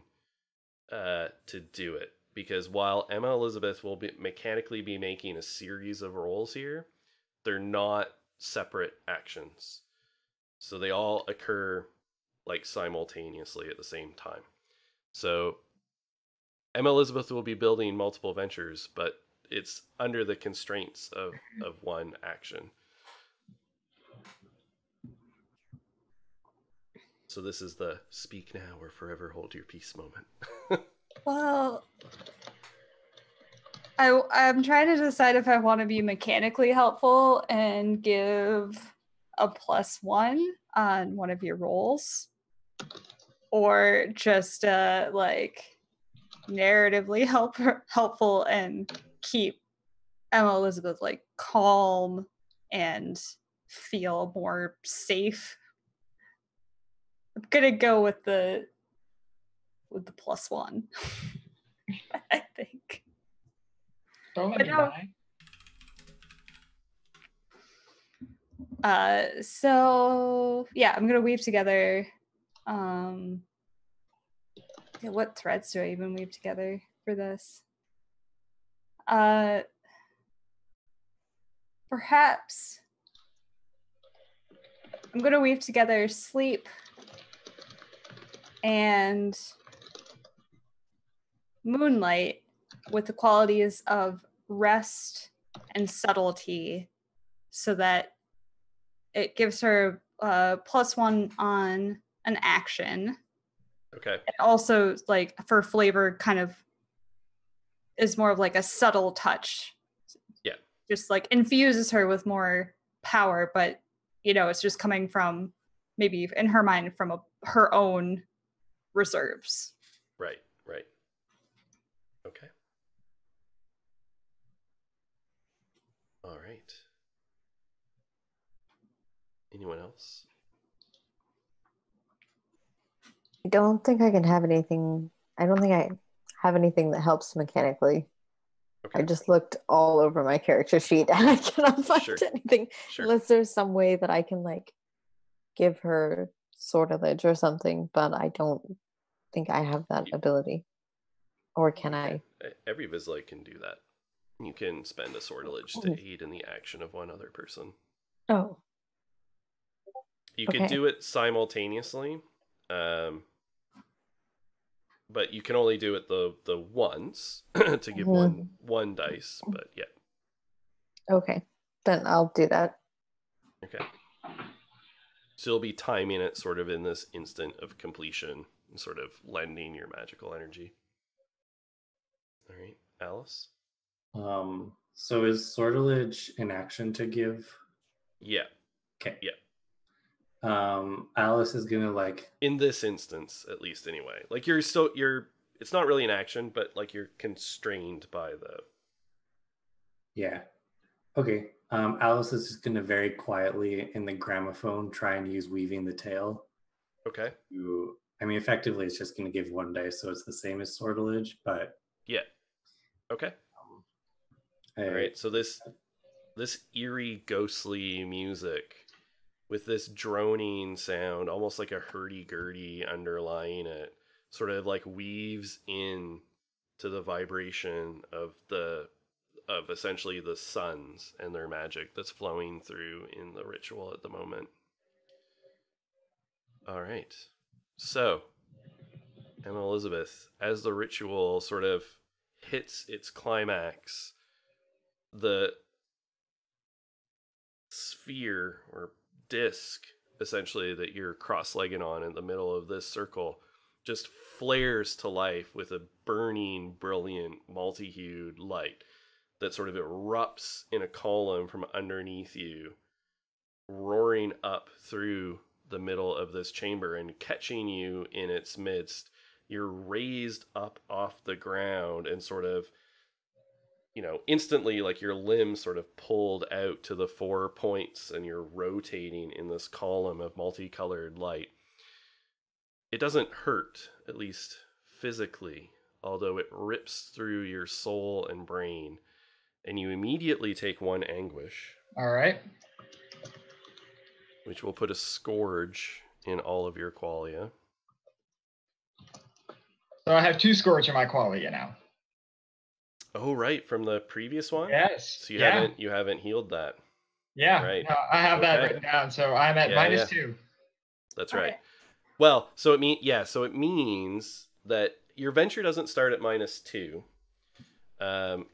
to do it. Because while Emma Elizabeth will mechanically be making a series of rolls here, they're not separate actions. So they all occur like simultaneously at the same time. So Emma Elizabeth will be building multiple ventures, but it's under the constraints of one action. So this is the speak now or forever hold your peace moment. Well, I'm trying to decide if I want to be mechanically helpful and give a +1 on one of your rolls, or just like narratively helpful and keep Emma Elizabeth like calm and feel more safe. I'm gonna go with the +1. I think. Don't let me die. So yeah, I'm gonna weave together. What threads do I even weave together for this? Perhaps I'm gonna weave together sleep and moonlight with the qualities of rest and subtlety, so that it gives her +1 on an action. Okay. And also, like, for flavor, kind of is more of like a subtle touch. Yeah. Just like infuses her with more power, but it's just coming from, maybe in her mind, from her own reserves. Right. Okay. All right. Anyone else? I don't think I can have anything. I don't think I have anything that helps mechanically. Okay. I just looked all over my character sheet and I cannot find anything unless there's some way that I can like give her sortilege or something, but I don't think I have that ability. Or can I? Every Vizsla can do that. You can spend a sortilege to aid in the action of one other person. Oh. You can do it simultaneously, but you can only do it the once to give one dice. But yeah. Okay, then I'll do that. Okay. So you'll be timing it sort of in this instant of completion and sort of lending your magical energy. All right, Alice? So is sortilege an action to give? Yeah. Okay. Yeah. Alice is gonna like, in this instance, at least anyway. Like you're it's not really an action, but like you're constrained by the. Yeah. Okay. Alice is just gonna very quietly in the gramophone try and use weaving the tail. Okay. Effectively it's just gonna give one dice, so it's the same as sortilege, but yeah. Okay. All right. So this eerie, ghostly music with this droning sound, almost like a hurdy-gurdy underlying it, sort of like weaves in to the vibration of essentially the suns and their magic that's flowing through in the ritual at the moment. All right. So, Emma Elizabeth, as the ritual sort of hits its climax, the sphere or disc essentially that you're cross-legged on in the middle of this circle just flares to life with a burning, brilliant, multi-hued light that sort of erupts in a column from underneath you, roaring up through the middle of this chamber and catching you in its midst. You're raised up off the ground and sort of, instantly, like your limbs sort of pulled out to the 4 points and you're rotating in this column of multicolored light. It doesn't hurt, at least physically, although it rips through your soul and brain, and you immediately take 1 anguish. All right. Which will put a scourge in all of your qualia. So I have 2 scourge in my qualia now. Oh, right, from the previous one? Yes. So you haven't healed that. Yeah. Right. No, I have that written down, so I'm at -2. That's right. Well, so it means that your venture doesn't start at -2.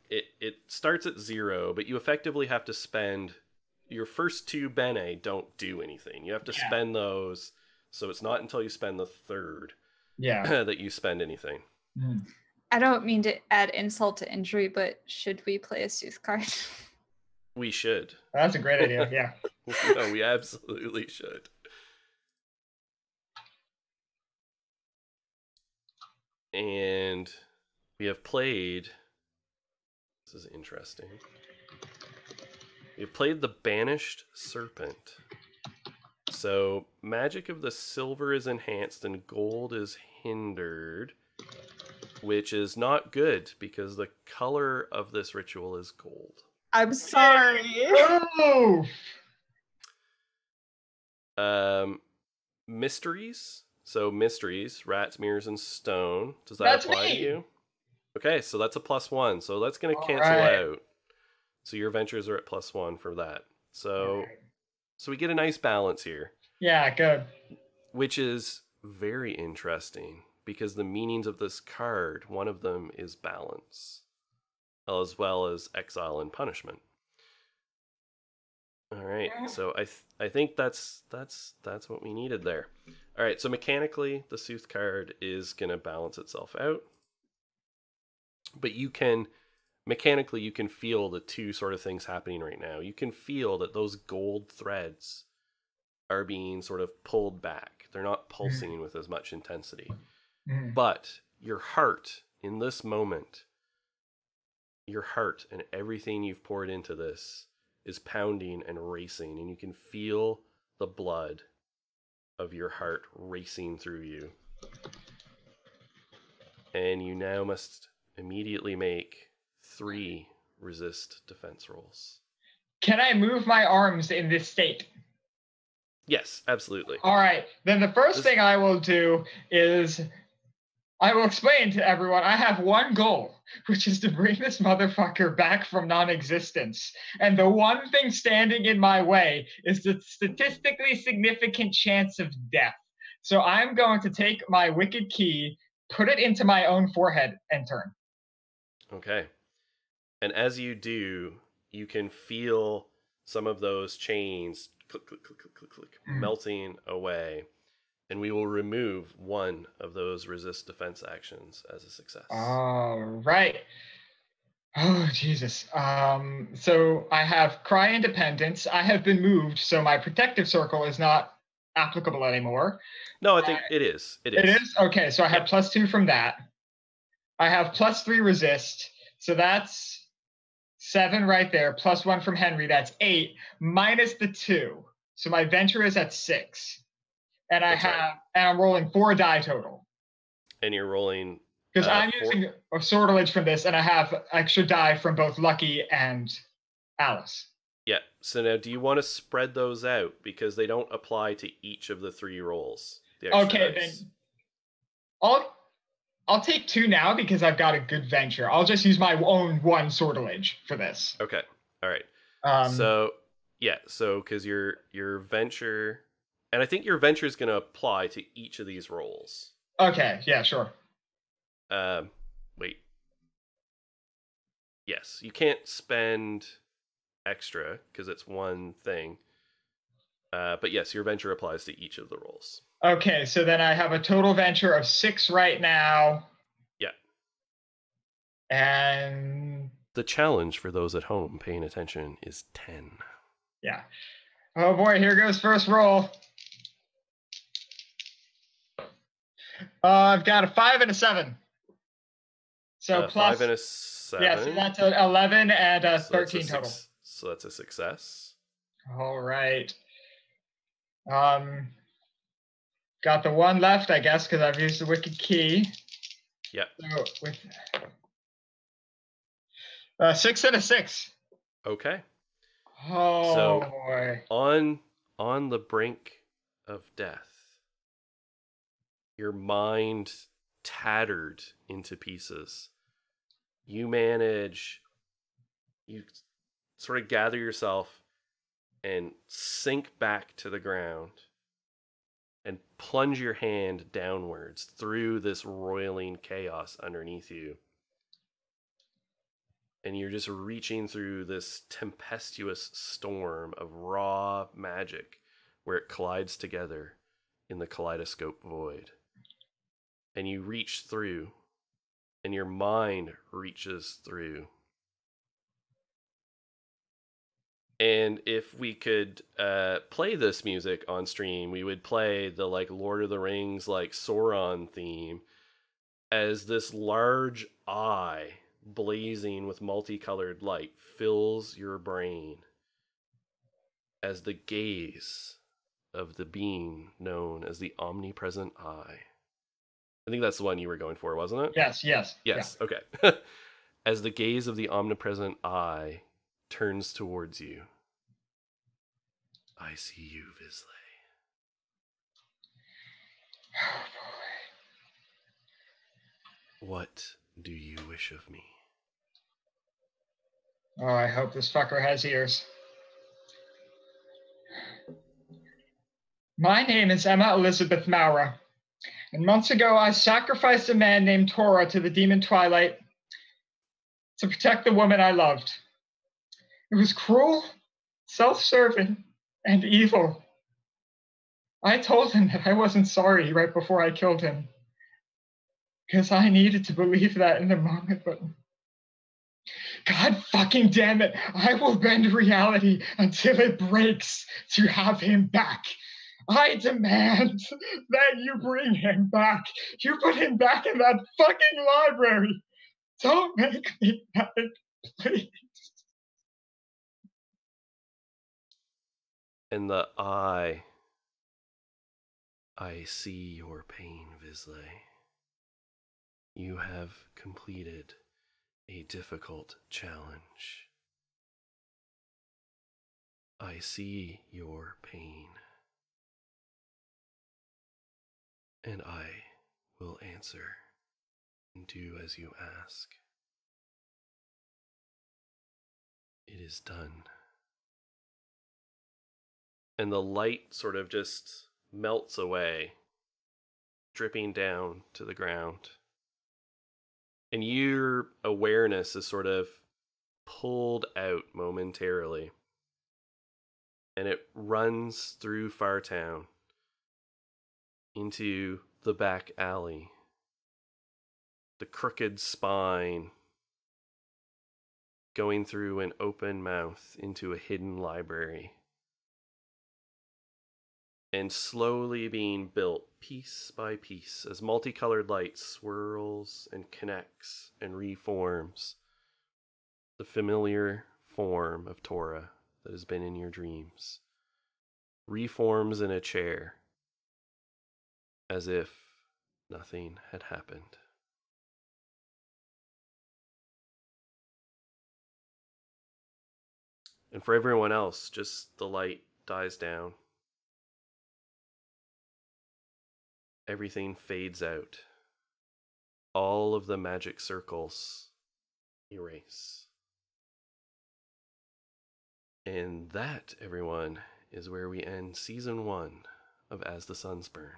It starts at 0, but you effectively have to spend your first 2 bene don't do anything. You have to spend those, so it's not until you spend the 3rd that you spend anything. I don't mean to add insult to injury, but should we play a sooth card? We should. That's a great idea. Yeah. No, we absolutely should. And we have played. This is interesting. We've played the Banished Serpent. So, magic of the silver is enhanced and gold is hindered, which is not good because the color of this ritual is gold. I'm sorry. Oh! Mysteries. So, mysteries, rats, mirrors, and stone. Does that That's apply me. to you? Okay, so that's a +1. So that's going to All cancel right. out. So your ventures are at +1 for that. So, Alright. so we get a nice balance here, Yeah, good. which is very interesting because the meanings of this card, one of them is balance, as well as exile and punishment. All right, so I think that's what we needed there. All right, so mechanically, the Sooth card is going to balance itself out. But mechanically, you can feel the two sort of things happening right now. You can feel that those gold threads are being sort of pulled back. They're not pulsing with as much intensity. Mhm. But your heart, in this moment, your heart and everything you've poured into this is pounding and racing, and you can feel the blood of your heart racing through you. And you now must immediately make 3 resist defense rolls. Can I move my arms in this state? Yes, absolutely. All right. Then the first This- thing I will do is I will explain to everyone I have one goal, which is to bring this motherfucker back from non-existence. And the one thing standing in my way is the statistically significant chance of death. So I'm going to take my wicked key, put it into my own forehead, and turn. Okay. And as you do, you can feel some of those chains click, click, click, click, click, click, melting away. And we will remove one of those resist defense actions as a success. All right. Oh, Jesus. So I have Cry Independence. I have been moved, so my protective circle is not applicable anymore. No, I think it is. It is. It is? Okay, so I have Yep. +2 from that. I have +3 resist, so that's 7 right there, +1 from Henry, that's 8, minus the 2. So my venture is at 6. And That's right. I'm rolling 4 die total. And you're rolling. Because I'm 4. using a sortilege from this, and I have extra die from both Lucky and Alice. Yeah. So now, do you want to spread those out because they don't apply to each of the 3 rolls? The extra Okay, dice. then I'll take 2 now because I've got a good venture. I'll just use my own 1 sortilege for this. Okay. All right. So So because your venture, and I think your venture is going to apply to each of these rolls. okay, yeah, sure. Wait. Yes, you can't spend extra because it's one thing. But yes, your venture applies to each of the rolls. Okay, so then I have a total venture of 6 right now. Yeah. And The challenge for those at home paying attention is 10. yeah. Oh boy, here goes first roll. I've got a 5 and a 7. So plus 5 and a 7. yeah, so that's an 11 and a So that's 13 total. So that's a success. All right. Got the 1 left, I guess, because I've used the wicked key. Yep. So with 6 and a 6. Okay. Oh So- boy. On the brink of death, your mind tattered into pieces. You sort of gather yourself and sink back to the ground and plunge your hand downwards through this roiling chaos underneath you. And you're just reaching through this tempestuous storm of raw magic where it collides together in the kaleidoscope void. And you reach through and your mind reaches through. And if we could play this music on stream, we would play the like Lord of the Rings, like Sauron theme, as this large eye blazing with multicolored light fills your brain as the gaze of the being known as the omnipresent eye. I think that's the one you were going for, wasn't it? Yes. Yes, yeah. Okay. As the gaze of the omnipresent eye turns towards you, I see you, Visley. Oh, boy. What do you wish of me? Oh, I hope this fucker has ears. My name is Emma Elizabeth Maura, and months ago I sacrificed a man named Tora to the demon Twilight to protect the woman I loved. It was cruel, self-serving, and evil. I told him that I wasn't sorry right before I killed him, because I needed to believe that in the moment, but God fucking damn it, I will bend reality until it breaks to have him back. I demand that you bring him back. You put him back in that fucking library. Don't make me mad, please. In the eye, I see your pain, Visley. You have completed a difficult challenge. I see your pain, and I will answer and do as you ask. It is done. And the light sort of just melts away, dripping down to the ground. And your awareness is sort of pulled out momentarily. And it runs through Fartown into the back alley. The crooked spine going through an open mouth into a hidden library. And slowly being built piece by piece as multicolored light swirls and connects and reforms the familiar form of Tora that has been in your dreams. Reforms in a chair as if nothing had happened. And for everyone else, just the light dies down. Everything fades out. All of the magic circles erase. And that, everyone, is where we end Season 1 of As the Suns Burn.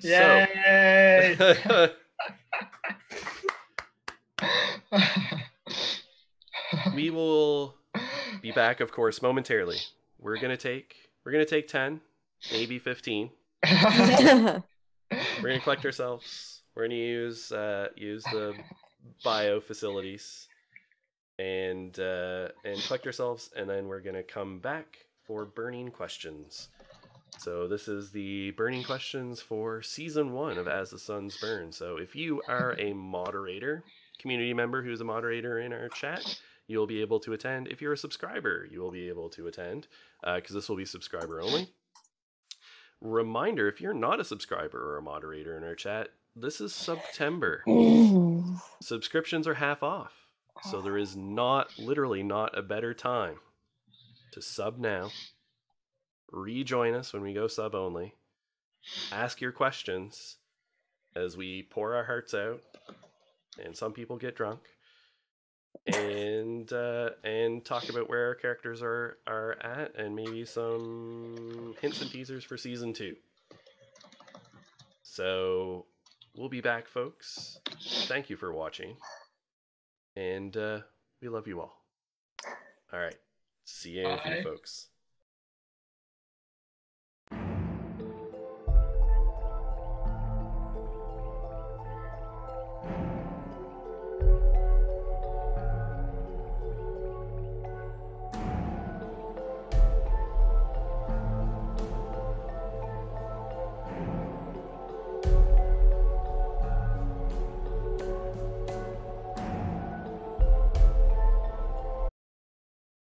Yay! So, we will be back, of course, momentarily. We're gonna take 10, maybe 15. We're gonna collect ourselves. We're gonna use the bio facilities and collect ourselves, and then we're gonna come back for burning questions. So this is the burning questions for Season 1 of As the Suns Burn. So if you are a moderator, community member who's a moderator in our chat, you'll be able to attend. If you're a subscriber, you will be able to attend, because this will be subscriber only. Reminder, if you're not a subscriber or a moderator in our chat, this is September. Subscriptions are half off. So there is literally not a better time to sub now. Rejoin us when we go sub only. Ask your questions as we pour our hearts out, and some people get drunk, and talk about where our characters are at, and maybe some hints and teasers for Season 2. So we'll be back, folks. Thank you for watching, and we love you all. All right, see you in a few, folks.